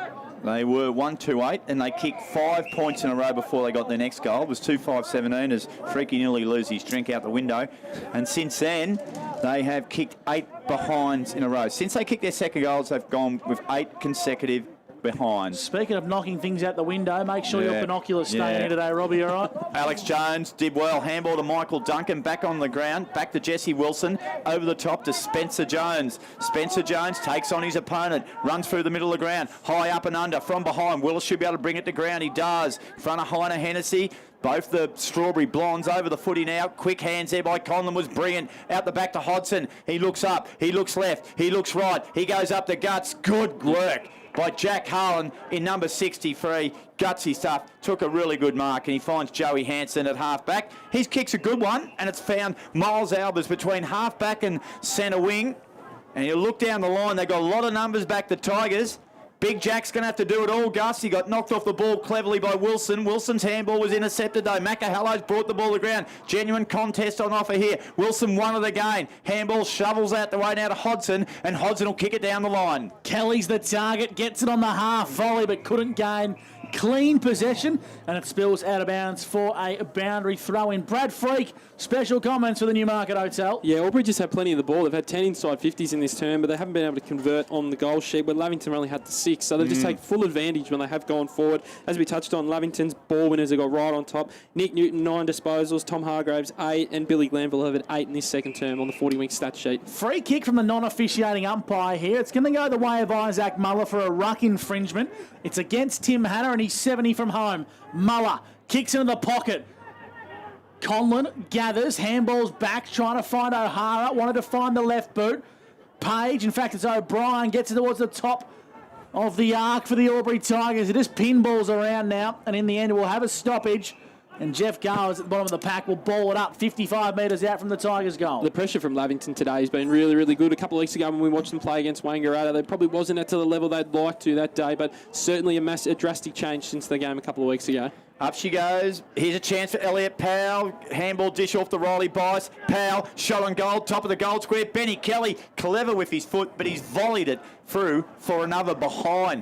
They were 1-2-8, and they kicked 5 points in a row before they got their next goal. It was 2-5-17 as Freaky nearly loses his drink out the window. And since then, they have kicked 8 behinds in a row. Since they kicked their second goals, they've gone with 8 consecutive behinds. Speaking of knocking things out the window, make sure your binoculars stay in today, Robbie, all right? Alex Jones did well. Handball to Michael Duncan. Back on the ground. Back to Jesse Wilson. Over the top to Spencer Jones. Spencer Jones takes on his opponent. Runs through the middle of the ground. High up and under. From behind. Willis should be able to bring it to ground. He does. In front of Heiner Hennessy. Both the Strawberry Blondes over the footy now. Quick hands there by Conlon was brilliant. Out the back to Hodson. He looks up. He looks left. He looks right. He goes up the guts. Good work by Jack Harlan in number 63. Gutsy stuff. Took a really good mark, and he finds Joey Hansen at half-back. His kick's a good one, and it's found Miles Albers between half-back and centre wing. And you look down the line, they've got a lot of numbers back, the Tigers. Big Jack's going to have to do it all, Gus. He got knocked off the ball cleverly by Wilson. Wilson's handball was intercepted, though. Macahallow's brought the ball to the ground. Genuine contest on offer here. Wilson won it again. Handball shovels out the way now to Hodson, and Hodson will kick it down the line. Kelly's the target, gets it on the half volley, but couldn't gain clean possession, and it spills out of bounds for a boundary throw-in. Brad Freak, special comments for the Newmarket Hotel. Yeah, Albury just had plenty of the ball. They've had 10 inside 50s in this term, but they haven't been able to convert on the goal sheet, where Lavington only had the 6. So they've just taken full advantage when they have gone forward. As we touched on, Lavington's ball winners have got right on top. Nick Newton, 9 disposals. Tom Hargraves, 8. And Billy Glanville have had 8 in this second term on the 40-wing stat sheet. Free kick from the non-officiating umpire here. It's going to go the way of Isaac Muller for a ruck infringement. It's against Tim Hanna, and he's 70 from home. Muller kicks into the pocket. Conlon gathers, handballs back, trying to find O'Hara. Wanted to find the left boot. Page, in fact, it's O'Brien, gets it towards the top of the arc for the Albury Tigers. It just pinballs around now, and in the end, we'll have a stoppage. And Jeff Gowers at the bottom of the pack will ball it up 55 metres out from the Tigers' goal. The pressure from Lavington today has been really, really good. A couple of weeks ago when we watched them play against Wangaratta, they probably wasn't at to the level they'd like to that day, but certainly a drastic change since the game a couple of weeks ago. Up she goes. Here's a chance for Elliot Powell. Handball dish off the Riley Bice. Powell, shot on goal, top of the goal square. Benny Kelly, clever with his foot, but he's volleyed it through for another behind.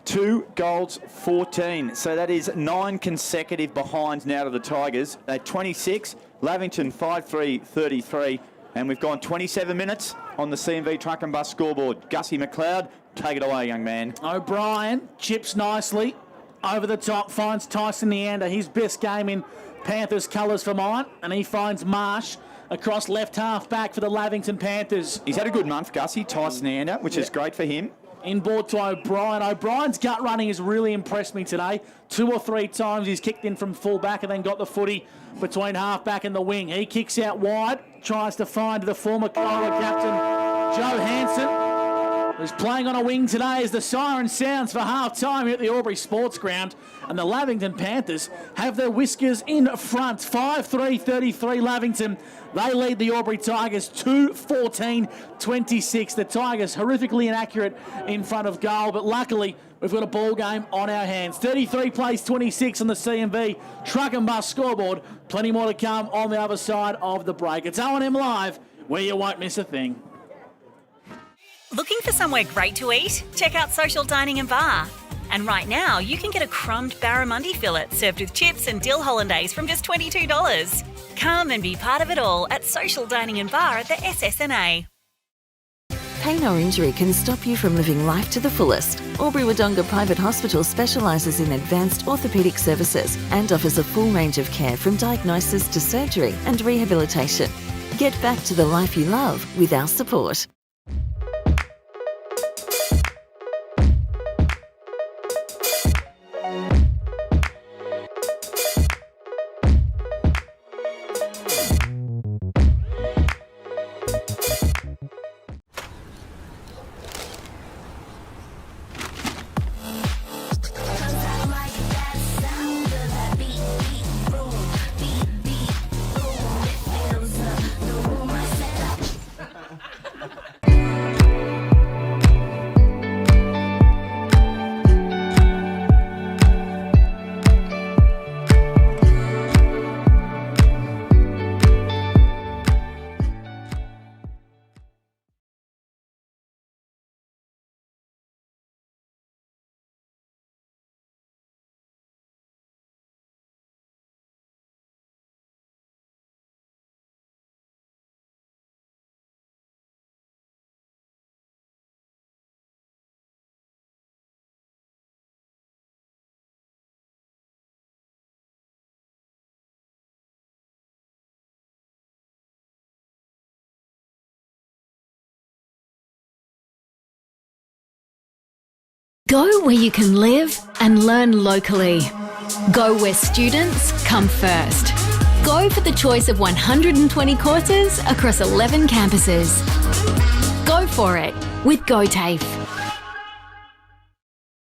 2 goals, 14. So that is 9 consecutive behinds now to the Tigers. At 26, Lavington 5-3-33. And we've gone 27 minutes on the CMV Truck and Bus scoreboard. Gussie McLeod, take it away, young man. O'Brien chips nicely. Over the top, finds Tyson Neander, his best game in Panthers colours for mine. And he finds Marsh across left half back for the Lavington Panthers. He's had a good month, Gussie, Tyson Neander, which is great for him. Inboard to O'Brien. O'Brien's gut running has really impressed me today. 2 or 3 times he's kicked in from full back and then got the footy between half back and the wing. He kicks out wide, tries to find the former Kyla captain, Joe Hansen, who's playing on a wing today as the siren sounds for half-time here at the Albury Sports Ground. And the Lavington Panthers have their whiskers in front. 5-3-33 Lavington. They lead the Albury Tigers 2-14-26. The Tigers horrifically inaccurate in front of goal, but luckily we've got a ball game on our hands. 33 plays 26 on the CMV Truck and Bus scoreboard. Plenty more to come on the other side of the break. It's O&M Live, where you won't miss a thing. Looking for somewhere great to eat? Check out Social Dining and Bar. And right now, you can get a crumbed barramundi fillet served with chips and dill hollandaise from just $22. Come and be part of it all at Social Dining and Bar at the SSNA. Pain or injury can stop you from living life to the fullest. Albury Wodonga Private Hospital specialises in advanced orthopaedic services and offers a full range of care from diagnosis to surgery and rehabilitation. Get back to the life you love with our support. Go where you can live and learn locally. Go where students come first. Go for the choice of 120 courses across 11 campuses. Go for it with GoTAFE.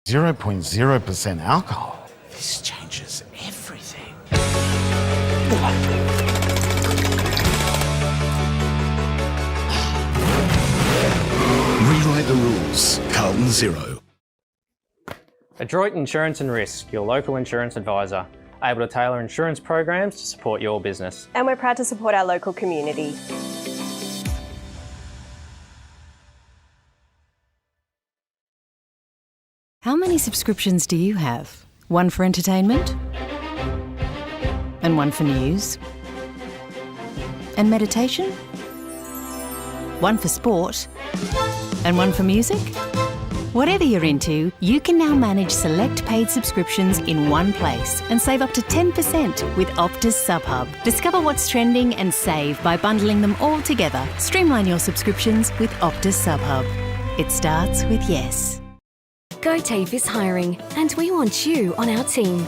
0.0% alcohol. This changes everything. Rewrite the rules. Carlton Zero. Adroit Insurance and Risk, your local insurance advisor, able to tailor insurance programs to support your business. And we're proud to support our local community. How many subscriptions do you have? One for entertainment? And one for news? And meditation? One for sport? And one for music? Whatever you're into, you can now manage select paid subscriptions in one place and save up to 10% with Optus SubHub. Discover what's trending and save by bundling them all together. Streamline your subscriptions with Optus SubHub. It starts with yes. GoTAFE is hiring, and we want you on our team.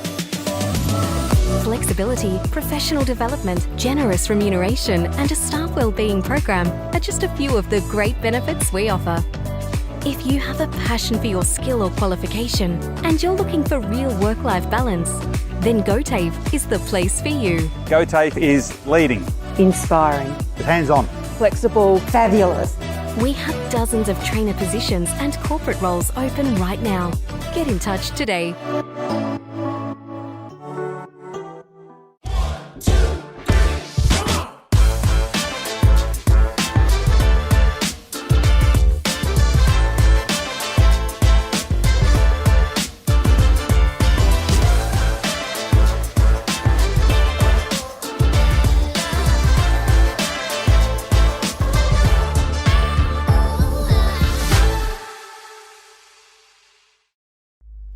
Flexibility, professional development, generous remuneration, and a staff wellbeing program are just a few of the great benefits we offer. If you have a passion for your skill or qualification and you're looking for real work-life balance, then GoTAFE is the place for you. GoTAFE is leading, Inspiring. hands-on, Flexible. Fabulous. We have dozens of trainer positions and corporate roles open right now. Get in touch today.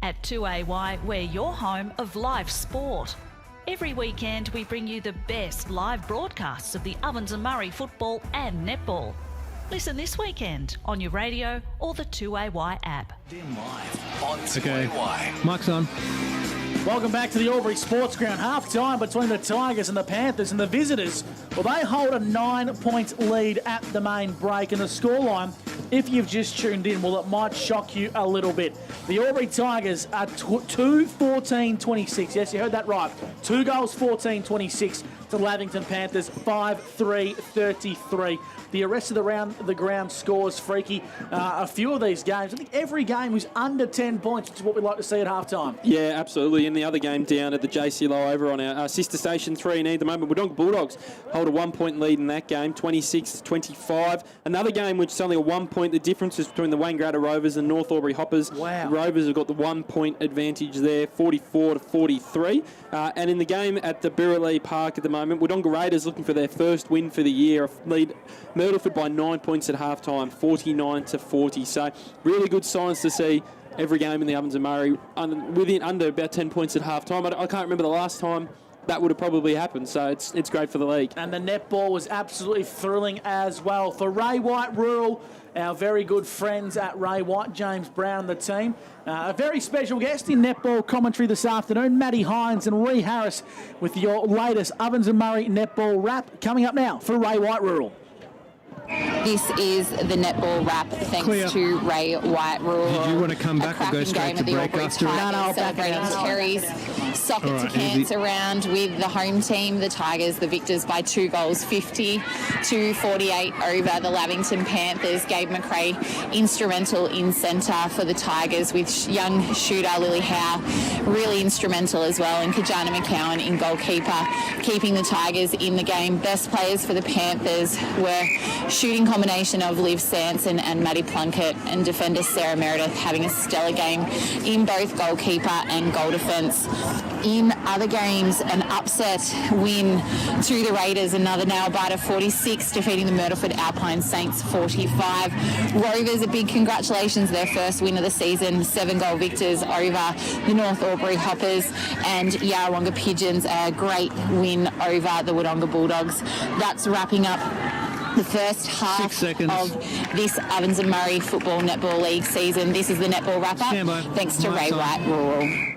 At 2AY, we're your home of live sport. Every weekend, we bring you the best live broadcasts of the Ovens and Murray football and netball. Listen this weekend on your radio or the 2AY app. Then live on 2AY. Mike's on. Welcome back to the Albury Sports Ground. Half time between the Tigers and the Panthers, and the visitors, well, they hold a 9-point lead at the main break. And the scoreline, if you've just tuned in, well, it might shock you a little bit. The Albury Tigers are 2-14-26. Yes, you heard that right. 2 goals, 14-26 to Lavington Panthers, 5-3-33. The rest of the ground scores freaky. A few of these games, I think every game was under 10 points, which is what we like to see at halftime. Yeah, absolutely. And the other game down at the JC Low over on our sister station 3E at the moment, Wodonga Bulldogs hold a 1-point lead in that game, 26-25. Another game which is only a 1 point. The difference is between the Wangaratta Rovers and North Albury Hoppers. Wow. The Rovers have got the 1 point advantage there, 44-43. And in the game at the Birralee Park at the moment, Wodonga Raiders looking for their first win for the year, lead Myrtleford by 9 points at halftime, 49-40. So really good signs to see every game in the Ovens and Murray under about 10 points at halftime. I can't remember the last time that would have probably happened, so it's great for the league. And the netball was absolutely thrilling as well. For Ray White Rural, our very good friends at Ray White, James Brown and the team. A very special guest in netball commentary this afternoon, Matty Hines and Ree Harris with your latest Ovens and Murray netball wrap. Coming up now for Ray White Rural. This is the netball wrap thanks to Ray White Rural. Did you want to come back or go straight to break after? Celebrating Terry's socket to cancer round with the home team, the Tigers, the victors by 2 goals, 50-48 over the Lavington Panthers. Gabe McRae instrumental in centre for the Tigers with young shooter Lily Howe really instrumental as well, and Kajana McCowan in goalkeeper keeping the Tigers in the game. Best players for the Panthers were shooting combination of Liv Sanson and Maddie Plunkett, and defender Sarah Meredith having a stellar game in both goalkeeper and goal defence. In other games, an upset win to the Raiders, another Nailbiter 46, defeating the Myrtleford Alpine Saints 45. Rovers, a big congratulations, their first win of the season, 7-goal victors over the North Albury Hoppers, and Yarrawonga Pigeons, a great win over the Wodonga Bulldogs. That's wrapping up the first half of this Ovens and Murray Football Netball League season. This is the netball wrap-up, thanks to Ray White Rural.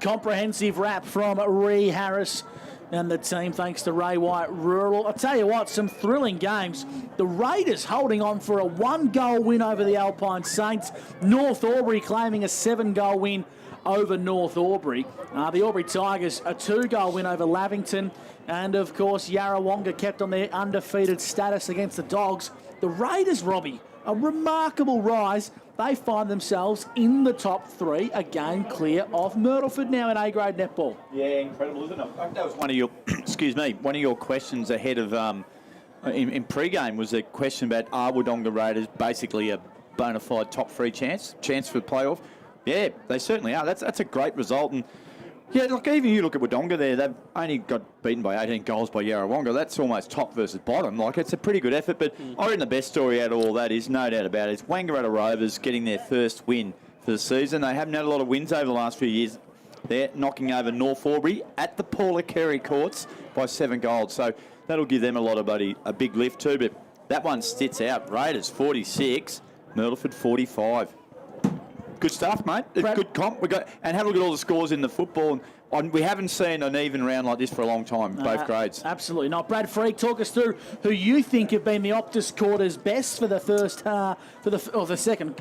Comprehensive wrap from Ree Harris and the team, thanks to Ray White Rural. I'll tell you what, some thrilling games. The Raiders holding on for a 1-goal win over the Alpine Saints. North Albury claiming a 7-goal win over North Albury. The Albury Tigers, a 2-goal win over Lavington. And, of course, Yarrawonga kept on their undefeated status against the Dogs. The Raiders, Robbie, a remarkable rise. They find themselves in the top 3, a game clear of Myrtleford now in A-grade netball. Yeah, incredible, isn't it? I think that was one of your, one of your questions ahead of, in pre-game was a question about are Wodonga Raiders basically a bona fide top 3 chance for playoff? Yeah, they certainly are. That's a great result. And yeah, look, even you look at Wodonga there, they've only got beaten by 18 goals by Yarrawonga. That's almost top versus bottom. Like, it's a pretty good effort. But I reckon the best story out of all that is, no doubt about it, is Wangaratta Rovers getting their first win for the season. They haven't had a lot of wins over the last few years. They're knocking over North Albury at the Paula Carey courts by 7 goals. So that'll give them a big lift too. But that one sits out. Raiders 46, Myrtleford 45. Good stuff, mate. It's good comp. And have a look at all the scores in the football. We haven't seen an even round like this for a long time, both grades. Absolutely not. Brad Freak, talk us through who you think have been the Optus quarters best for the the second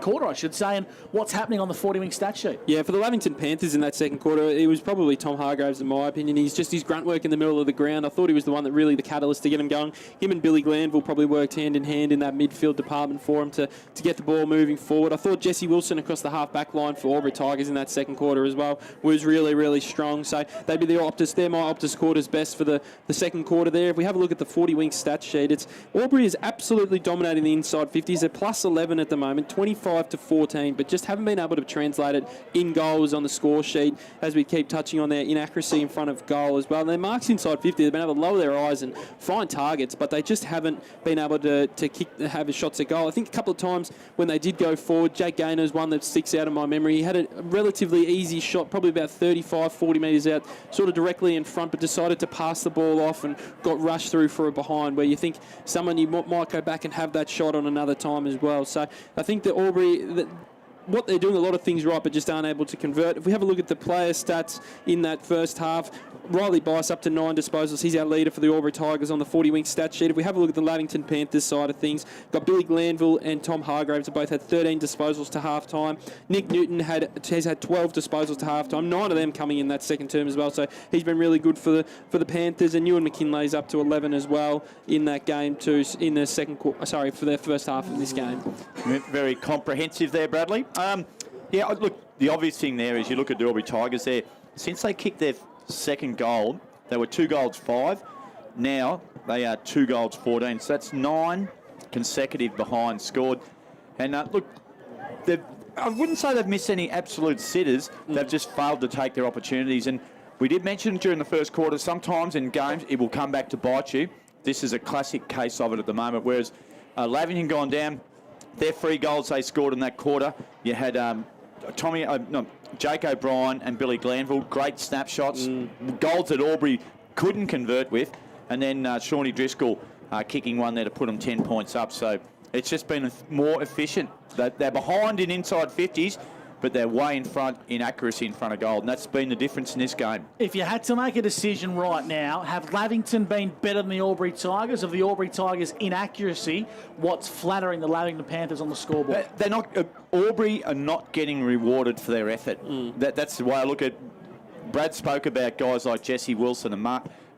quarter, I should say, and what's happening on the 40-wing stat sheet. Yeah, for the Lavington Panthers in that second quarter, it was probably Tom Hargraves, in my opinion. He's just his grunt work in the middle of the ground. I thought he was the one that really the catalyst to get him going. Him and Billy Glanville probably worked hand in hand in that midfield department for him to get the ball moving forward. I thought Jesse Wilson across the half-back line for Albury Tigers in that second quarter as well was really, really strong. So they'd be they're my Optus quarters best for the second quarter there. If we have a look at the 40-wing stat sheet, Albury is absolutely dominating the inside 50s. They're plus 11 at the moment, 25-14, but just haven't been able to translate it in goals on the score sheet, as we keep touching on their inaccuracy in front of goal as well. Their marks inside 50, they've been able to lower their eyes and find targets, but they just haven't been able to have shots at goal. I think a couple of times when they did go forward, Jake Gaynor is one that sticks out in my memory. He had a relatively easy shot, probably about 35-40 metres out, sort of directly in front, but decided to pass the ball off and got rushed through for a behind, where you think someone you might go back and have that shot on another time as well. So I think that Albury, what they're doing a lot of things right, but just aren't able to convert. If we have a look at the player stats in that first half, Riley Bice up to 9 disposals. He's our leader for the Albury Tigers on the 40-wing stat sheet. If we have a look at the Lavington Panthers side of things, got Billy Glanville and Tom Hargraves have both had 13 disposals to half-time. Nick Newton has had 12 disposals to half-time, 9 of them coming in that second term as well. So he's been really good for the Panthers. And Ewan McKinley's up to 11 as well in that game too, in the for their first half of this game. Very comprehensive there, Bradley. Look, the obvious thing there is you look at the Albury Tigers there. Since they kicked their second goal, they were 2 goals 5. Now they are 2 goals 14. So that's 9 consecutive behind scored. And look, I wouldn't say they've missed any absolute sitters. They've just failed to take their opportunities. And we did mention during the first quarter, sometimes in games it will come back to bite you. This is a classic case of it at the moment. Whereas Lavington gone down, their 3 goals they scored in that quarter, you had Jake O'Brien and Billy Glanville, great snapshots, goals that Albury couldn't convert with, and then Shawnee Driscoll kicking one there to put them 10 points up. So it's just been more efficient. They're behind in inside 50s, but they're way in front in accuracy in front of goal, and that's been the difference in this game. If you had to make a decision right now, have Lavington been better than the Albury Tigers? Of the Albury Tigers' inaccuracy, what's flattering the Lavington Panthers on the scoreboard? They're not. Albury are not getting rewarded for their effort. That's the way I look at. Brad spoke about guys like Jesse Wilson and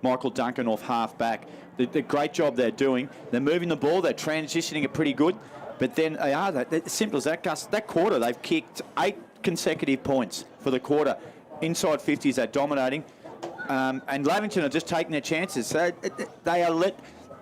Michael Duncan off half back. The great job they're doing. They're moving the ball. They're transitioning it pretty good. But then they're simple as that, Gus. That quarter, they've kicked 8 consecutive points for the quarter. Inside 50s, they're dominating. And Lavington are just taking their chances. So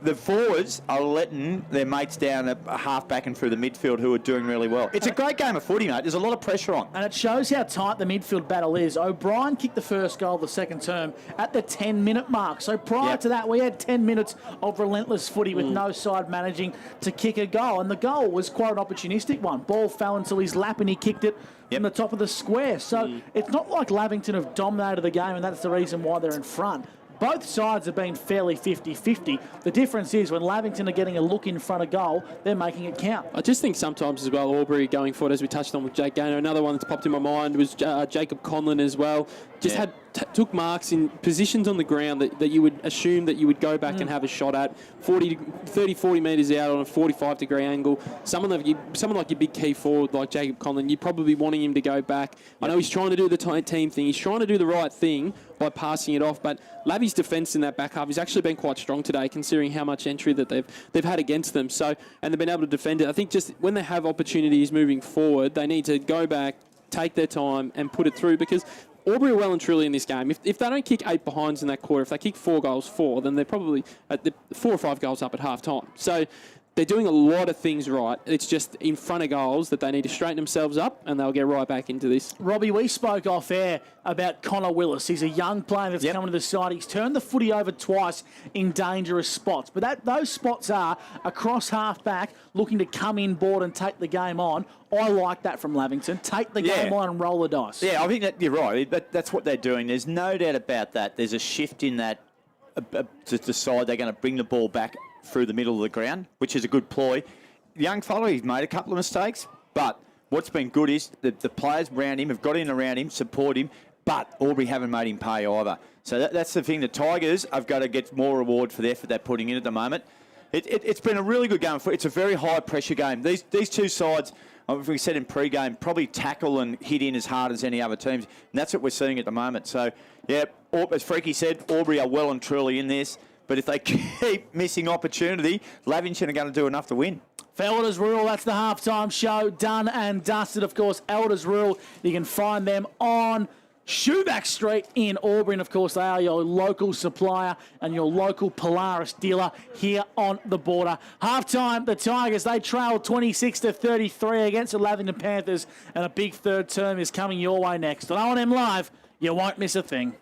the forwards are letting their mates down a half-back and through the midfield who are doing really well. It's a great game of footy, mate. There's a lot of pressure on. And it shows how tight the midfield battle is. O'Brien kicked the first goal of the second term at the 10-minute mark. So prior to that, we had 10 minutes of relentless footy with no side managing to kick a goal. And the goal was quite an opportunistic one. Ball fell into his lap and he kicked it from the top of the square. So it's not like Lavington have dominated the game and that's the reason why they're in front. both sides have been fairly 50-50. The difference is when Lavington are getting a look in front of goal, they're making it count. I just think sometimes as well, Albury going forward, as we touched on with Jake Gaynor. Another one that's popped in my mind was Jacob Conlon as well. Just took marks in positions on the ground that you would assume that you would go back and have a shot at 40 metres out on a 45-degree angle. Someone like your big key forward like Jacob Conlon, you're probably wanting him to go back. I know he's trying to do the team thing. He's trying to do the right thing by passing it off, but Lavi's defence in that back half has actually been quite strong today, considering how much entry that they've had against them. So, and they've been able to defend it. I think just when they have opportunities moving forward, they need to go back, take their time, and put it through, because Albury are well and truly in this game. If they don't kick 8 behinds in that quarter, if they kick 4 goals, then they're probably at 4 or 5 goals up at half time. So they're doing a lot of things right. It's just in front of goals that they need to straighten themselves up, and they'll get right back into this. Robbie, we spoke off air about Connor Willis. He's a young player that's coming to the side. He's turned the footy over twice in dangerous spots. But those spots are across half-back, looking to come in board and take the game on. I like that from Lavington. Take the game on and roll the dice. Yeah, I think that you're right. That's what they're doing. There's no doubt about that. There's a shift in that to decide they're going to bring the ball back through the middle of the ground, which is a good ploy. The young fellow, he's made a couple of mistakes, but what's been good is the players around him have got in around him, support him, but Albury haven't made him pay either. So that's the thing. The Tigers have got to get more reward for the effort they're putting in at the moment. It's been a really good game. It's a very high-pressure game. These two sides, as we said in pre-game, probably tackle and hit in as hard as any other teams, and that's what we're seeing at the moment. So, yeah, as Freaky said, Albury are well and truly in this. But if they keep missing opportunity, Lavington are going to do enough to win. For Elders Rural, that's the halftime show. Done and dusted. Of course, Elders Rural, you can find them on Shoeback Street in Albury. And, of course, they are your local supplier and your local Polaris dealer here on the border. Halftime, the Tigers, they trail 26-33 against the Lavington Panthers. And a big third term is coming your way next. On O&M Live, you won't miss a thing.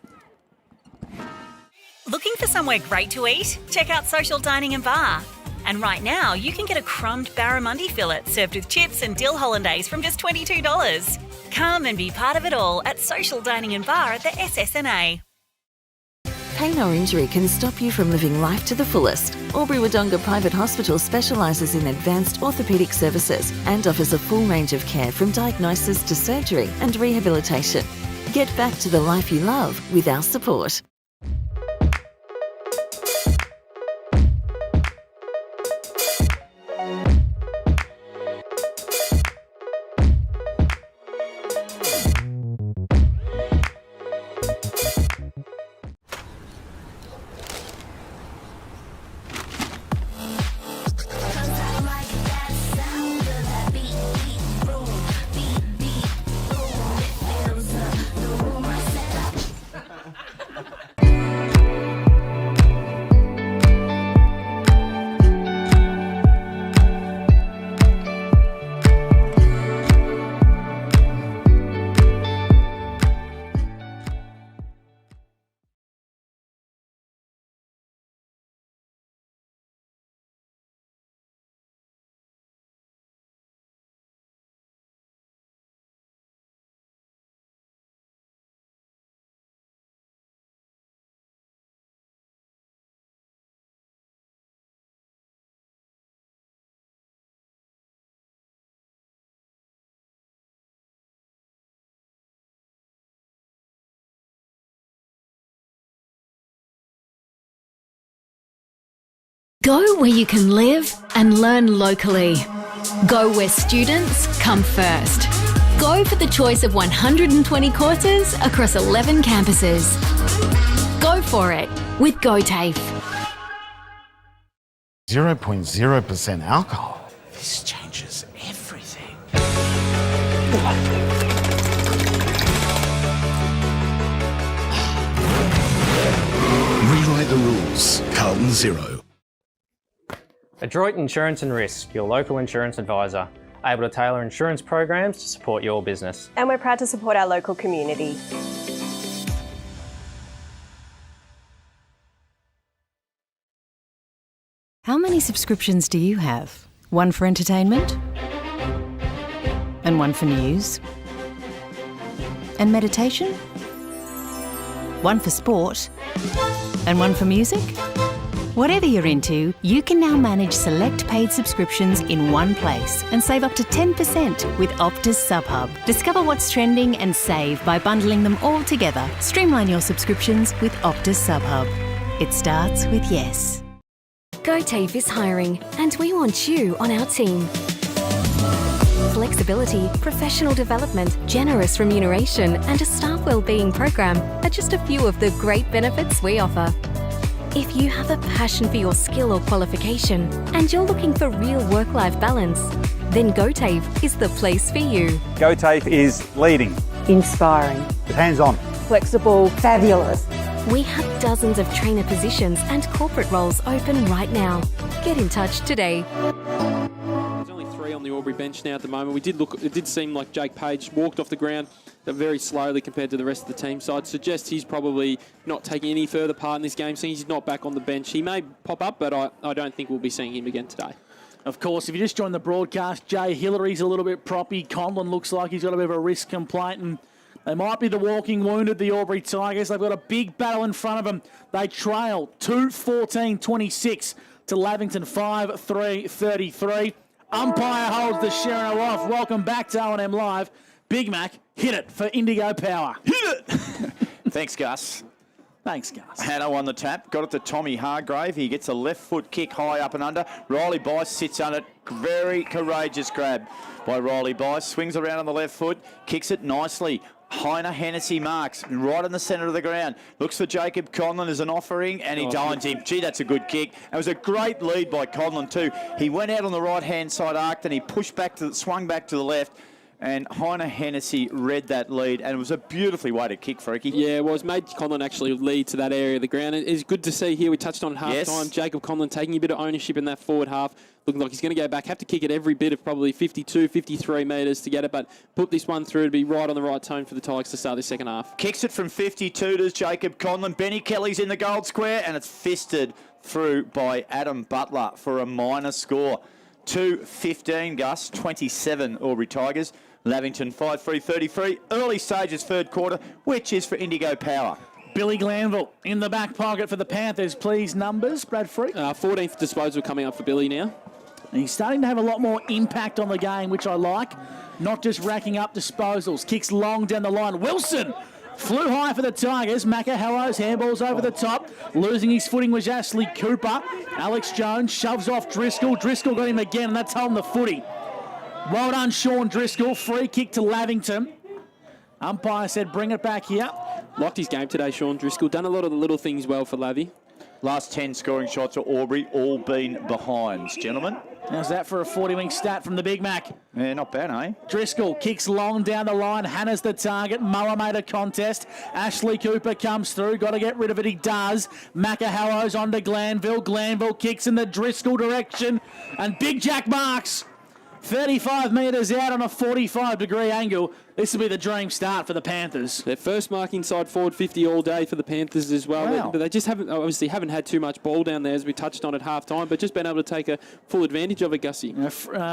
Looking for somewhere great to eat? Check out Social Dining and Bar. And right now, you can get a crumbed barramundi fillet served with chips and dill hollandaise from just $22. Come and be part of it all at Social Dining and Bar at the SSNA. Pain or injury can stop you from living life to the fullest. Albury Wodonga Private Hospital specialises in advanced orthopaedic services and offers a full range of care from diagnosis to surgery and rehabilitation. Get back to the life you love with our support. Go where you can live and learn locally. Go where students come first. Go for the choice of 120 courses across 11 campuses. Go for it with GoTAFE. 0.0% alcohol. This changes everything. Rewrite the rules. Carlton Zero. Adroit Insurance and Risk, your local insurance advisor, able to tailor insurance programs to support your business. And we're proud to support our local community. How many subscriptions do you have? One for entertainment? And one for news? And meditation? one for sport, and one for music? Whatever you're into, you can now manage select paid subscriptions in one place and save up to 10% with Optus SubHub. Discover what's trending and save by bundling them all together. Streamline your subscriptions with Optus SubHub. It starts with yes. GoTafe is hiring, and we want you on our team. Flexibility, professional development, generous remuneration, and a staff wellbeing program are just a few of the great benefits we offer. If you have a passion for your skill or qualification and you're looking for real work-life balance, then GoTafe is the place for you. GoTafe is leading, Inspiring. hands-on. Flexible. Fabulous. We have dozens of trainer positions and corporate roles open right now. Get in touch today. There's only 3 on the Albury bench now at the moment. It did seem like Jake Page walked off the ground very slowly compared to the rest of the team. So I'd suggest he's probably not taking any further part in this game, seeing he's not back on the bench. He may pop up, but I don't think we'll be seeing him again today. Of course, if you just joined the broadcast, Jay Hillary's a little bit proppy. Conlon looks like he's got a bit of a wrist complaint, and they might be the walking wounded, the Albury Tigers. They've got a big battle in front of them. They trail 2-14-26 to Lavington 5-3-33. Umpire holds the Sherino off. Welcome back to O&M Live. Big Mac, hit it for Indigo Power. Hit it! Thanks, Gus. Thanks, Gus. Hanno on the tap. Got it to Tommy Hargrave. He gets a left foot kick high up and under. Riley Bice sits on it. Very courageous grab by Riley Bice. Swings around on the left foot. Kicks it nicely. Heiner Hennessy marks right in the centre of the ground. Looks for Jacob Conlon as an offering, and he dines him. Gee, that's a good kick. It was a great lead by Conlon too. He went out on the right-hand side arc, then he pushed back swung back to the left. And Heiner Hennessy read that lead, and it was a beautifully weighted kick, Freaky. Yeah, well, it's made Conlon actually lead to that area of the ground. It's good to see here. We touched on half-time. Jacob Conlon taking a bit of ownership in that forward half. Looking like he's going to go back. Have to kick it every bit of probably 52, 53 metres to get it, but put this one through to be right on the right tone for the Tigers to start this second half. Kicks it from 52 to Jacob Conlon. Benny Kelly's in the gold square, and it's fisted through by Adam Butler for a minor score. 2-15, Gus. 27 Albury Tigers. Lavington 5-3-33. Early stages, third quarter, which is for Indigo Power. Billy Glanville in the back pocket for the Panthers. Please, numbers, Brad Freak. 14th disposal coming up for Billy now. And he's starting to have a lot more impact on the game, which I like. Not just racking up disposals. Kicks long down the line. Wilson flew high for the Tigers. Macahallow's handballs over the top. Losing his footing was Ashley Cooper. Alex Jones shoves off Driscoll. Driscoll got him again, and that's holding the footy. Well done, Sean Driscoll. Free kick to Lavington. Umpire said, bring it back here. Liked his game today, Sean Driscoll. Done a lot of the little things well for Lavy. Last 10 scoring shots for Albury, all been behinds, gentlemen. How's that for a 40-wing stat from the Big Mac? Yeah, not bad, eh? Driscoll kicks long down the line. Hannah's the target. Moa made a contest. Ashley Cooper comes through. Got to get rid of it. He does. Macahallow's on to Glanville. Glanville kicks in the Driscoll direction. And Big Jack marks. 35 metres out on a 45-degree angle. This will be the dream start for the Panthers. Their first mark inside forward 50 all day for the Panthers as well. Wow. But they just haven't had too much ball down there, as we touched on at half-time, but just been able to take a full advantage of it, Gussie.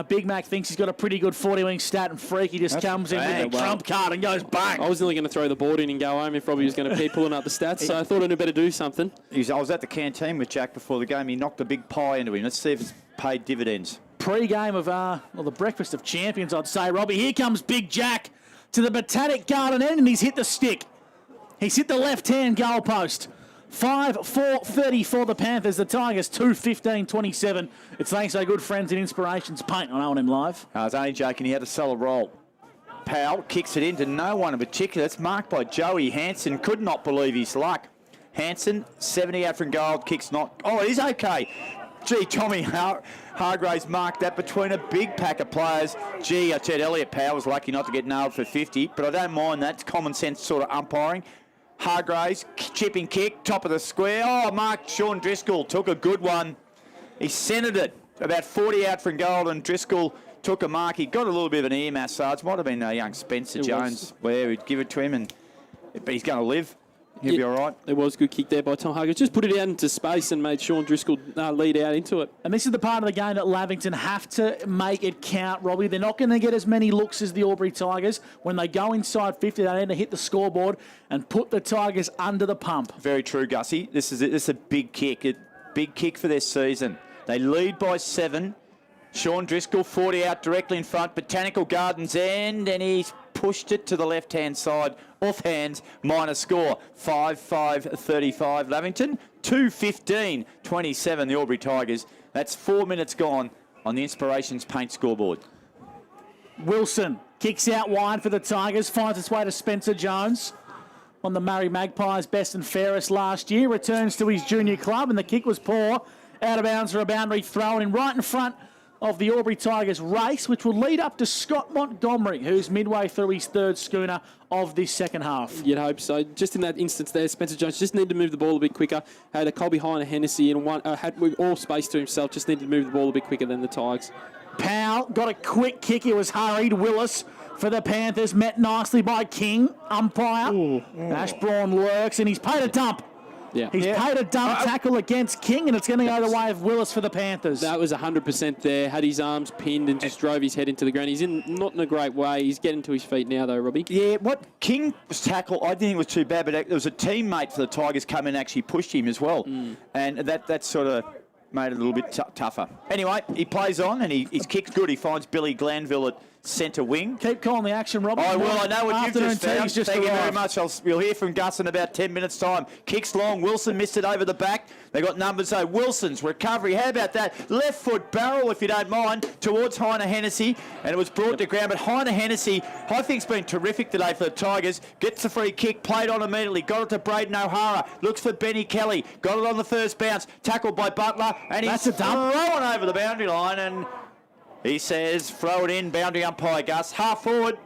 Big Mac thinks he's got a pretty good 40-wing stat, and Freaky just comes in with a trump card and goes bang. I was nearly going to throw the board in and go home if Robbie was going to keep pulling up the stats, so I thought I'd better do something. I was at the canteen with Jack before the game. He knocked a big pie into him. Let's see if it's paid dividends. Pre-game of the breakfast of champions, I'd say, Robbie. Here comes Big Jack to the Botanic Garden end, and he's hit the stick. He's hit the left-hand goalpost. 5-4-30 for the Panthers. The Tigers 2-15-27. It's thanks to our good friends and Inspirations Paint on O&M Live. I was only joking. He had a solid roll. Powell kicks it into no one in particular. It's marked by Joey Hansen. Could not believe his luck. Hansen, 70 out from goal. Kicks not. Oh, it is okay. Gee, Tommy Hargraves marked that between a big pack of players. Gee, I tell you, Elliot Power was lucky not to get nailed for 50, but I don't mind that. It's common sense sort of umpiring. Hargraves, chipping kick, top of the square. Oh, Mark Sean Driscoll took a good one. He centred it about 40 out from goal, and Driscoll took a mark. He got a little bit of an ear massage. Might have been young Spencer Jones, where we'd give it to him, but he's going to live. He'll be all right. It was a good kick there by Tom Hargreaves. Just put it out into space and made Sean Driscoll lead out into it. And this is the part of the game that Lavington have to make it count, Robbie. They're not going to get as many looks as the Albury Tigers. When they go inside 50, they need to hit the scoreboard and put the Tigers under the pump. Very true, Gussie. This is a big kick. A big kick for their season. They lead by 7. Sean Driscoll, 40 out directly in front. Botanical Gardens end, and he's pushed it to the left-hand side. Off hands, minor score. 5-5-35 Lavington. 2-15-27 the Albury Tigers. That's 4 minutes gone on the Inspirations Paint scoreboard. Wilson kicks out wide for the Tigers, finds its way to Spencer Jones. On the Murray Magpies best and fairest last year. Returns to his junior club, and the kick was poor. Out of bounds for a boundary throw, and right in front of the Albury Tigers race, which will lead up to Scott Montgomery, who's midway through his third schooner of this second half. You'd hope so. Just in that instance there, Spencer Jones just needed to move the ball a bit quicker. Had a Colby Hine and Hennessy and had all space to himself. Just needed to move the ball a bit quicker than the Tigers. Powell got a quick kick. He was hurried. Willis for the Panthers, met nicely by King, umpire. Ashbourne lurks, and he's paid a dump. Yeah. He's paid a dump tackle against King, and it's going to go the way of Willis for the Panthers. That was 100% there. Had his arms pinned and just drove his head into the ground. He's not in a great way. He's getting to his feet now, though, Robbie. Yeah, what King's tackle, I didn't think was too bad, but there was a teammate for the Tigers come in and actually pushed him as well. And that sort of made it a little bit tougher. Anyway, he plays on, and his kick's good. He finds Billy Glanville at centre wing. Keep calling the action, Robbie. I will. I know what you've just found. Thank you very arrived. much. We'll hear from Gus in about 10 minutes' time. Kicks long. Wilson missed it over the back. They got numbers, though. Wilson's recovery. How about that? Left foot barrel, if you don't mind, towards Heine Hennessy. And it was brought to ground. But Heine Hennessy, I think, has been terrific today for the Tigers. Gets the free kick. Played on immediately. Got it to Braden O'Hara. Looks for Benny Kelly. Got it on the first bounce. Tackled by Butler. And he's thrown over the boundary line. And he says, throw it in, boundary umpire Gus. Half forward,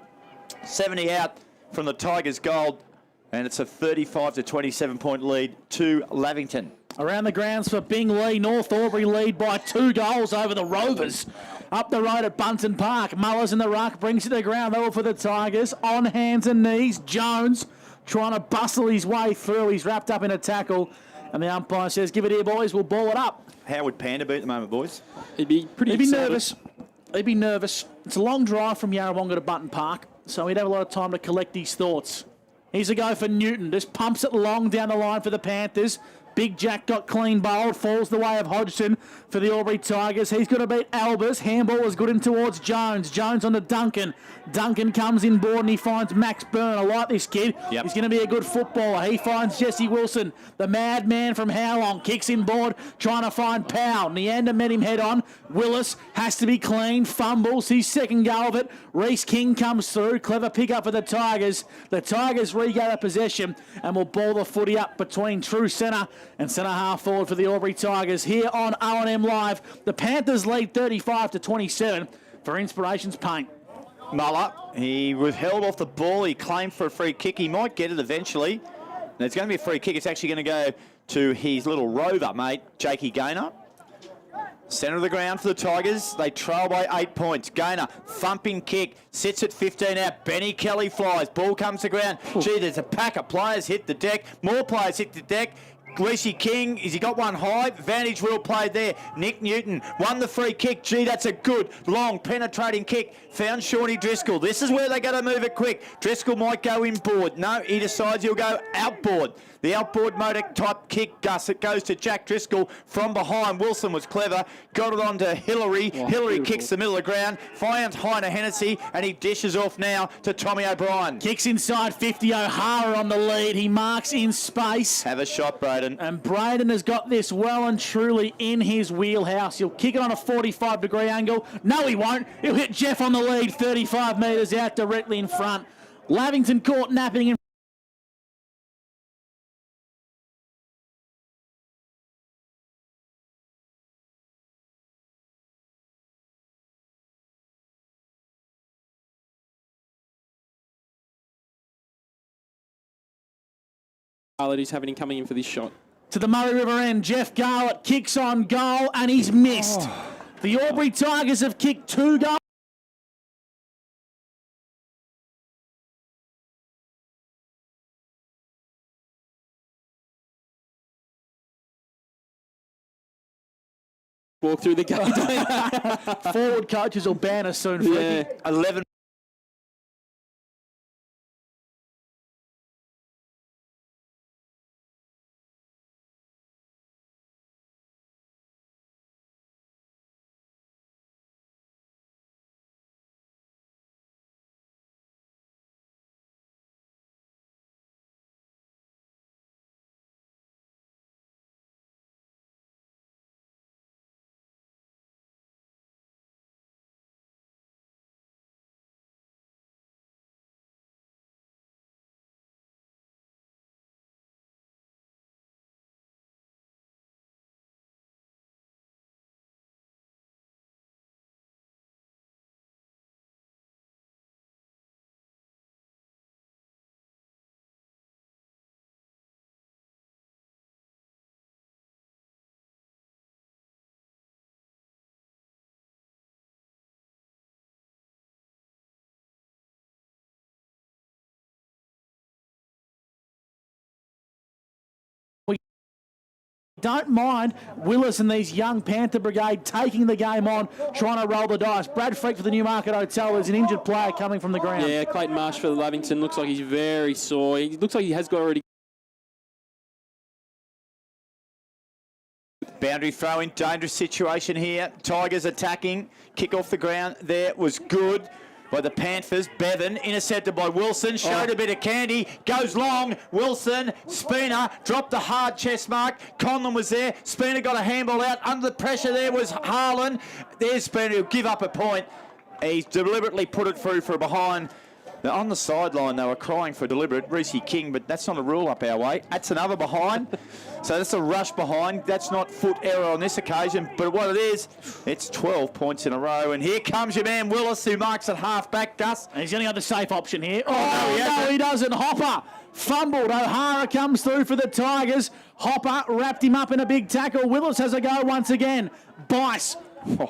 70 out from the Tigers' goal. And it's a 35-27 point lead to Lavington. Around the grounds for Binglee, North Albury lead by 2 goals over the Rovers. Up the road at Bunton Park, Mullers in the ruck, brings it to the ground level for the Tigers. On hands and knees, Jones trying to bustle his way through. He's wrapped up in a tackle. And the umpire says, give it here, boys, we'll ball it up. How would Panda be at the moment, boys? He'd be pretty excited. Nervous. He'd be nervous. It's a long drive from Yarrawonga to Bunton Park, so he'd have a lot of time to collect his thoughts. Here's a go for Newton. Just pumps it long down the line for the Panthers. Big Jack got clean bowled. Falls the way of Hodgson for the Albury Tigers. He's got to beat Albers. Handball was good in towards Jones. Jones on to Duncan. Duncan comes in board and he finds Max Byrne. I like this kid. Yep. He's going to be a good footballer. He finds Jesse Wilson, the madman from Howlong. Kicks in board, trying to find Powell. Neander met him head on. Willis has to be clean. Fumbles his second go of it. Reece King comes through. Clever pick up for the Tigers. The Tigers regather possession and will ball the footy up between true centre and centre half forward for the Albury Tigers. Here on R09 Live, the Panthers lead 35-27 for Inspirations Paint. Muller, he was held off the ball. He claimed for a free kick. He might get it eventually. And it's going to be a free kick. It's actually going to go to his little rover, mate, Jakey Gaynor. Centre of the ground for the Tigers. They trail by 8 points. Gaynor, thumping kick, sits at 15 out. Benny Kelly flies. Ball comes to ground. Gee, there's a pack of players hit the deck. More players hit the deck. Gleesy King, has he got one high? Vantage wheel played there. Nick Newton won the free kick. Gee, that's a good, long, penetrating kick. Found Shawnee Driscoll. This is where they got to move it quick. Driscoll might go inboard. No, he decides he'll go outboard. The outboard motor type kick, Gus. It goes to Jack Driscoll from behind. Wilson was clever. Got it on to Hillary. Hillary kicks the middle of the ground. Finds Heine Hennessy, and he dishes off now to Tommy O'Brien. Kicks inside 50. O'Hara on the lead. He marks in space. Have a shot, Braden. And Braden has got this well and truly in his wheelhouse. He'll kick it on a 45-degree angle. No, he won't. He'll hit Jeff on the lead, 35 metres out directly in front. Lavington caught napping in He's having coming in for this shot. to the Murray River end. Jeff Garlett kicks on goal and he's missed. The Albury Tigers have kicked 2 goals. walk through the gate. Forward coaches will ban us soon, Freaky. Yeah. 11. Don't mind Willis and these young Panther Brigade taking the game on, trying to roll the dice. Brad Freak for the Newmarket Hotel. There's an injured player coming from the ground. Yeah, Clayton Marsh for the Lavington. Looks like he's very sore. He looks like he has got already. Boundary throw in, dangerous situation here. Tigers attacking. Kick off the ground there was good by the Panthers. Bevan intercepted by Wilson. Showed a bit of candy. Goes long. Wilson. Spina dropped the hard chest mark. Conlon was there. Spina got a handball out. Under the pressure there was Harlan. There's Spina who'll give up a point. He's deliberately put it through for a behind. Now, on the sideline, they were crying for deliberate. Reece King, but that's not a rule up our way. That's another behind. So that's a rush behind. That's not foot error on this occasion. But what it is, it's 12 points in a row. And here comes your man Willis, who marks at half-back, Gus. And he's going to have the safe option here. No, he doesn't. Hopper fumbled. O'Hara comes through for the Tigers. Hopper wrapped him up in a big tackle. Willis has a go once again. Bice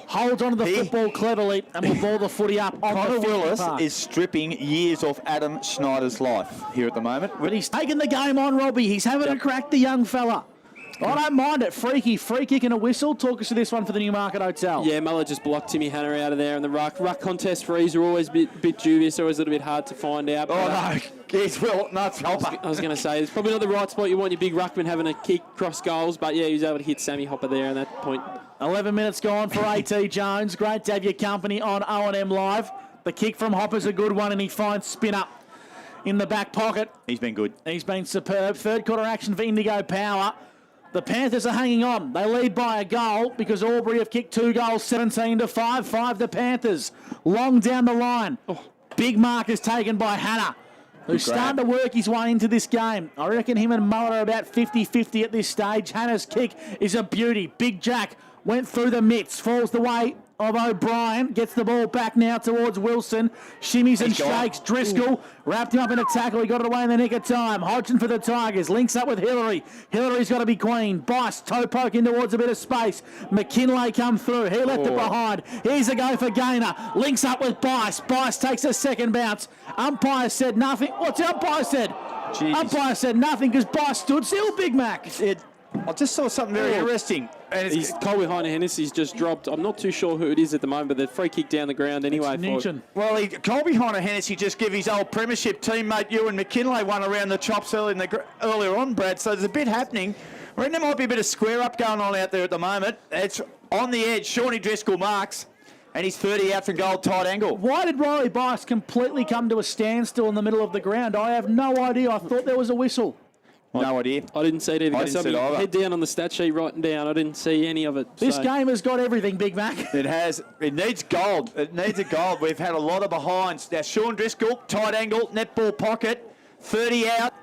holds onto the football cleverly and will ball the footy up. Connor Willis is stripping years off Adam Schneider's life here at the moment. But he's taking the game on, Robbie. He's having a crack, the young fella. I don't mind it. Freaky, free kick and a whistle. Talk us to this one for the Newmarket Hotel. Yeah, Muller just blocked Timmy Hanna out of there in the ruck. Ruck contest frees are always a bit dubious, always a little bit hard to find out. Oh, no. It's Will, not Hopper. I was going to say, it's probably not the right spot you want your big ruckman having a kick cross goals, but yeah, he was able to hit Sammy Hopper there at that point. 11 minutes gone for A.T. Jones. Great to have your company on O&M Live. The kick from Hopper's a good one, and he finds Spinner in the back pocket. He's been good. He's been superb. Third quarter action for Indigo Power. The Panthers are hanging on. They lead by a goal because Albury have kicked 2 goals, 17-5. 5 the Panthers. Long down the line. Big mark is taken by Hanna, who's starting to work his way into this game. I reckon him and Muller are about 50-50 at this stage. Hanna's kick is a beauty. Big Jack went through the mitts, falls the way of O'Brien, gets the ball back now towards Wilson, shimmies and shakes. Driscoll wrapped him up in a tackle. He got it away in the nick of time. Hodgson for the Tigers, links up with Hillary. Hillary's got to be queen. Bice, toe poke in towards a bit of space. McKinlay come through. He left it behind. Here's a go for Gaynor. Links up with Bice. Bice takes a second bounce. Umpire said nothing. What's the umpire said? Jeez. Umpire said nothing because Bice stood still, Big Mac. I just saw something very interesting. And Colby Heine-Hennessy's just dropped. I'm not too sure who it is at the moment, but the free kick down the ground anyway. Well, Colby Heine-Hennessy just gave his old premiership teammate Ewan McKinlay one around the chops earlier on, Brad. So there's a bit happening. I reckon there might be a bit of square up going on out there at the moment. It's on the edge. Shawnee Driscoll marks. And he's 30 out from goal, tight angle. Why did Riley Bice completely come to a standstill in the middle of the ground? I have no idea. I thought there was a whistle. No idea. I didn't see it either. I didn't see it either. Head down on the stat sheet, writing down. I didn't see any of it. This game has got everything, Big Mac. It has. It needs gold. It needs a gold. We've had a lot of behinds. Now, Sean Driscoll, tight angle, netball pocket, 30 out,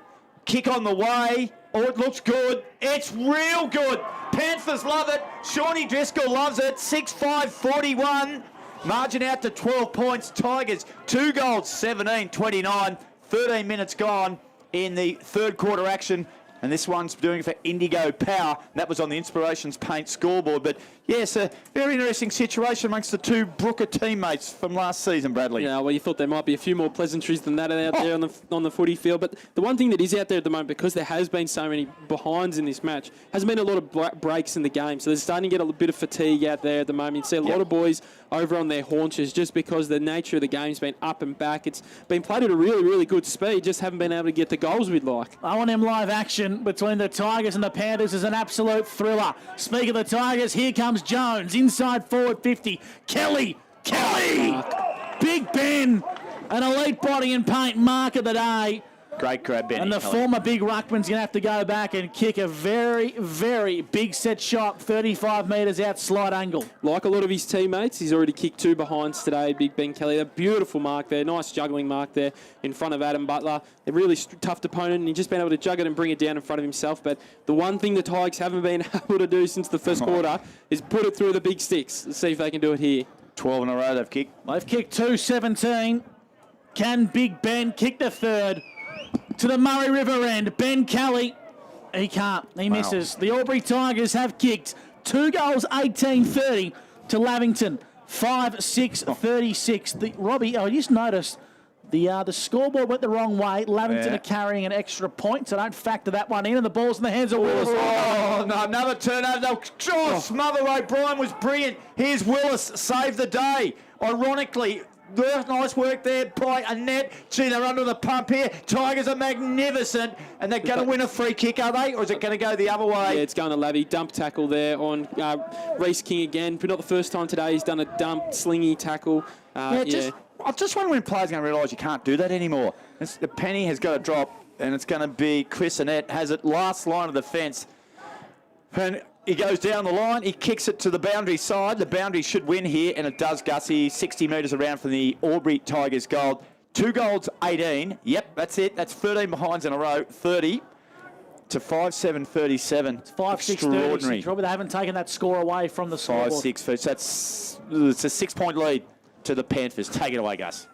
kick on the way. Oh, it looks good. It's real good. Panthers love it. Shawnee Driscoll loves it. 6-5-41. Margin out to 12 points. Tigers, 2 goals, 17-29. 13 minutes gone in the third quarter action. And this one's doing it for Indigo Power. That was on the Inspirations Paint scoreboard. But, yes, a very interesting situation amongst the two Brooker teammates from last season, Bradley. Yeah, well, you thought there might be a few more pleasantries than that out there on the footy field. But the one thing that is out there at the moment, because there has been so many behinds in this match, has been a lot of breaks in the game. So they're starting to get a bit of fatigue out there at the moment. You see a lot of boys over on their haunches just because the nature of the game's been up and back. It's been played at a really, really good speed, just haven't been able to get the goals we'd like. O&M live action between the Tigers and the Panthers is an absolute thriller. Speaking of the Tigers, here comes Jones, inside forward 50. Kelly! Big Ben, an elite body and paint mark of the day. Great grab, Ben. And the former big ruckman's going to have to go back and kick a very, very big set shot, 35 metres out slide angle. Like a lot of his teammates, he's already kicked 2 behinds today, Big Ben Kelly. A beautiful mark there, nice juggling mark there in front of Adam Butler. A really tough opponent, and he's just been able to jug it and bring it down in front of himself. But the one thing the Tigers haven't been able to do since the first quarter is put it through the big sticks. Let's see if they can do it here. 12 in a row they've kicked. They've kicked 2-17. Can Big Ben kick the third? To the Murray River end, Ben Kelly. He can't. He misses. The Albury Tigers have kicked 2 goals, 18-30 to Lavington, 5-6-36. Robbie, I just noticed the scoreboard went the wrong way. Lavington are carrying an extra point, so don't factor that one in. And the ball's in the hands of Willis. Oh, no, another turnover. Smother O'Brien was brilliant. Here's Willis, saved the day. Ironically, nice work there by Annette. Gee, they're under the pump here. Tigers are magnificent, and they're going to win a free kick, are they? Or is it going to go the other way? Yeah, it's going to Lavy. Dump tackle there on Reece King again. But not the first time today. He's done a dump, slingy tackle. I just wonder when players are going to realise you can't do that anymore. The penny has got to drop, and it's going to be Chris Annette has it last line of the fence. And he goes down the line, he kicks it to the boundary side. The boundary should win here, and it does, Gussie. 60 metres around from the Albury Tigers goal. 2 goals, 18. Yep, that's it. That's 13 behinds in a row. 30 to 5-7-37. It's 5-6-36. Probably they haven't taken that score away from the scoreboard. 5-6. So it's a 6-point lead to the Panthers. Take it away, Gus.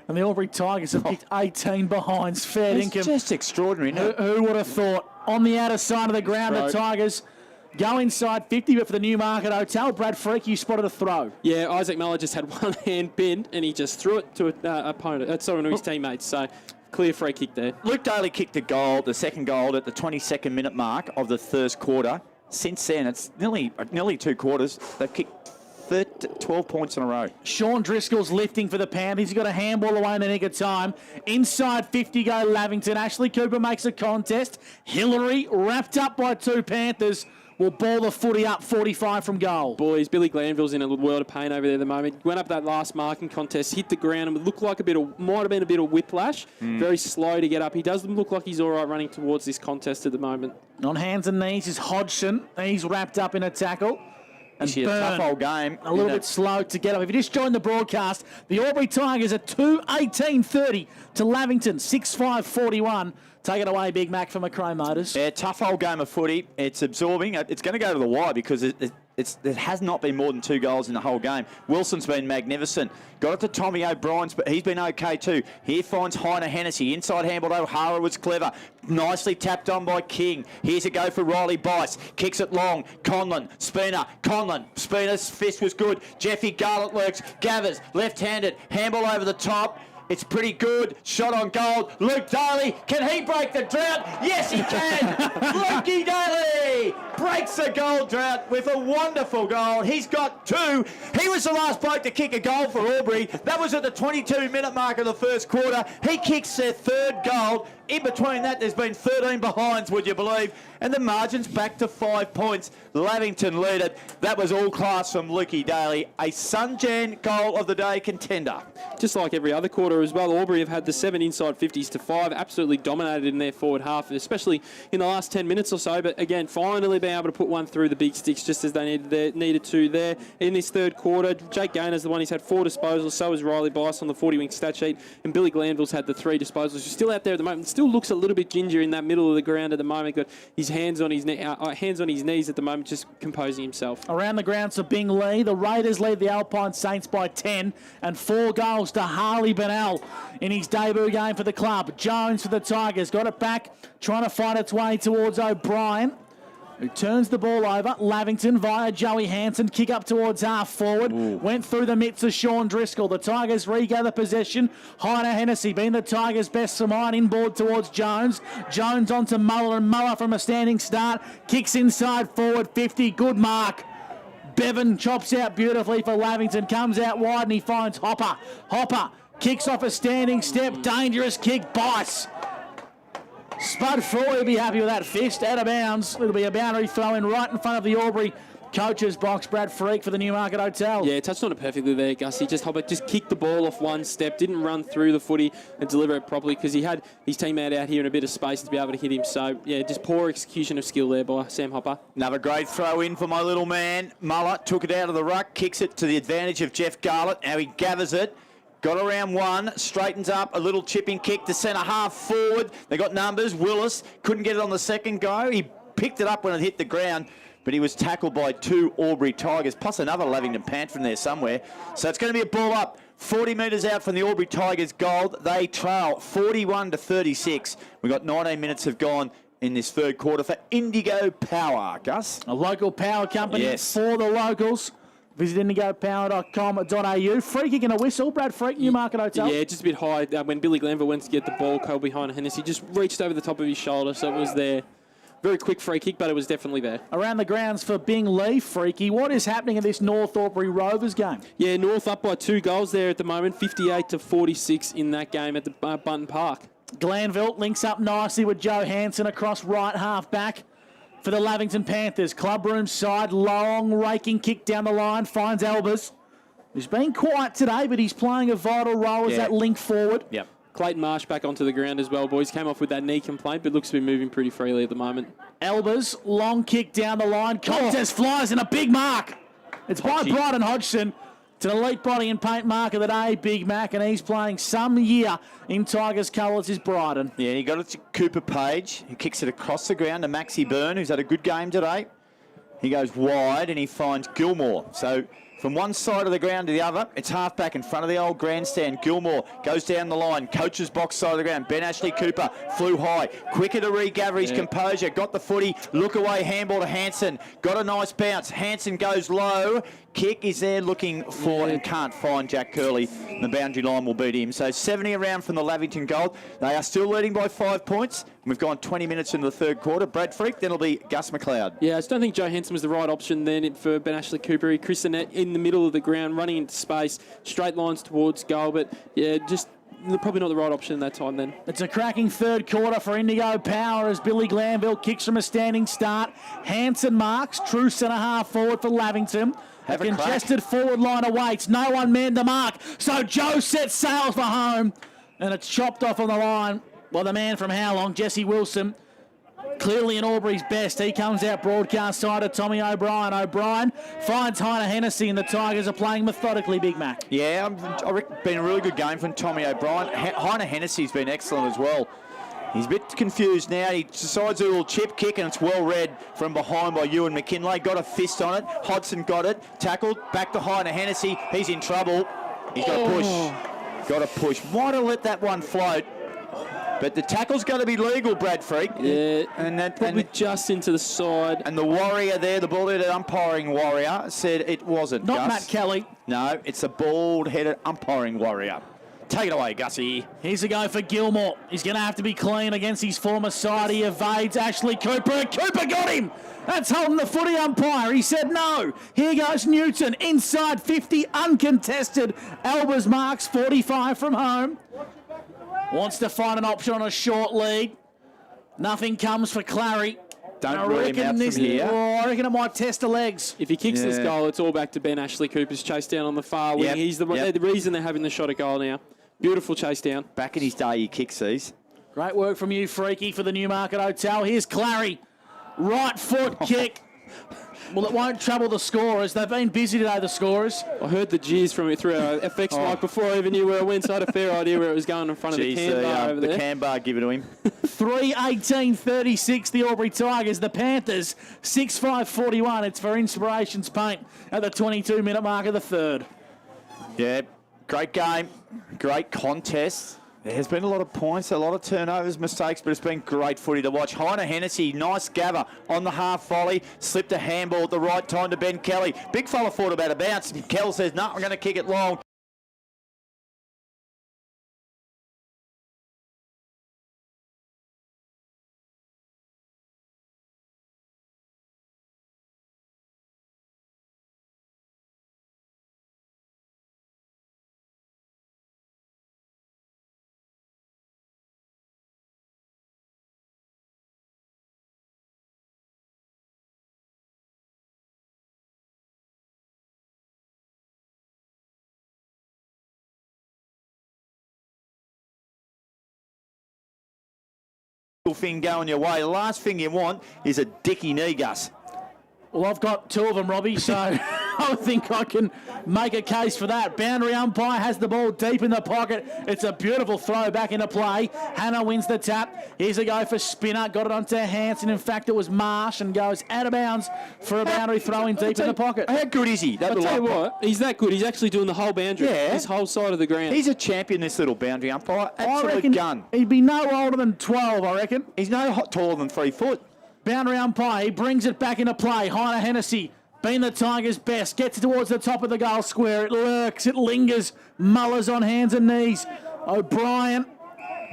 And the Albury Tigers have kicked 18 behinds. Fair income. It's just extraordinary, isn't it? Who would have thought? On the outer side of the ground, the Tigers go inside 50, but for the Newmarket Hotel, Brad Freak, you spotted a throw. Yeah, Isaac Muller just had one hand bent, and he just threw it to an opponent. Sorry, to his teammates. So clear free kick there. Luke Daly kicked a goal, the second goal at the 22nd minute mark of the first quarter. Since then, it's nearly 2 quarters. They've kicked 12 points in a row. Sean Driscoll's lifting for the Panthers. He's got a handball away in the nick of time. Inside 50 go Lavington. Ashley Cooper makes a contest. Hillary, wrapped up by 2 Panthers, will ball the footy up 45 from goal. Boys, Billy Glanville's in a world of pain over there at the moment. Went up that last marking contest, hit the ground, and looked like might have been a bit of whiplash. Very slow to get up. He doesn't look like he's all right running towards this contest at the moment. On hands and knees is Hodgson. He's wrapped up in a tackle. And a tough old game. A little bit slow to get up. If you just joined the broadcast, the Albury Tigers are 2-18-30 to Lavington, 6-5-41. Take it away, Big Mac for McRae Motors. Yeah, tough old game of footy. It's absorbing. It's going to go to the wire because it has not been more than 2 goals in the whole game. Wilson's been magnificent. Got it to Tommy O'Brien's, but he's been okay too. Here finds Heiner Hennessy. Inside handball, O'Hara was clever. Nicely tapped on by King. Here's a go for Riley Bice. Kicks it long. Conlon, Spooner, Conlon. Spooner's fist was good. Jeffy Garlett lurks. Gathers, left-handed. Handball over the top. It's pretty good. Shot on goal. Luke Daly. Can he break the drought? Yes, he can. Lukey Daly breaks the goal drought with a wonderful goal. He's got 2. He was the last bloke to kick a goal for Albury. That was at the 22-minute mark of the first quarter. He kicks their 3rd goal. In between that, there's been 13 behinds, would you believe? And the margin's back to 5 points. Lavington lead it. That was all class from Lukey Daly. A Sunjan goal of the day contender. Just like every other quarter as well, Albury have had the 7 inside 50s to 5, absolutely dominated in their forward half, especially in the last 10 minutes or so. But again, finally being able to put one through the big sticks just as they needed to there. In this 3rd quarter, Jake Gaynor's the one who's had 4 disposals, so has Riley Bice on the 40-wing stat sheet, and Billy Glanville's had the 3 disposals. He's still out there at the moment. Still looks a little bit ginger in that middle of the ground at the moment. Got his hands on his knees at the moment, just composing himself. Around the ground, so Bing Lee. The Raiders lead the Alpine Saints by 10 and 4 goals to Harley Benal. well in his debut game for the club. Jones for the Tigers. Got it back, trying to find its way towards O'Brien, who turns the ball over. Lavington via Joey Hansen. Kick up towards half forward. Ooh. Went through the mitts of Sean Driscoll. The Tigers regather possession. Heiner Hennessy being the Tigers' best from mine. Inboard towards Jones. Jones onto Muller, and Muller from a standing start. Kicks inside forward 50. Good mark. Bevan chops out beautifully for Lavington. Comes out wide and he finds Hopper. Hopper kicks off a standing step. Dangerous kick. Bice. Spud Froy will be happy with that fist. Out of bounds. It'll be a boundary throw in right in front of the Albury coach's box. Brad Freak for the Newmarket Hotel. Yeah, touched on it perfectly there, Gussie. Hopper just kicked the ball off one step, didn't run through the footy and deliver it properly because he had his teammate out here in a bit of space to be able to hit him. So, yeah, just poor execution of skill there by Sam Hopper. Another great throw in for my little man. Muller took it out of the ruck, kicks it to the advantage of Jeff Garlett. Now he gathers it. Got around one, straightens up, a little chipping kick to centre half forward. They got numbers. Willis couldn't get it on the second go. He picked it up when it hit the ground, but he was tackled by two Albury Tigers, plus another Lavington Panther from there somewhere. So it's going to be a ball up, 40 metres out from the Albury Tigers goal. They trail 41-36. We've got 19 minutes have gone in this third quarter for Indigo Power, Gus. A local power company Yes. for the locals. Visit indigopower.com.au. Free kick and a whistle. Brad Freak, Newmarket Hotel. Yeah, just a bit high. When Billy Glanville went to get the ball, caught behind Hennessy, just reached over the top of his shoulder, so it was there. Very quick free kick, but it was definitely there. Around the grounds for Bing Lee, Freaky. What is happening in this North Albury Rovers game? Yeah, North up by 2 goals there at the moment, 58-46 in that game at the Button Park. Glanville links up nicely with Joe Hansen across right half back for the Lavington Panthers. Clubroom side, long raking kick down the line, finds Albers. He's been quiet today, but he's playing a vital role as that link forward. Yep. Clayton Marsh back onto the ground as well, boys. Came off with that knee complaint, but looks to be moving pretty freely at the moment. Albers, long kick down the line. Contest flies and a big mark. It's by Bryden Hodgson. It's an elite body and paint marker that Big Mac, and he's playing some year in Tigers colours is Bryden. Yeah, he got it to Cooper Page. He kicks it across the ground to Maxie Byrne, who's had a good game today. He goes wide and he finds Gilmore. So from one side of the ground to the other, it's half back in front of the old grandstand. Gilmore goes down the line. Coach's box side of the ground. Ben Ashley Cooper flew high. Quicker to regather his composure. Got the footy. Look away. Handball to Hansen. Got a nice bounce. Hansen goes low. Kick is there looking for and can't find Jack Curley. The boundary line will beat him. So 70 around from the Lavington goal. They are still leading by 5 points. We've gone 20 minutes into the third quarter. Brad Freak, then it'll be Gus McLeod. Yeah, I just don't think Joe Hansen was the right option then for Ben Ashley Cooper. He Chris Annette in the middle of the ground, running into space, straight lines towards goal. But yeah, just probably not the right option in that time then. It's a cracking third quarter for Indigo Power as Billy Glanville kicks from a standing start. Hansen marks, true centre half forward for Lavington. A congested forward line awaits. No one manned the mark. So Joe sets sail for home. And it's chopped off on the line by the man from How Long, Jesse Wilson. Clearly in Albury's best. He comes out broadcast side of Tommy O'Brien. O'Brien finds Heiner Hennessy and the Tigers are playing methodically, Big Mac. Yeah, I reckon it's been a really good game from Tommy O'Brien. Heiner Hennessy's been excellent as well. He's a bit confused now. He decides a little chip kick, and it's well read from behind by Ewan McKinlay. Got a fist on it. Hodgson got it. Tackled. Back to Heiner Hennessy. He's in trouble. He's got to push. Got to push. Might have let that one float. But the tackle's got to be legal, Brad Freak. Yeah, and that probably just into the side. And the warrior there, the bald-headed umpiring warrior, said it wasn't, Not Gus. Matt Kelly. No, it's a bald-headed umpiring warrior. Take it away, Gussie. Here's a go for Gilmore. He's going to have to be clean against his former side. He evades Ashley Cooper. Cooper got him. That's holding the footy umpire. He said no. Here goes Newton. Inside 50, uncontested. Albers marks 45 from home. Wants to find an option on a short lead. Nothing comes for Clary. Don't rule him out from here. I reckon it might test the legs. If he kicks this goal, it's all back to Ben Ashley Cooper's chase down on the far wing. He's the reason they're having the shot at goal now. Beautiful chase down. Back in his day, he kicks these. Great work from you, Freaky, for the Newmarket Hotel. Here's Clary. Right foot kick. Well, it won't trouble the scorers. They've been busy today, the scorers. I heard the jeers from it through our FX mic before I even knew where it went, so I had a fair idea where it was going in front of the can bar over there. The can bar, give it to him. 3:18:36, the Albury Tigers. The Panthers, 6:5:41. It's for Inspirations Paint at the 22-minute mark of the third. Yeah, Great game, great contest. There's been a lot of points, a lot of turnovers, mistakes, but it's been great footy to watch. Heiner Hennessy, nice gather on the half volley, slipped a handball at the right time to Ben Kelly. Big fella thought about a bounce. Kell says, no, I'm going to kick it long. Thing going your way. The last thing you want is a dicky knee, Gus. Well, I've got two of them, Robbie, so I think I can make a case for that. Boundary umpire has the ball deep in the pocket. It's a beautiful throw back into play. Hannah wins the tap. Here's a go for Spinner. Got it onto Hanson. In fact, it was Marsh and goes out of bounds for a boundary throw in deep in the pocket. How good is he? I'll tell you what, he's that good. He's actually doing the whole boundary. Yeah. This whole side of the ground. He's a champion, this little boundary umpire. I Absolute reckon gun. he'd be no older than 12, I reckon. He's no taller than 3 foot. Boundary umpire, he brings it back into play. Heiner Hennessy, been the Tigers' best, gets towards the top of the goal square. It lurks, it lingers. Mullers on hands and knees. O'Brien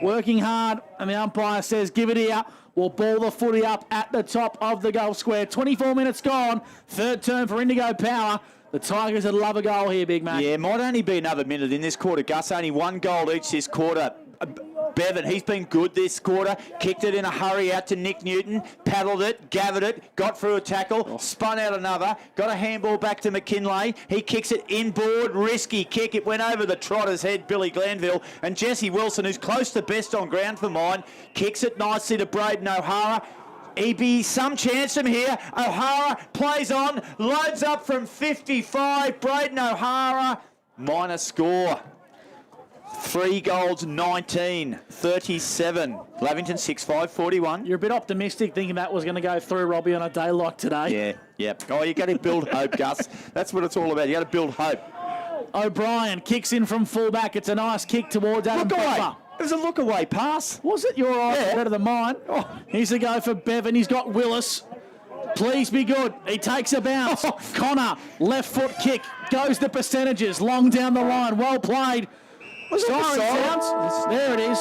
working hard, and the umpire says, give it here. We'll ball the footy up at the top of the goal square. 24 minutes gone. Third turn for Indigo Power. The Tigers would love a goal here, Big Mac. Yeah, might only be another minute in this quarter, Gus. Only 1 goal each this quarter. Bevan, he's been good this quarter. Kicked it in a hurry out to Nick Newton. Paddled it, gathered it, got through a tackle, spun out another, got a handball back to McKinlay. He kicks it inboard, risky kick. It went over the trotter's head, Billy Glanville. And Jesse Wilson, who's close to best on ground for mine, kicks it nicely to Braden O'Hara. He'd be some chance from here. O'Hara plays on, loads up from 55. Braden O'Hara, minor score. 3 goals, 19, 37. Lavington 6-5-41. You're a bit optimistic thinking that was going to go through, Robbie, on a day like today. Yeah. Oh, you got to build hope, Gus. That's what it's all about. You got to build hope. O'Brien kicks in from fullback. It's a nice kick towards Adam Look away. Pepper. It was a look away pass. Was it? Your eyes are better than mine. Oh, here's a go for Bevan. He's got Willis. Please be good. He takes a bounce. Connor, left foot kick. Goes the percentages. Long down the line. Well played. Siren sounds. There it is.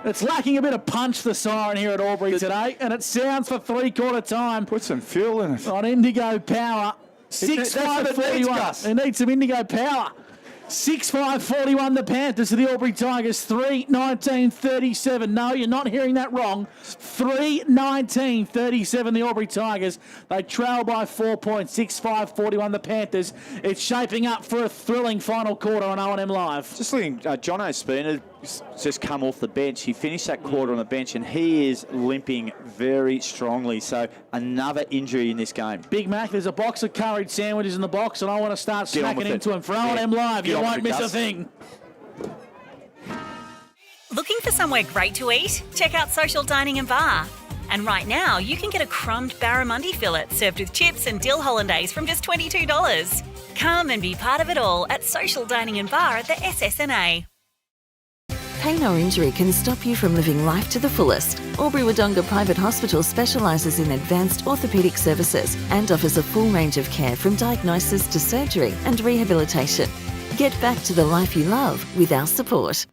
It's lacking a bit of punch, the siren here at Albury today, and it sounds for three-quarter time. Put some fuel in it. On Indigo Power. 6-5-41. They need some Indigo Power. 6-5-41 the Panthers to the Albury Tigers. 3-19-37. No, you're not hearing that wrong. 3-19-37 the Albury Tigers. They trail by 4 points. 6-5-41 the Panthers. It's shaping up for a thrilling final quarter on O&M Live. Just looking, John O'Spooner just come off the bench. He finished that quarter on the bench and he is limping very strongly. So another injury in this game. Big Mac, there's a box of curried sandwiches in the box and I want to start smacking into him for O&M Live. You won't miss a thing. Looking for somewhere great to eat? Check out Social Dining and Bar. And right now, you can get a crumbed barramundi fillet served with chips and dill hollandaise from just $22. Come and be part of it all at Social Dining and Bar at the SSNA. Pain or injury can stop you from living life to the fullest. Albury Wodonga Private Hospital specialises in advanced orthopaedic services and offers a full range of care from diagnosis to surgery and rehabilitation. Get back to the life you love with our support.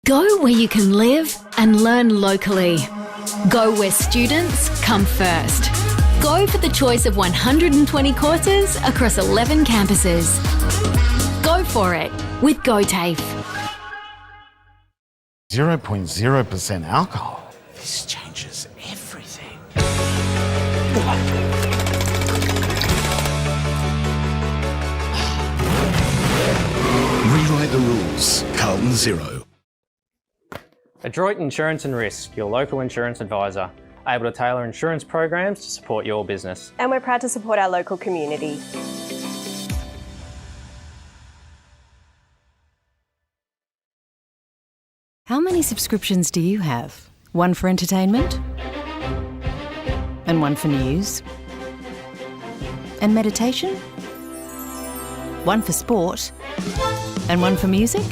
Go where you can live and learn locally. Go where students come first. Go for the choice of 120 courses across 11 campuses. Go for it with GoTafe. 0.0% alcohol. This changes everything. Rewrite the rules. Carlton Zero. Adroit Insurance and Risk, your local insurance advisor, able to tailor insurance programs to support your business. And we're proud to support our local community. How many subscriptions do you have? One for entertainment? And one for news? And meditation? One for sport? And one for music?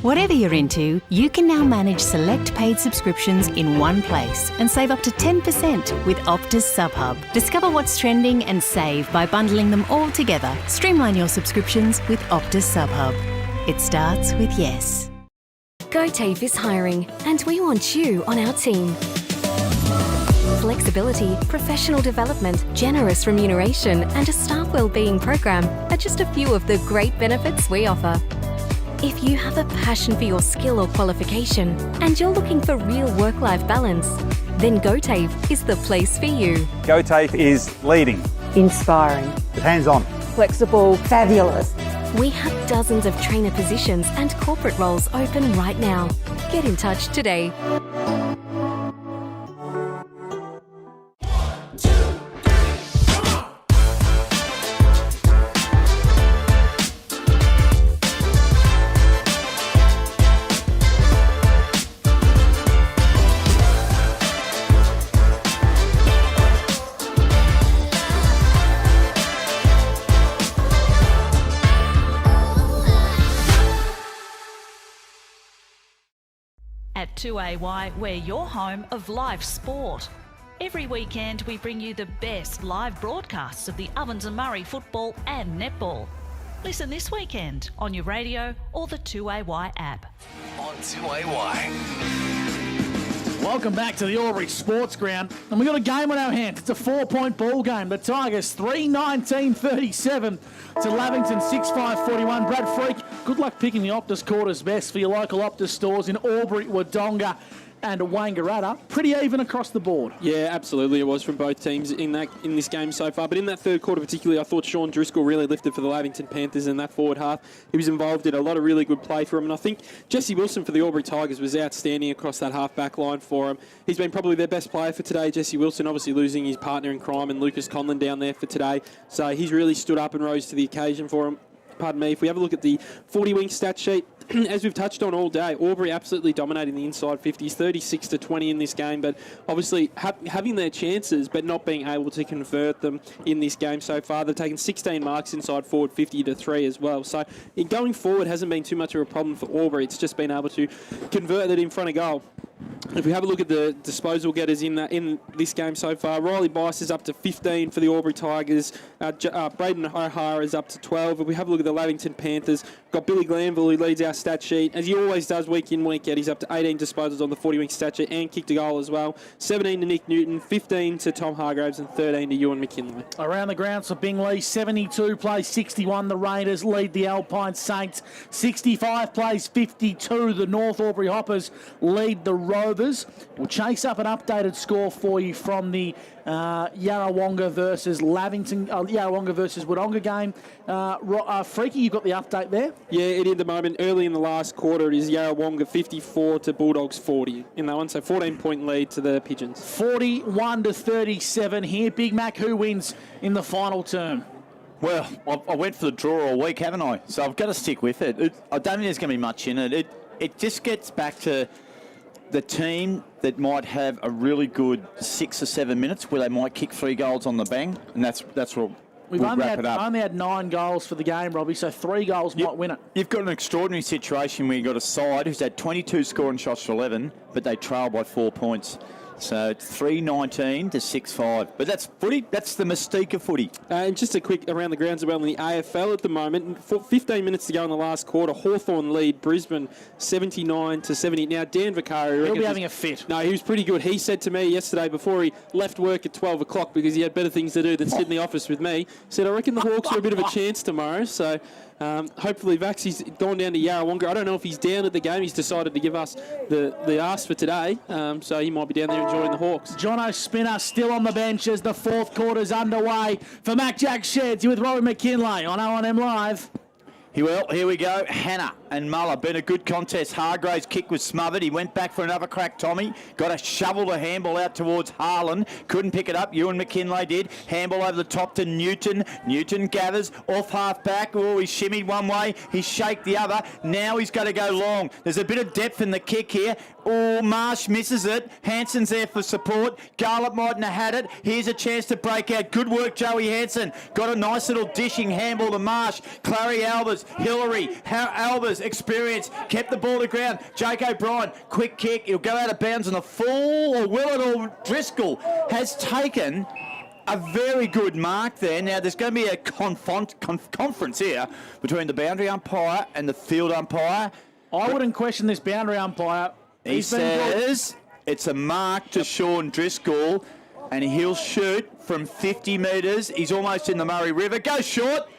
Whatever you're into, you can now manage select paid subscriptions in one place and save up to 10% with Optus SubHub. Discover what's trending and save by bundling them all together. Streamline your subscriptions with Optus SubHub. It starts with yes. GoTafe is hiring, and we want you on our team. Flexibility, professional development, generous remuneration, and a staff wellbeing program are just a few of the great benefits we offer. If you have a passion for your skill or qualification and you're looking for real work-life balance, then GoTafe is the place for you. GoTafe is leading, Inspiring. hands-on, Flexible. Fabulous. We have dozens of trainer positions and corporate roles open right now. Get in touch today. At 2AY, we're your home of live sport. Every weekend, we bring you the best live broadcasts of the Ovens and Murray football and netball. Listen this weekend on your radio or the 2AY app. On 2AY. Welcome back to the Albury Sports Ground. And we've got a game on our hands. It's a 4-point ball game. The Tigers 3-19-37 to Lavington 6-5-41. Brad Freak, good luck picking the Optus quarters best for your local Optus stores in Albury, Wodonga and Wangaratta. Pretty even across the board. Yeah, absolutely. It was from both teams in this game so far. But in that third quarter particularly, I thought Sean Driscoll really lifted for the Lavington Panthers in that forward half. He was involved in a lot of really good play for him. And I think Jesse Wilson for the Albury Tigers was outstanding across that half-back line for him. He's been probably their best player for today. Jesse Wilson obviously losing his partner in crime and Lucas Conlon down there for today. So he's really stood up and rose to the occasion for him. Pardon me. If we have a look at the 40-wing stat sheet, as we've touched on all day, Albury absolutely dominating the inside 50s, 36-20 in this game, but obviously having their chances but not being able to convert them in this game so far. They've taken 16 marks inside forward 50-3 as well. So going forward hasn't been too much of a problem for Albury. It's just been able to convert it in front of goal. If we have a look at the disposal getters in this game so far, Riley Bice is up to 15 for the Albury Tigers. Braden O'Hara is up to 12. If we have a look at the Lavington Panthers, got Billy Glanville who leads our stat sheet. As he always does week in, week out, he's up to 18 disposals on the 40-wing stat sheet and kicked a goal as well. 17 to Nick Newton, 15 to Tom Hargraves and 13 to Ewan McKinley. Around the grounds for Bingley, 72 plays 61. The Raiders lead the Alpine Saints. 65 plays 52. The North Albury Hoppers lead the Rovers. We'll chase up an updated score for you from the Yarrawonga versus Lavington, Yarrawonga versus Wodonga game. Freaky, you've got the update there? Yeah, it is at the moment. Early in the last quarter, it is Yarrawonga 54 to Bulldogs 40 in that one. So 14-point lead to the Pigeons. 41-37 here. Big Mac, who wins in the final term? Well, I went for the draw all week, haven't I? So I've got to stick with it. I don't think there's going to be much in it. It just gets back to the team that might have a really good 6 or 7 minutes where they might kick 3 goals on the bang, and that's what We've we'll only wrap it up. only had 9 goals for the game, Robbie, so 3 goals might win it. You've got an extraordinary situation where you've got a side who's had 22 scoring shots for 11, but they trail by 4 points. So it's 3.19 to 6.5. But that's footy. That's the mystique of footy. And just a quick around the grounds as well in the AFL at the moment. 15 minutes to go in the last quarter. Hawthorn lead Brisbane 79 to 70. Now, Dan Vicario... He'll be having a fit. No, he was pretty good. He said to me yesterday before he left work at 12 o'clock because he had better things to do than sit in the office with me, he said, I reckon the Hawks are a bit of a chance tomorrow. So hopefully Vaxie's gone down to Yarrawonga. I don't know if he's down at the game. He's decided to give us the ask for today. So he might be down there enjoying the Hawks. Jono Spinner still on the bench as the fourth quarter's underway. For Mac Jack Sheds, you with Robbie McKinlay on O&M Live. Well, here we go. Hannah and Muller. Been a good contest. Hargrave's kick was smothered. He went back for another crack, Tommy. Got a shovel the handball out towards Harlan. Couldn't pick it up. Ewan McKinlay did. Handball over the top to Newton. Newton gathers off half back. Oh, he shimmied one way. He shaked the other. Now he's got to go long. There's a bit of depth in the kick here. Oh, Marsh misses it. Hanson's there for support. Garlett mightn't have had it. Here's a chance to break out. Good work, Joey Hanson. Got a nice little dishing handball to Marsh. Clary Albers, Hillary, Albers, experience. Kept the ball to ground. Jake O'Brien, quick kick. He'll go out of bounds on the full, or will it? Or Driscoll has taken a very good mark there. Now, there's going to be a conference here between the boundary umpire and the field umpire. I wouldn't question this boundary umpire. He says it's a mark to Sean Driscoll, and he'll shoot from 50 metres. He's almost in the Murray River. Go short.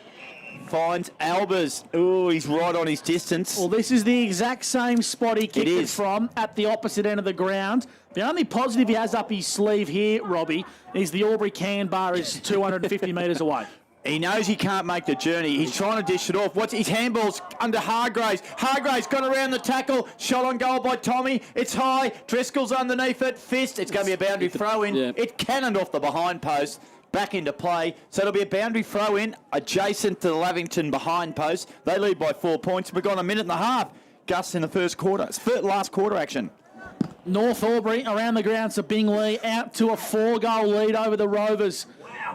Finds Albers. Oh, he's right on his distance. Well, this is the exact same spot he kicked it from at the opposite end of the ground. The only positive he has up his sleeve here, Robbie, is the Albury can bar is 250 metres away. He knows he can't make the journey. He's trying to dish it off. What's his handball's under Hargraves. Hargraves got around the tackle. Shot on goal by Tommy. It's high. Driscoll's underneath it. Fist. It's going to be a boundary throw in. Yeah. It cannoned off the behind post. Back into play. So it'll be a boundary throw in adjacent to the Lavington behind post. They lead by 4 points. We've got a minute and a half. Gus in the first quarter. It's last quarter action. North Albury around the grounds of Bingley out to a 4-goal lead over the Rovers.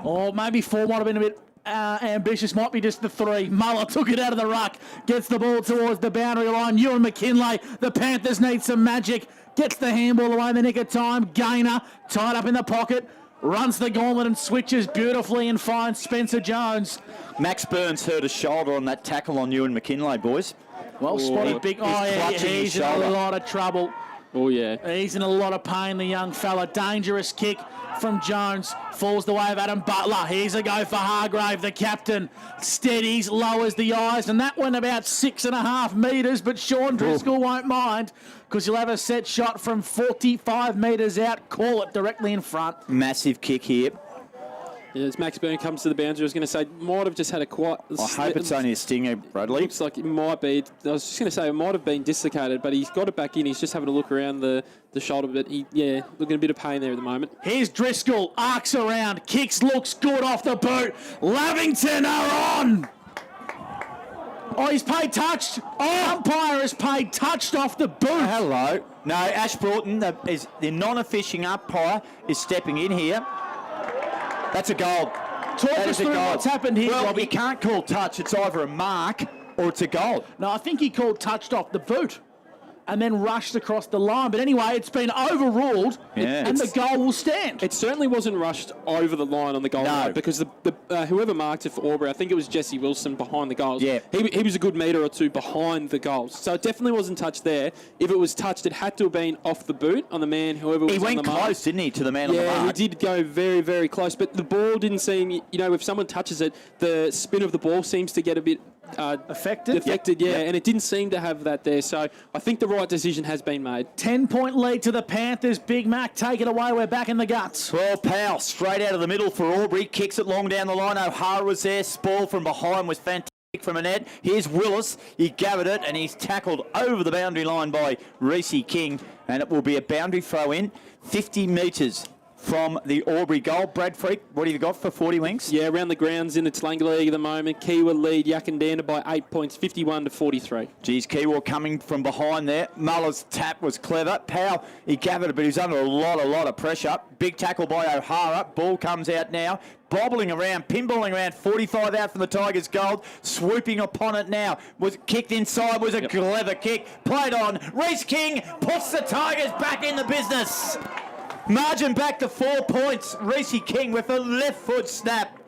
Or maybe 4 might have been a bit ambitious, might be just the 3. Muller took it out of the ruck, gets the ball towards the boundary line. Ewan McKinlay, the Panthers need some magic, gets the handball away in the nick of time. Gaynor tied up in the pocket, runs the gauntlet and switches beautifully and finds Spencer Jones. Max Burns hurt a shoulder on that tackle on Ewan McKinlay, boys. Well spotted, big. He's in a lot of trouble. Oh, yeah. He's in a lot of pain, the young fella. Dangerous kick from Jones. Falls the way of Adam Butler. Here's a go for Hargrave, the captain. Steadies, lowers the eyes, and that went about 6.5 metres, but Sean Driscoll won't mind because he'll have a set shot from 45 metres out. Call it directly in front. Massive kick here. Yeah, as Max Byrne comes to the boundary, I was going to say, might have just had a quite... I hope it's only a stinger, Bradley. Looks like it might be. I was just going to say, it might have been dislocated, but he's got it back in. He's just having a look around the shoulder, but looking a bit of pain there at the moment. Here's Driscoll, arcs around, kicks, looks good off the boot. Lavington are on! Oh, he's paid touched. Oh, umpire has paid touched off the boot. Hello. No, Ash Broughton, the non-officiating umpire, is stepping in here. That's a goal. Talk us through what's happened here, Well, Robbie. you can't call touch. It's either a mark or it's a goal. No, I think he called touched off the boot and then rushed across the line. But anyway, it's been overruled and the goal will stand. It certainly wasn't rushed over the line on the goal line because whoever marked it for Albury, I think it was Jesse Wilson behind the goals. Yeah. He was a good metre or two behind the goals. So it definitely wasn't touched there. If it was touched, it had to have been off the boot on the man, whoever was on the mark. He went close, didn't he, to the man on the mark? Yeah, he did go very, very close. But the ball didn't seem, if someone touches it, the spin of the ball seems to get a bit... affected, and it didn't seem to have that there. So I think the right decision has been made. 10-point lead to the Panthers. Big Mac, take it away. We're back in the guts. Well, Powell, straight out of the middle for Albury. Kicks it long down the line. O'Hara was there. Spall from behind was fantastic from a net. Here's Willis. He gathered it, and he's tackled over the boundary line by Reece King. And it will be a boundary throw in, 50 metres from the Albury goal. Brad Freak, what have you got for 40 winks? Yeah, around the grounds in the Tlanga League at the moment. Kiwa lead Yakandana by 8 points, 51 to 43. Geez, Kiwa coming from behind there. Muller's tap was clever. Powell, he gathered it, but he was under a lot of pressure. Big tackle by O'Hara. Ball comes out now. Bobbling around, pinballing around, 45 out from the Tigers' goal. Swooping upon it now. Was kicked inside, was a clever kick. Played on. Reece King puts the Tigers back in the business. Margin back to 4 points. Reece King with a left foot snap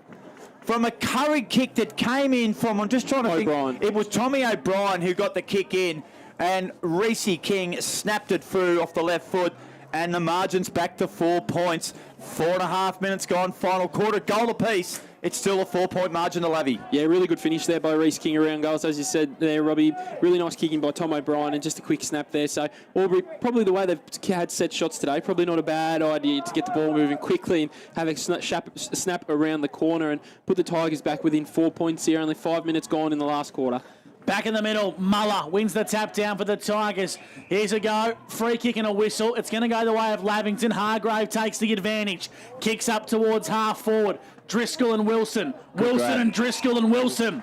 from a curry kick that came in from, I'm just trying to think. It was Tommy O'Brien who got the kick in, and Reece King snapped it through off the left foot, and the margin's back to 4 points. 4.5 minutes gone, final quarter, goal apiece. It's still a 4-point margin to Lavy. Yeah, really good finish there by Reece King around goals, as you said there, Robbie. Really nice kicking by Tom O'Brien and just a quick snap there. So Albury, probably the way they've had set shots today, probably not a bad idea to get the ball moving quickly and have a snap around the corner and put the Tigers back within 4 points here. Only 5 minutes gone in the last quarter. Back in the middle, Muller wins the tap down for the Tigers. Here's a go, free kick and a whistle. It's going to go the way of Lavington. Hargrave takes the advantage. Kicks up towards half forward. Driscoll and Wilson. Wilson and Driscoll and Wilson.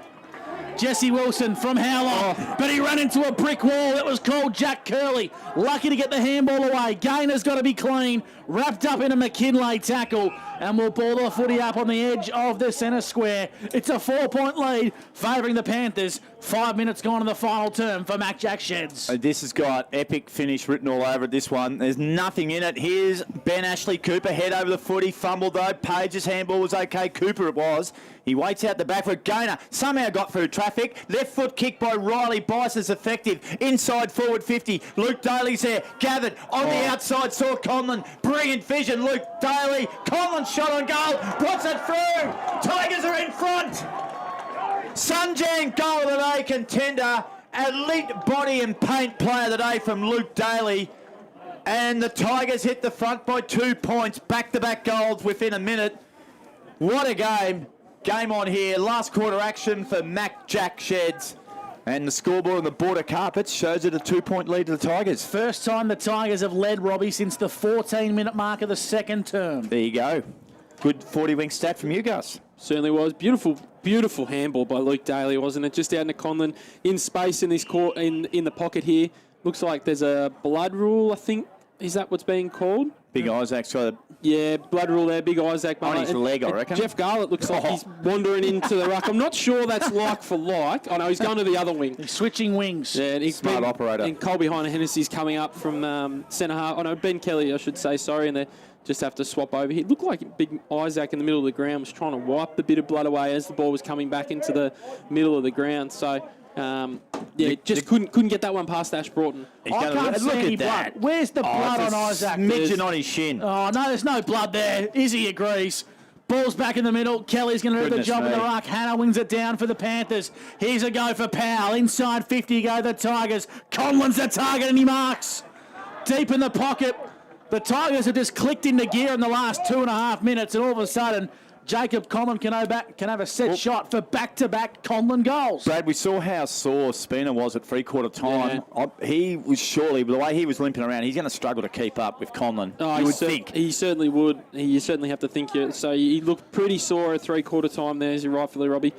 Jesse Wilson from Howler, but he ran into a brick wall. That was called Jack Curley. Lucky to get the handball away. Gainer's got to be clean. Wrapped up in a McKinlay tackle, and we'll ball the footy up on the edge of the centre square. It's a 4-point lead favouring the Panthers. 5 minutes gone in the final term for Mac Jack Sheds. This has got epic finish written all over it, this one. There's nothing in it. Here's Ben Ashley Cooper, head over the footy, fumbled though. Page's handball was okay. Cooper it was. He waits out the back for Gainer. Somehow got through traffic. Left foot kick by Riley. Bice is effective. Inside forward 50. Luke Daly's there. Gathered on the outside. Saw Conlon. Brilliant vision. Luke Daly. Conlon shot on goal. Puts it through. Tigers are in front. Sunjan goal of the day contender. Elite body and paint player of the day from Luke Daly. And the Tigers hit the front by 2 points. Back-to-back goals within a minute. What a game. Game on here. Last quarter action for Mac Jack Sheds. And the scoreboard on the border carpets shows it a 2-point lead to the Tigers. First time the Tigers have led, Robbie, since the 14-minute mark of the second term. There you go. Good 40-wing stat from you, Gus. Certainly was. Beautiful handball by Luke Daly, wasn't it? Just out into Conlon, in space in this court, in the pocket here. Looks like there's a blood rule, I think. Is that what's being called? Big Isaac's got blood rule there. Big Isaac. On his leg, I reckon. Jeff Garlett looks like he's wandering into the ruck. I'm not sure that's like for like. I know he's going to the other wing. He's switching wings. Yeah, and he's Smart operator. And Colby Hennessy's coming up from centre half. Oh no, Ben Kelly, I should say. Sorry, and they just have to swap over. He looked like Big Isaac in the middle of the ground was trying to wipe the bit of blood away as the ball was coming back into the middle of the ground. So. Couldn't get that one past Ash Broughton. I can't see any blood. Where's the blood on Isaac? Smidgen on his shin. Oh, no, there's no blood there. Izzy agrees. Ball's back in the middle. Kelly's going to do the job in the ruck. Hannah wins it down for the Panthers. Here's a go for Powell. Inside 50 go the Tigers. Conlon's the target and he marks. Deep in the pocket. The Tigers have just clicked into gear in the last 2.5 minutes, and all of a sudden, Jacob Conlon can have a set shot for back-to-back Conlon goals. Brad, we saw how sore Spina was at three-quarter time. Yeah. He was surely, the way he was limping around, he's going to struggle to keep up with Conlon. Oh, you would think. He certainly would. You certainly have to think. So he looked pretty sore at three-quarter time there, as you rightfully, Robbie.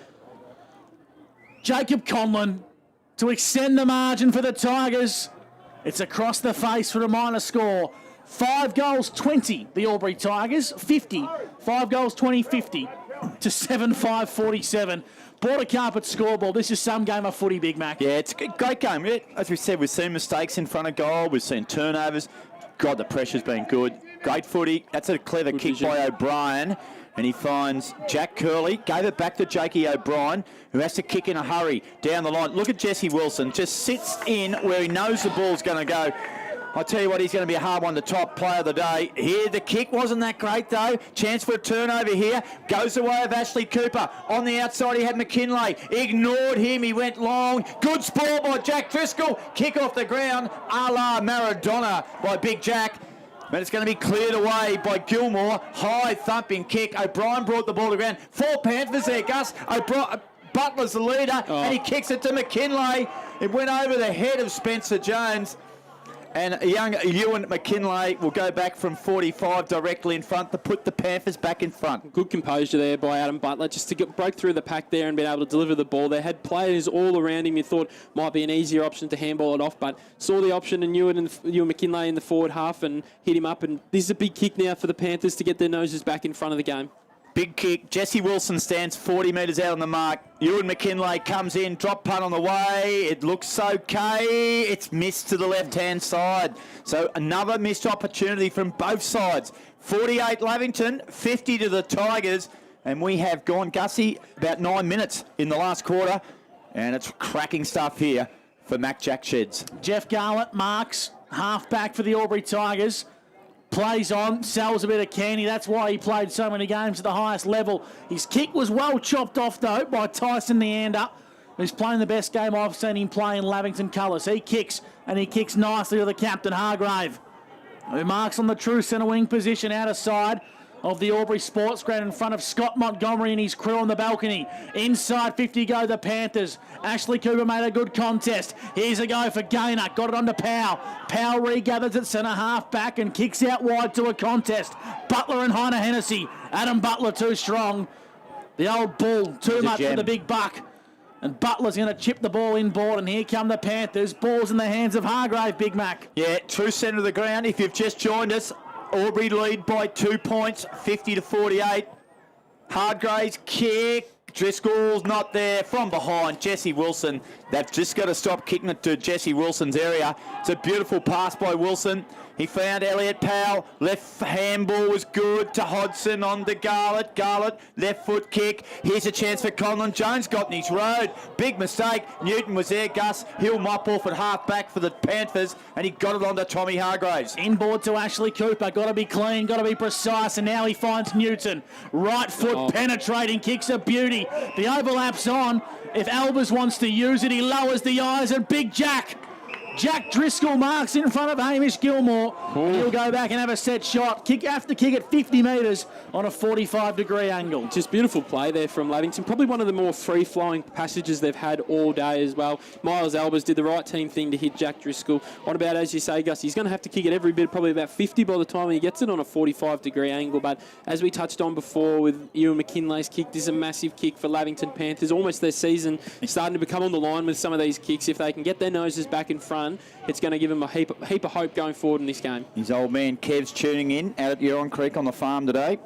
Jacob Conlon to extend the margin for the Tigers. It's across the face for a minor score. 5 goals, 20, the Albury Tigers. 50. 5 goals, 20, 50 to 7-5-47. Border carpet scoreboard. This is some game of footy, Big Mac. Yeah, it's a great game. As we said, we've seen mistakes in front of goal. We've seen turnovers. God, the pressure's been good. Great footy. That's a clever kick vision by O'Brien. And he finds Jack Curley. Gave it back to Jakey O'Brien, who has to kick in a hurry down the line. Look at Jesse Wilson. Just sits in where he knows the ball's going to go. I'll tell you what, he's going to be a hard one, the top player of the day. Here, the kick wasn't that great, though. Chance for a turnover here. Goes the way of Ashley Cooper. On the outside, he had McKinlay. Ignored him. He went long. Good sport by Jack Driscoll. Kick off the ground, a la Maradona by Big Jack. But it's going to be cleared away by Gilmore. High thumping kick. O'Brien brought the ball to ground. 4 Panthers there, Gus. Butler's the leader, and he kicks it to McKinlay. It went over the head of Spencer Jones. And young Ewan McKinlay will go back from 45 directly in front to put the Panthers back in front. Good composure there by Adam Butler, just to break through the pack there and be able to deliver the ball. They had players all around him you thought might be an easier option to handball it off, but saw the option and Ewan McKinlay in the forward half and hit him up. And this is a big kick now for the Panthers to get their noses back in front of the game. Big kick. Jesse Wilson stands 40 metres out on the mark. Ewan McKinlay comes in. Drop punt on the way. It looks okay. It's missed to the left-hand side. So another missed opportunity from both sides. 48 Lavington, 50 to the Tigers. And we have gone, Gussie, about 9 minutes in the last quarter. And it's cracking stuff here for Mac Jack Sheds. Jeff Garlett marks, half-back for the Albury Tigers. Plays on, sells a bit of candy. That's why he played so many games at the highest level. His kick was well chopped off, though, by Tyson Neander, who's playing the best game I've seen him play in Lavington colours. He kicks, and he kicks nicely to the captain, Hargrave, who marks on the true centre wing position out of side of the Albury Sports Ground in front of Scott Montgomery and his crew on the balcony. Inside 50 go the Panthers. Ashley Cooper made a good contest. Here's a go for Gaynor. Got it on to Powell. Powell regathers at centre half back and kicks out wide to a contest. Butler and Heiner Hennessy. Adam Butler too strong. The old bull too much for the big buck. And Butler's going to chip the ball inboard, and here come the Panthers. Ball's in the hands of Hargrave, Big Mac. Yeah, true centre of the ground. If you've just joined us, Albury lead by 2 points, 50 to 48. Hardgrave's kick. Driscoll's not there. From behind, Jesse Wilson. They've just got to stop kicking it to Jesse Wilson's area. It's a beautiful pass by Wilson. He found Elliot Powell. Left handball was good to Hodgson on to Garlett. Garlett, left foot kick. Here's a chance for Conlon Jones. Got in his road. Big mistake. Newton was there, Gus. He'll mop off at half back for the Panthers, and he got it onto Tommy Hargraves. Inboard to Ashley Cooper. Got to be clean, got to be precise, and now he finds Newton. Right foot penetrating, kicks a beauty. The overlap's on. If Albers wants to use it, he lowers the eyes, and Big Jack Driscoll marks in front of Hamish Gilmore. And he'll go back and have a set shot. Kick after kick at 50 metres on a 45-degree angle. Just beautiful play there from Lavington. Probably one of the more free-flowing passages they've had all day as well. Miles Albers did the right team thing to hit Jack Driscoll. On about, as you say, Gus, he's going to have to kick it every bit, probably about 50 by the time he gets it on a 45-degree angle. But as we touched on before with Ewan McKinlay's kick, this is a massive kick for Lavington Panthers. Almost their season starting to become on the line with some of these kicks. If they can get their noses back in front, it's going to give them a heap of hope going forward in this game. His old man Kev's tuning in out at Euron Creek on the farm today.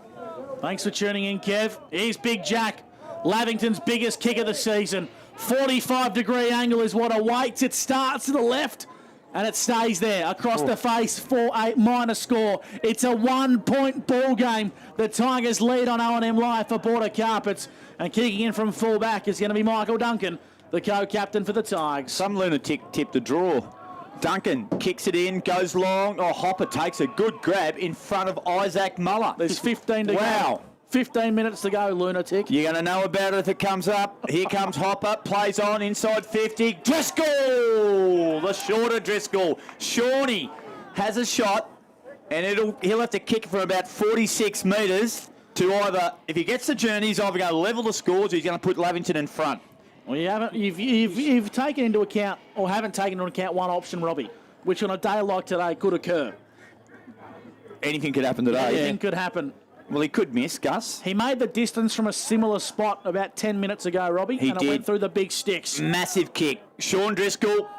Thanks for tuning in, Kev. Here's Big Jack, Lavington's biggest kick of the season. 45-degree angle is what awaits. It starts to the left, and it stays there across the face for a minor score. It's a 1-point ball game. The Tigers lead on O&M Live for Border Carpets, and kicking in from full back is going to be Michael Duncan, the co-captain for the Tigers. Some lunatic tipped the draw. Duncan kicks it in, goes long. Oh, Hopper takes a good grab in front of Isaac Muller. There's 15 to go. Wow. 15 minutes to go, lunatic. You're going to know about it if it comes up. Here comes Hopper, plays on inside 50. Driscoll, the shorter Driscoll. Shawnee has a shot, and he'll have to kick from about 46 metres to either, if he gets the journey, he's either going to level the scores or he's going to put Lavington in front. Well, you've taken into account, or haven't taken into account, one option, Robbie, which on a day like today could occur. Anything could happen today. Anything could happen. Well, he could miss, Gus. He made the distance from a similar spot about 10 minutes ago, Robbie, He and did. it went through the big sticks. Massive kick. Sean Driscoll.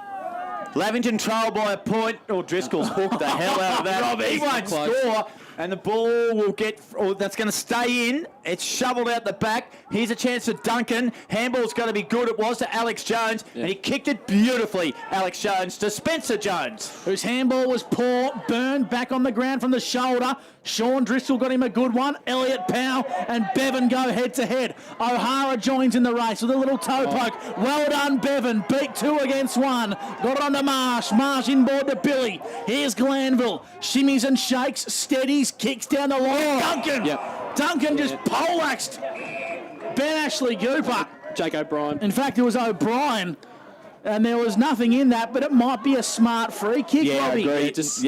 Lavington trail by a point. Oh, Driscoll's hooked the hell out of that. Robbie, he won't score. And the ball will get, that's going to stay in. It's shoveled out the back. Here's a chance for Duncan. Handball's going to be good. It was to Alex Jones, and he kicked it beautifully, Alex Jones, to Spencer Jones. Whose handball was poor, burned back on the ground from the shoulder. Sean Driscoll got him a good one. Elliot Powell and Bevan go head-to-head. O'Hara joins in the race with a little toe poke. Well done, Bevan. Beat 2 against 1. Got it on to Marsh. Marsh inboard to Billy. Here's Glanville. Shimmies and shakes, steadies, kicks down the line. Duncan! Duncan just poleaxed Ben Ashley Cooper. Jake O'Brien. In fact, it was O'Brien, and there was nothing in that, but it might be a smart free kick, Robbie. I agree. Just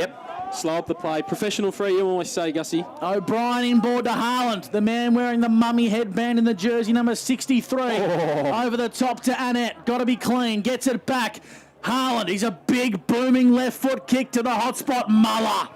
slow up the play. Professional free, you always say, Gussie. O'Brien inboard to Haaland, the man wearing the mummy headband in the jersey number 63. Over the top to Annette. Got to be clean. Gets it back. Haaland, he's a big booming left foot kick to the hotspot. Muller.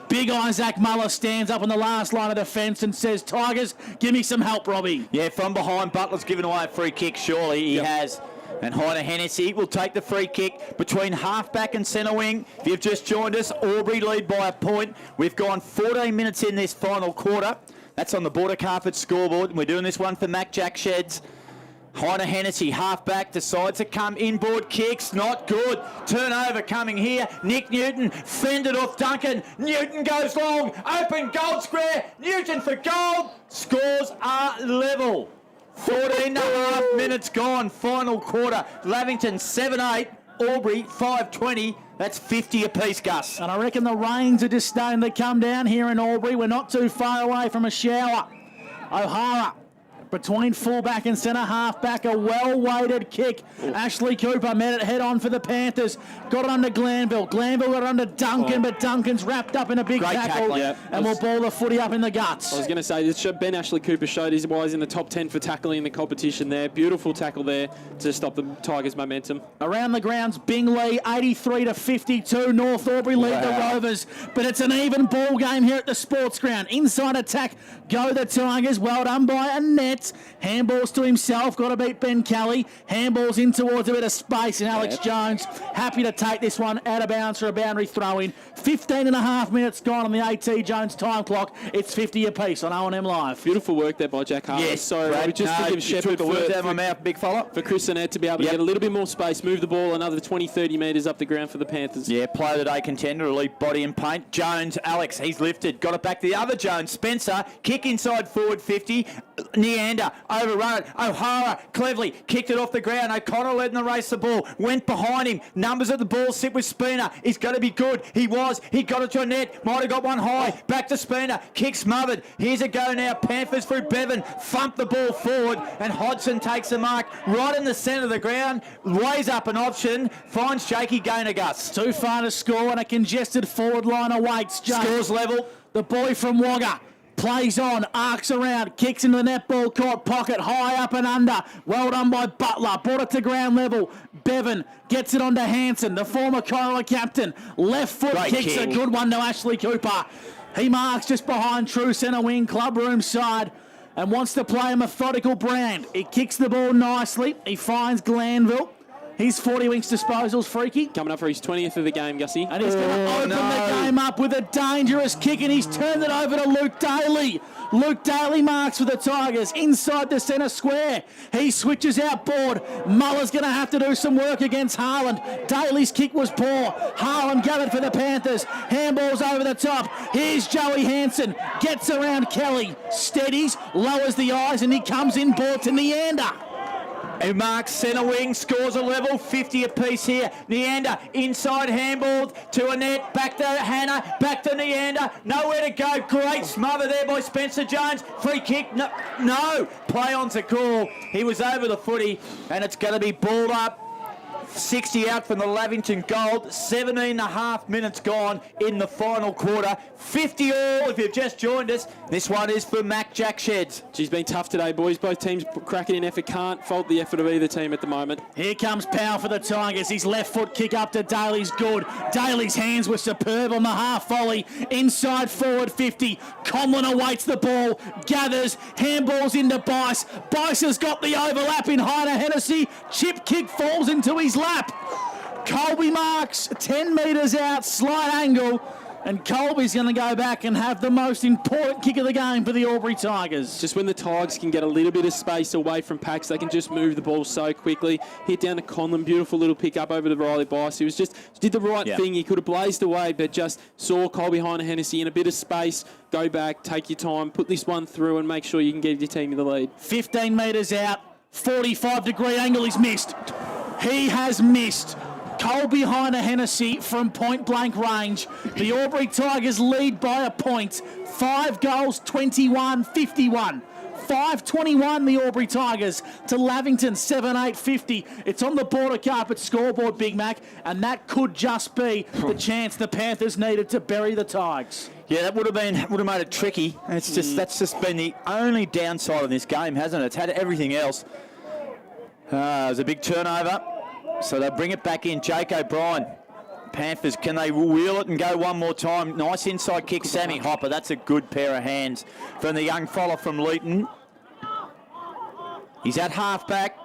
Big Isaac Muller stands up on the last line of defence and says, Tigers, give me some help, Robbie. Yeah, from behind, Butler's given away a free kick, surely. He has. And Heiner Hennessy will take the free kick between half-back and centre wing. If you've just joined us, Albury lead by a point. We've gone 14 minutes in this final quarter. That's on the border carpet scoreboard. And we're doing this one for Mac Jack Sheds. Heiner Hennessy, half-back, decides to come inboard, kicks, not good. Turnover coming here. Nick Newton, fended off Duncan. Newton goes long, open goal square. Newton for goal. Scores are level. 14 and a half minutes gone, final quarter. Lavington 7-8, Albury 5-20. That's 50 apiece, Gus. And I reckon the rains are just starting to come down here in Albury. We're not too far away from a shower. O'Hara between fullback and centre half-back, a well-weighted kick. Ashley Cooper met it head-on for the Panthers. Got it under Glanville. Glanville got it under Duncan, but Duncan's wrapped up in a big tackle and will ball the footy up in the guts. I was going to say, Ben Ashley Cooper showed his wise in the top 10 for tackling in the competition there. Beautiful tackle there to stop the Tigers' momentum. Around the grounds, Bingley, 83-52. North Albury lead the Rovers, but it's an even ball game here at the sports ground. Inside attack, go the Tigers. Well done by Annette. Handballs to himself, got to beat Ben Kelly. Handballs in towards a bit of space, and Alex Jones happy to take this one out of bounds for a boundary throw-in. 15 and a half minutes gone on the AT Jones time clock. It's 50 apiece on O&M Live. Beautiful work there by Jack Harper. Yes, so we just to give Shepherd the words out of my mouth, big fella. For Chris Annette to be able to get a little bit more space, move the ball another 20-30 metres up the ground for the Panthers. Yeah, player of the day contender, elite body and paint. Jones, Alex, he's lifted. Got it back to the other Jones. Spencer, kick inside forward 50. Neander, overrun it. O'Hara, cleverly kicked it off the ground. O'Connor led in the race the ball. Went behind him. Numbers at the ball sit with Spooner. He's going to be good. He was. He got it to a net. Might have got one high. Back to Spooner. Kick smothered. Here's a go now. Panthers through Bevan. Thump the ball forward. And Hodgson takes the mark right in the centre of the ground. Weighs up an option. Finds Jakey Gaynor Gus. Too far to score and a congested forward line awaits. Scores level. The boy from Wagga plays on, arcs around, kicks into the netball court pocket, high up and under. Well done by Butler. Brought it to ground level. Bevan gets it onto Hanson, the former Corolla captain. Left foot kicks a good one to Ashley Cooper. He marks just behind true centre wing, club room side, and wants to play a methodical brand. He kicks the ball nicely. He finds Glanville. His 40 winks disposals, freaky. Coming up for his 20th of the game, Gussie. And he's going to open the game up with a dangerous kick, and he's turned it over to Luke Daly. Luke Daly marks for the Tigers inside the centre square. He switches out board. Muller's going to have to do some work against Harland. Daly's kick was poor. Harland gathered for the Panthers. Handballs over the top. Here's Joey Hanson. Gets around Kelly. Steadies, lowers the eyes, and he comes in board to Neander. He marks centre wing, scores a level, 50 apiece here. Neander, inside handball to Annette, back to Hannah, back to Neander, nowhere to go. Great smother there by Spencer Jones. Free kick, no. Play on's a call. He was over the footy, and it's going to be balled up. 60 out from the Lavington Gold. 17 and a half minutes gone in the final quarter. 50 all if you've just joined us. This one is for Mac Jack Sheds. She's been tough today, boys. Both teams cracking in effort. Can't fault the effort of either team at the moment. Here comes Powell for the Tigers. His left foot kick up to Daly's good. Daly's hands were superb on the half volley. Inside forward 50. Conlon awaits the ball. Gathers. Handballs into Bice. Bice has got the overlap in Heiner Hennessy. Chip kick falls into his lap. Colby marks 10 metres out, slight angle, and Colby's going to go back and have the most important kick of the game for the Albury Tigers. Just when the Tigers can get a little bit of space away from packs, they can just move the ball so quickly. Hit down to Conlon, beautiful little pick up over the Riley Bice. He was just did the right thing. He could have blazed away, but just saw Colby Heiner Hennessy in a bit of space. Go back, take your time, put this one through, and make sure you can get your team in the lead. 15 metres out, 45-degree angle. He's missed. He has missed. Colby Heiner Hennessy from point-blank range. The Albury Tigers lead by a point. 5 goals, 21-51. 5-21 the Albury Tigers to Lavington 7-8-50. It's on the border carpet scoreboard, Big Mac, and that could just be the chance the Panthers needed to bury the Tigers. Yeah, that would have made it tricky. It's just that's just been the only downside of this game, hasn't it? It's had everything else. There's a big turnover, so they bring it back in. Jake O'Brien, Panthers, can they wheel it and go one more time? Nice inside kick, Sammy Hopper. That's a good pair of hands from the young fella from Leeton. He's at half-back.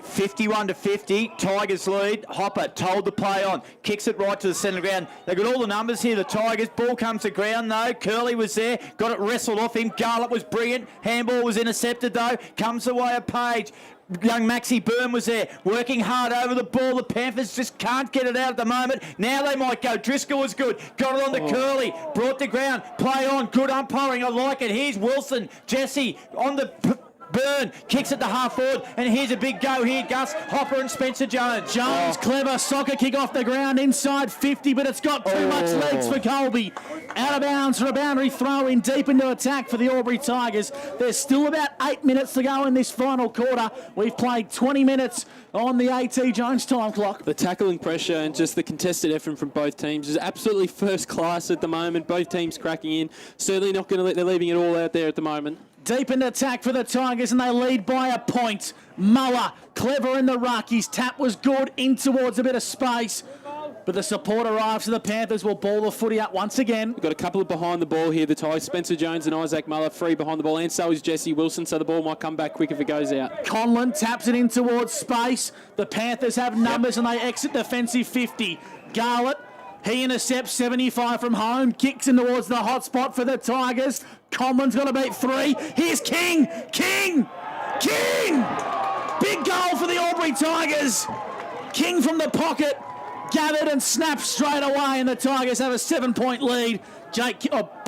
51-50, Tigers lead. Hopper told to play on, kicks it right to the centre ground. They've got all the numbers here, the Tigers. Ball comes to ground though. Curley was there, got it wrestled off him. Garlett was brilliant. Handball was intercepted though. Comes away a Page. Young Maxi Byrne was there, working hard over the ball. The Panthers just can't get it out at the moment. Now they might go. Driscoll was good. Got it on to Curley. Brought to ground. Play on. Good umpiring. I like it. Here's Wilson. Jesse on the... Byrne kicks it to half forward, and here's a big go here. Gus, Hopper and Spencer Jones. Clever soccer kick off the ground inside 50, but it's got too much legs for Colby. Out of bounds for a boundary throw in deep into attack for the Albury Tigers. There's still about 8 minutes to go in this final quarter. We've played 20 minutes on the AT Jones time clock. The tackling pressure and just the contested effort from both teams is absolutely first class at the moment. Both teams cracking in. Certainly not going to let, they're leaving it all out there at the moment. Deep into attack for the Tigers, and they lead by a point. Muller, clever in the ruck. His tap was good in towards a bit of space. But the support arrives, so the Panthers will ball the footy up once again. We've got a couple of behind the ball here, the Tigers. Spencer Jones and Isaac Muller free behind the ball, and so is Jesse Wilson, so the ball might come back quick if it goes out. Conlon taps it in towards space. The Panthers have numbers, and they exit defensive 50. Garlett, he intercepts 75 from home, kicks in towards the hot spot for the Tigers. Conlon's got to beat 3. Here's King! King! King! Big goal for the Albury Tigers. King from the pocket, gathered and snapped straight away, and the Tigers have a 7-point lead.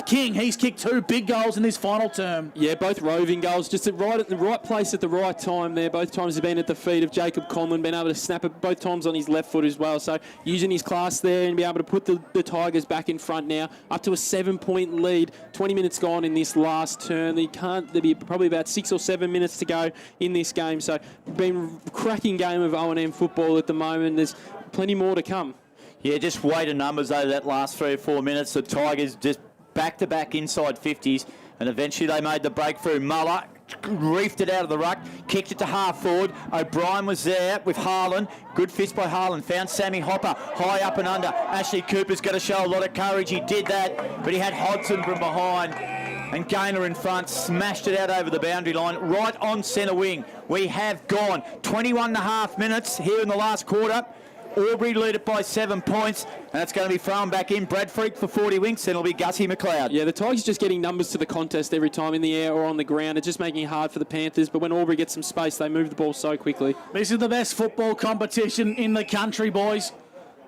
King, he's kicked 2 big goals in this final term. Yeah, both roving goals, just at the right place at the right time there. Both times he's been at the feet of Jacob Conlon, been able to snap it both times on his left foot as well. So using his class there and be able to put the Tigers back in front now, up to a 7-point lead. 20 minutes gone in this last turn. There'll be probably about 6 or 7 minutes to go in this game. So been a cracking game of O&M football at the moment. There's plenty more to come. Yeah, just weight of numbers over that last 3 or 4 minutes. The Tigers just back-to-back inside 50s, and eventually they made the breakthrough. Muller reefed it out of the ruck, kicked it to half forward. O'Brien was there with Harlan. Good fist by Harlan. Found Sammy Hopper high up and under. Ashley Cooper's got to show a lot of courage. He did that, but he had Hodson from behind. And Gaynor in front smashed it out over the boundary line, right on centre wing. We have gone 21.5 minutes here in the last quarter. Albury lead it by 7 points, and it's going to be thrown back in. Brad Freak for 40 winks, and it'll be Gussie McLeod. Yeah, the Tigers just getting numbers to the contest every time in the air or on the ground. It's just making it hard for the Panthers, but when Albury gets some space, they move the ball so quickly. This is the best football competition in the country, boys.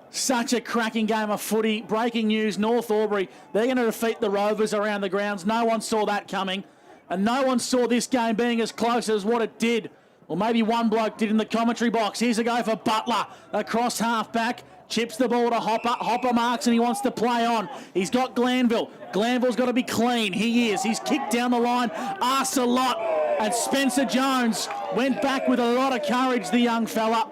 Such a cracking game of footy. Breaking news, North Albury, they're going to defeat the Rovers around the grounds. No one saw that coming, and no one saw this game being as close as what it did. Well, maybe one bloke did in the commentary box. Here's a go for Butler. Across half-back. Chips the ball to Hopper. Hopper marks and he wants to play on. He's got Glanville. Glanville's got to be clean. He is. He's kicked down the line. Asks a lot. And Spencer Jones went back with a lot of courage, the young fella.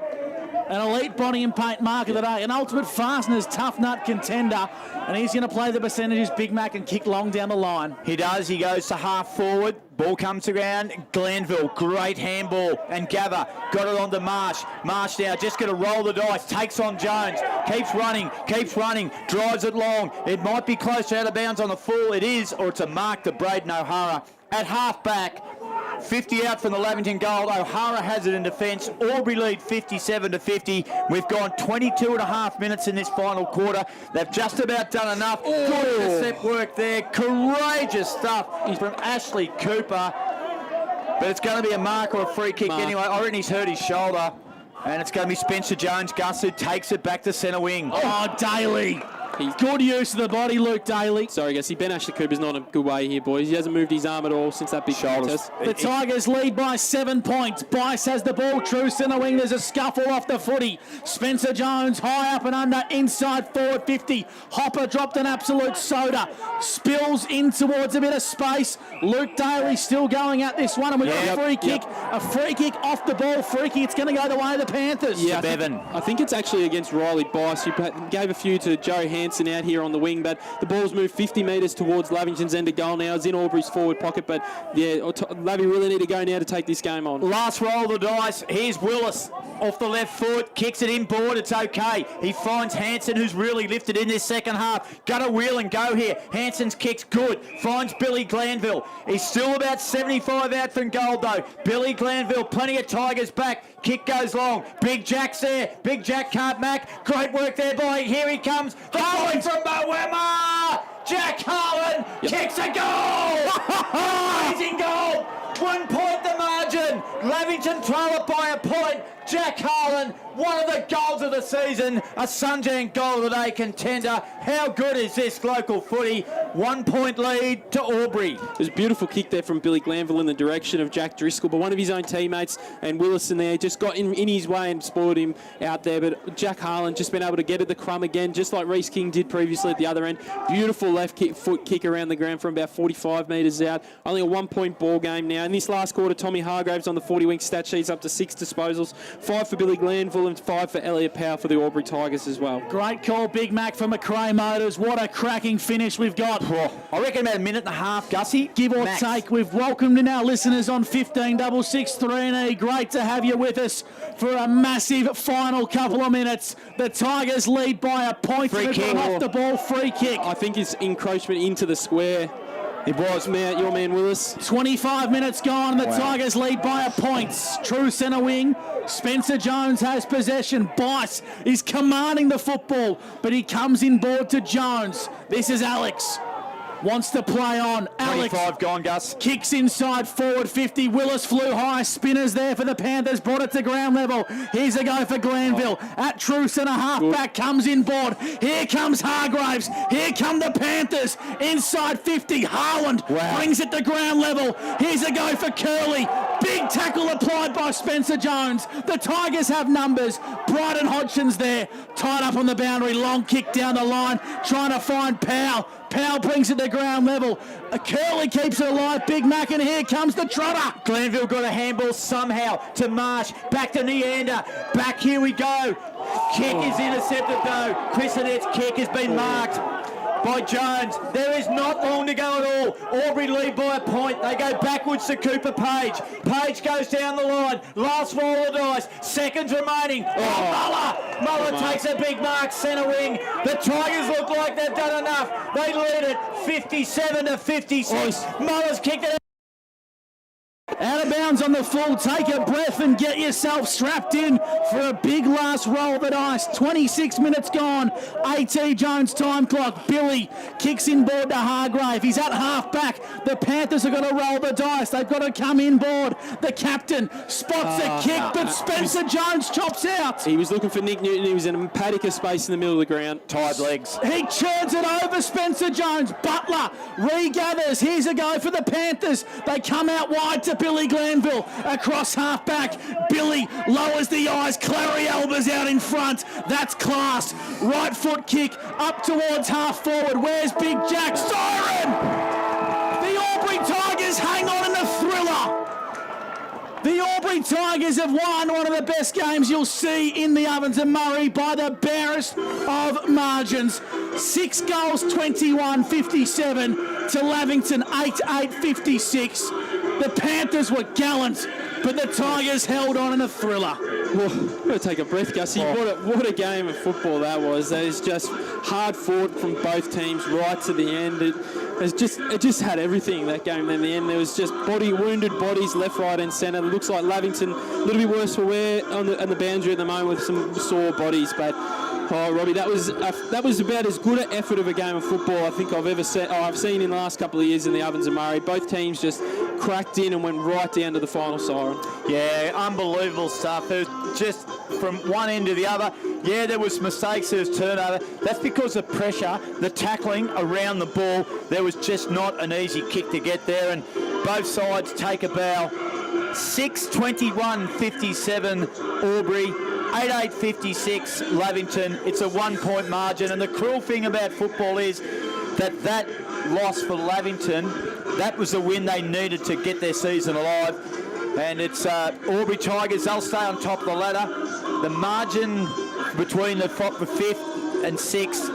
An elite body and paint mark of the day. An ultimate fasteners tough nut contender. And he's going to play the percentages Big Mac and kick long down the line. He does. He goes to half forward. Ball comes to ground. Glanville, great handball. And Gava got it on to Marsh. Marsh now just going to roll the dice. Takes on Jones. Keeps running. Drives it long. It might be close to out of bounds on the full. It is, or it's a mark to Braden O'Hara. At half back, 50 out from the Lavington goal. O'Hara has it in defence. Albury lead 57-50. We've gone 22.5 minutes in this final quarter. They've just about done enough. Good intercept work there. Courageous stuff from Ashley Cooper. But it's going to be a mark or a free kick anyway. I reckon he's hurt his shoulder. And it's going to be Spencer Jones, Gus, who takes it back to centre wing. Oh, Daly. Good use of the body, Luke Daly. Sorry, guys. Ben Ashley Cooper's not a good way here, boys. He hasn't moved his arm at all since that big contest. The Tigers lead by 7 points. Bice has the ball, true centre wing. There's a scuffle off the footy. Spencer Jones high up and under, inside forward 50. Hopper dropped an absolute soda. Spills in towards a bit of space. Luke Daly still going at this one, and we've got a free kick. A free kick off the ball. Free kick. It's going to go the way of the Panthers. Yeah, I think it's actually against Riley Bice. He gave a few to Joe Hand Hanson out here on the wing, but the ball's moved 50 metres towards Lavington's end of goal now. It's in Albury's forward pocket, but yeah, Lavy really need to go now to take this game on. Last roll of the dice. Here's Willis off the left foot, kicks it inboard. It's okay. He finds Hanson, who's really lifted in this second half. Got to wheel and go here. Hanson's kick's good. Finds Billy Glanville. He's still about 75 out from goal though. Billy Glanville, plenty of Tigers back. Kick goes long. Big Jack's there. Big Jack can't mac. Great work there by. Here he comes. The point from Moema. Jack Harlan kicks a goal. Amazing goal. 1 point the margin. Lavington trail it by a point. Jack Harlan, one of the goals of the season, a Sunjan goal of the day contender. How good is this local footy? 1 point lead to Albury. There's a beautiful kick there from Billy Glanville in the direction of Jack Driscoll, but one of his own teammates and Willison there just got in his way and spoiled him out there. But Jack Harlan just been able to get at the crumb again, just like Reece King did previously at the other end. Beautiful left foot kick around the ground from about 45 metres out. Only a 1 point ball game now. In this last quarter, Tommy Hargraves on the 40-wing stat sheet's up to 6 disposals. 5 for Billy Glanville and 5 for Elliot Powell for the Albury Tigers as well. Great call, Big Mac from McRae Motors. What a cracking finish we've got. I reckon about a minute and a half, Gussie. Give or take. We've welcomed in our listeners on 15-663-3E. Great to have you with us for a massive final couple of minutes. The Tigers lead by a point. Free kick. Off the ball, free kick. I think it's encroachment into the square. It was, your man Willis. 25 minutes gone and the Tigers lead by a point. True centre wing. Spencer Jones has possession. Bice is commanding the football, but he comes in board to Jones. This is Alex. Wants to play on. Alex 25 gone, Gus. Kicks inside, forward 50. Willis flew high. Spinners there for the Panthers. Brought it to ground level. Here's a go for Glanville. At true centre half back comes in board. Here comes Hargraves. Here come the Panthers. Inside 50. Harland brings it to ground level. Here's a go for Curley. Big tackle applied by Spencer Jones. The Tigers have numbers. Bryden Hodgson's there. Tied up on the boundary. Long kick down the line. Trying to find Powell. Powell brings it to ground level. Curley keeps it alive. Big Mac, and here comes the trotter. Glanville got a handball somehow to Marsh. Back to Neander. Back, here we go. Kick is intercepted though. Chris Annette's kick has been marked by Jones. There is not long to go at all. Albury lead by a point. They go backwards to Cooper Page. Page goes down the line. Last roll of the dice. Seconds remaining. Muller takes a big mark, centre wing. The Tigers look like they've done enough. They lead it 57-56. Muller's kicked it. Out of bounds on the full. Take a breath and get yourself strapped in for a big last roll of the dice. 26 minutes gone. AT Jones time clock. Billy kicks in board to Hargrave. He's at half back. The Panthers are going to roll the dice. They've got to come in board. The captain spots a kick, but Spencer Jones chops out. He was looking for Nick Newton. He was in a paddock of space in the middle of the ground. Tired legs. He churns it over Spencer Jones. Butler regathers. Here's a go for the Panthers. They come out wide to Billy Glanville across half back. Billy lowers the eyes. Clary Elba's out in front. That's class. Right foot kick up towards half forward. Where's Big Jack? Siren! The Albury Tigers hang on in the thriller. The Albury Tigers have won one of the best games you'll see in the Ovens and Murray by the barest of margins. 6 goals, 21-57 to Lavington, 8-8-56. The Panthers were gallant, but the Tigers held on in a thriller. Well, I'm going to take a breath, Gussie. What a game of football that was. That is just hard fought from both teams right to the end. It just had everything, that game. In the end, there was just wounded bodies left, right and centre. It looks like Lavington a little bit worse for wear on the boundary at the moment with some sore bodies, but Robbie, that was about as good an effort of a game of football I think I've ever seen. I've seen in the last couple of years in the Ovens and Murray. Both teams just cracked in and went right down to the final siren. Yeah, unbelievable stuff. It was just from one end to the other. Yeah, there was mistakes, there was turnover. That's because of pressure, the tackling around the ball. There was just not an easy kick to get there, and both sides take a bow. 6-21-57 Albury. 8-8-56 Lavington. It's a 1 point margin, and the cruel thing about football is that loss for Lavington, that was the win they needed to get their season alive. And it's Albury Tigers, they'll stay on top of the ladder. The margin between the 5th and 6th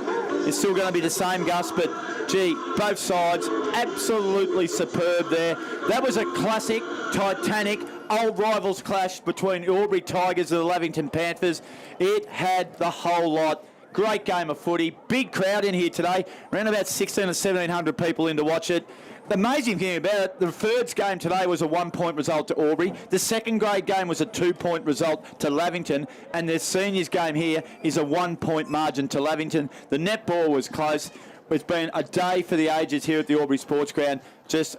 is still going to be the same, Gus, but gee, both sides absolutely superb there. That was a classic, titanic, old rivals clash between the Albury Tigers and the Lavington Panthers. It had the whole lot. Great game of footy. Big crowd in here today. Around about 1,600 or 1,700 people in to watch it. The amazing thing about it, the thirds game today was a 1-point result to Albury. The second grade game was a 2-point result to Lavington. And the seniors game here is a 1-point margin to Lavington. The netball was close. It's been a day for the ages here at the Albury Sports Ground. Just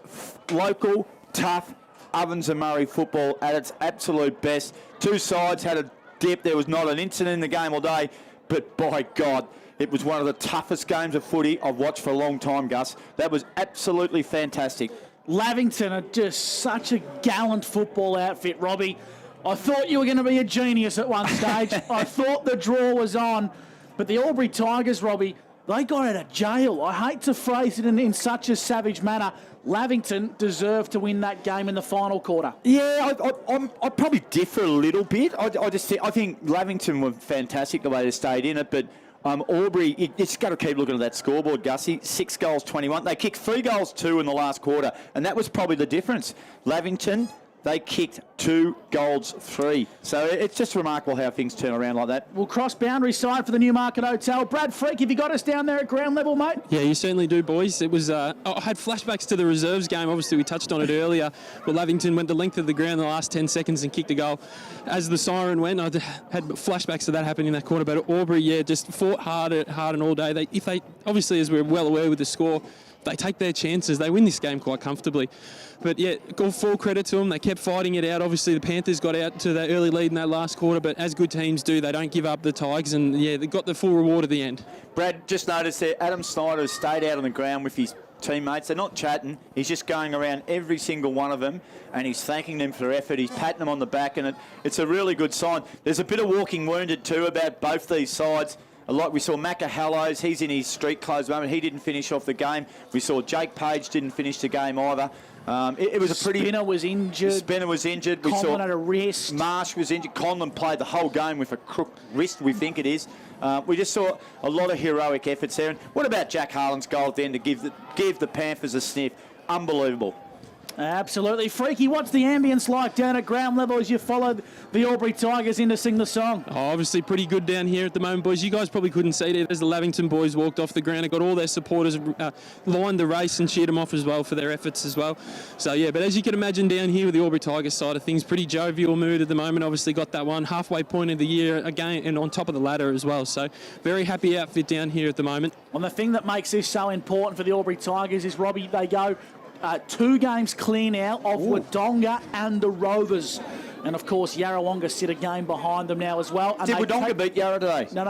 local, tough, Ovens and Murray football at its absolute best. Two sides had a dip. There was not an incident in the game all day. But by God, it was one of the toughest games of footy I've watched for a long time, Gus. That was absolutely fantastic. Lavington are just such a gallant football outfit, Robbie. I thought you were going to be a genius at one stage. I thought the draw was on. But the Albury Tigers, Robbie, they got out of jail. I hate to phrase it in such a savage manner. Lavington deserved to win that game in the final quarter. Yeah, I probably differ a little bit. I think Lavington were fantastic the way they stayed in it, but Albury, you just got to keep looking at that scoreboard, Gussie. 6 goals, 21. They kicked 3 goals, 2 in the last quarter, and that was probably the difference. Lavington, they kicked 2 goals, 3. So it's just remarkable how things turn around like that. We'll cross boundary side for the Newmarket Hotel. Brad Freak, have you got us down there at ground level, mate? Yeah, you certainly do, boys. It was. I had flashbacks to the reserves game. Obviously, we touched on it earlier. But Lavington went the length of the ground in the last 10 seconds and kicked a goal. As the siren went, I had flashbacks to that happening in that quarter. But Albury, yeah, just fought hard and all day. If they obviously, as we're well aware with the score, they take their chances. They win this game quite comfortably. But yeah, full credit to them. They kept fighting it out. Obviously, the Panthers got out to that early lead in that last quarter, but as good teams do, they don't give up the Tigers, and yeah, they got the full reward at the end. Brad, just noticed there, Adam Snyder has stayed out on the ground with his teammates. They're not chatting. He's just going around every single one of them, and he's thanking them for their effort. He's patting them on the back, and it's a really good sign. There's a bit of walking wounded too about both these sides. Like we saw Macca Hallows, he's in his street clothes moment. He didn't finish off the game. We saw Jake Page didn't finish the game either. It was a pretty... Spinner was injured. Spinner was injured. We Conlon saw had a wrist. Marsh was injured. Conlon played the whole game with a crook wrist, we think it is. We just saw a lot of heroic efforts there. And what about Jack Harlan's goal at the end to give the Panthers a sniff? Unbelievable. Absolutely. Freaky, what's the ambience like down at ground level as you follow the Albury Tigers in to sing the song? Oh, obviously pretty good down here at the moment, boys. You guys probably couldn't see it as the Lavington boys walked off the ground. They got all their supporters lined the race and cheered them off as well for their efforts as well. So, yeah, but as you can imagine down here with the Albury Tigers side of things, pretty jovial mood at the moment. Obviously got that one halfway point of the year again and on top of the ladder as well. So, very happy outfit down here at the moment. And the thing that makes this so important for the Albury Tigers is, Robbie, they go 2 games clear now of Wodonga and the Rovers. And, of course, Yarrawonga sit a game behind them now as well. And did Wodonga beat Yarra today? No.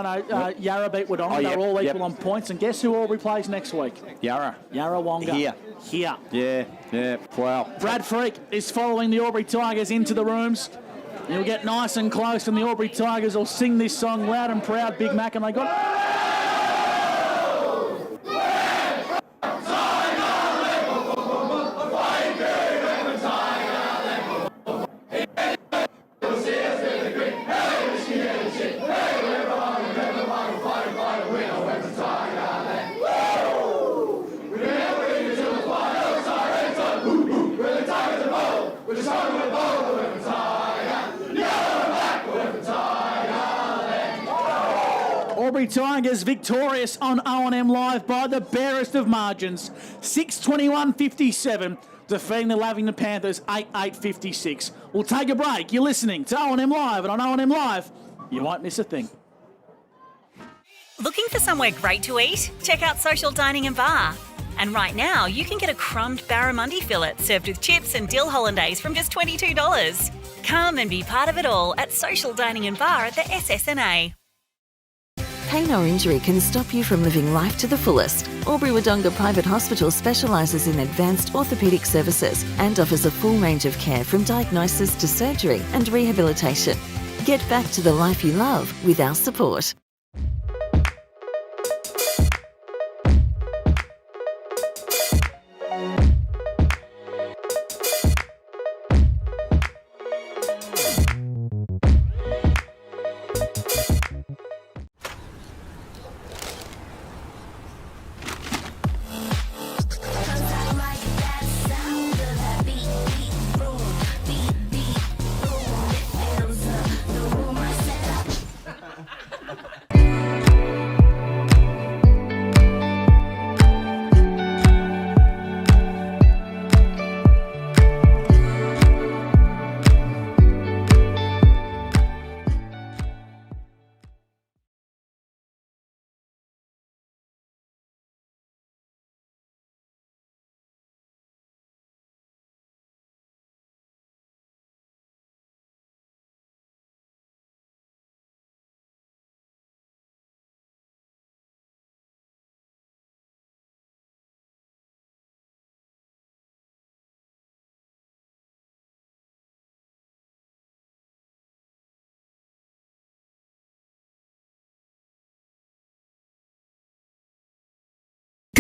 Yarra beat Wodonga. They're all equal on points. And guess who Albury plays next week? Yarrawonga. Here. Yeah. Wow. Brad Freak is following the Albury Tigers into the rooms. He'll get nice and close, and the Albury Tigers will sing this song loud and proud, Big Mac, and they got... Albury Tigers victorious on O&M Live by the barest of margins. 6:21.57, defeating the Lavington Panthers 8:56. We'll take a break. You're listening to O&M Live, and on O&M Live, you won't miss a thing. Looking for somewhere great to eat? Check out Social Dining and Bar. And right now, you can get a crumbed barramundi fillet served with chips and dill hollandaise from just $22. Come and be part of it all at Social Dining and Bar at the SSNA. Pain or injury can stop you from living life to the fullest. Albury Wodonga Private Hospital specialises in advanced orthopaedic services and offers a full range of care from diagnosis to surgery and rehabilitation. Get back to the life you love with our support.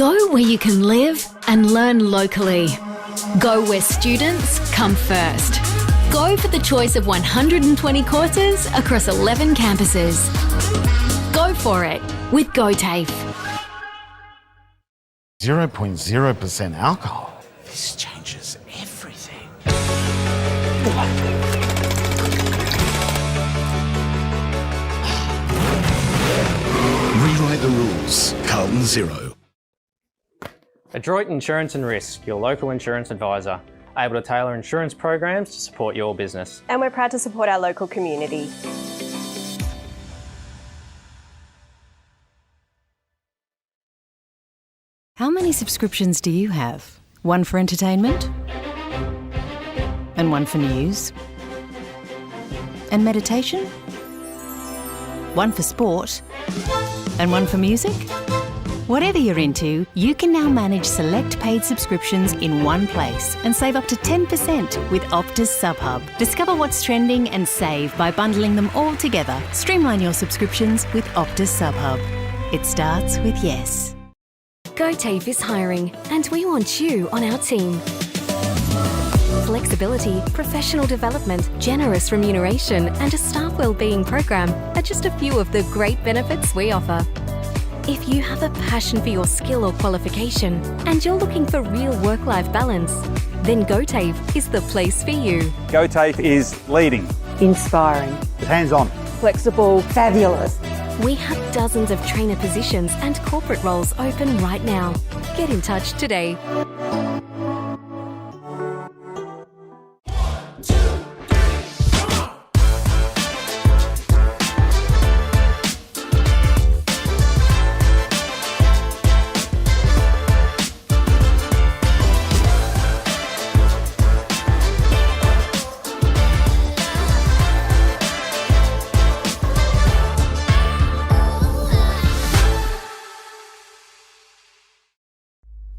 Go where you can live and learn locally. Go where students come first. Go for the choice of 120 courses across 11 campuses. Go for it with GoTAFE. 0.0% alcohol. This changes everything. Rewrite the rules. Carlton Zero. Adroit Insurance and Risk, your local insurance advisor, able to tailor insurance programs to support your business. And we're proud to support our local community. How many subscriptions do you have? One for entertainment? And one for news? And meditation? One for sport? And one for music? Whatever you're into, you can now manage select paid subscriptions in one place and save up to 10% with Optus SubHub. Discover what's trending and save by bundling them all together. Streamline your subscriptions with Optus SubHub. It starts with yes. GoTAFE is hiring, and we want you on our team. Flexibility, professional development, generous remuneration, and a staff wellbeing program are just a few of the great benefits we offer. If you have a passion for your skill or qualification and you're looking for real work-life balance, then GoTAFE is the place for you. GoTAFE is leading, Inspiring. hands-on, Flexible. Fabulous. We have dozens of trainer positions and corporate roles open right now. Get in touch today.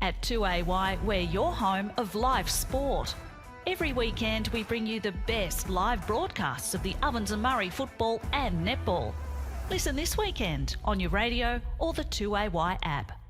At 2AY, we're your home of live sport. Every weekend we bring you the best live broadcasts of the Ovens and Murray football and netball. Listen this weekend on your radio or the 2AY app.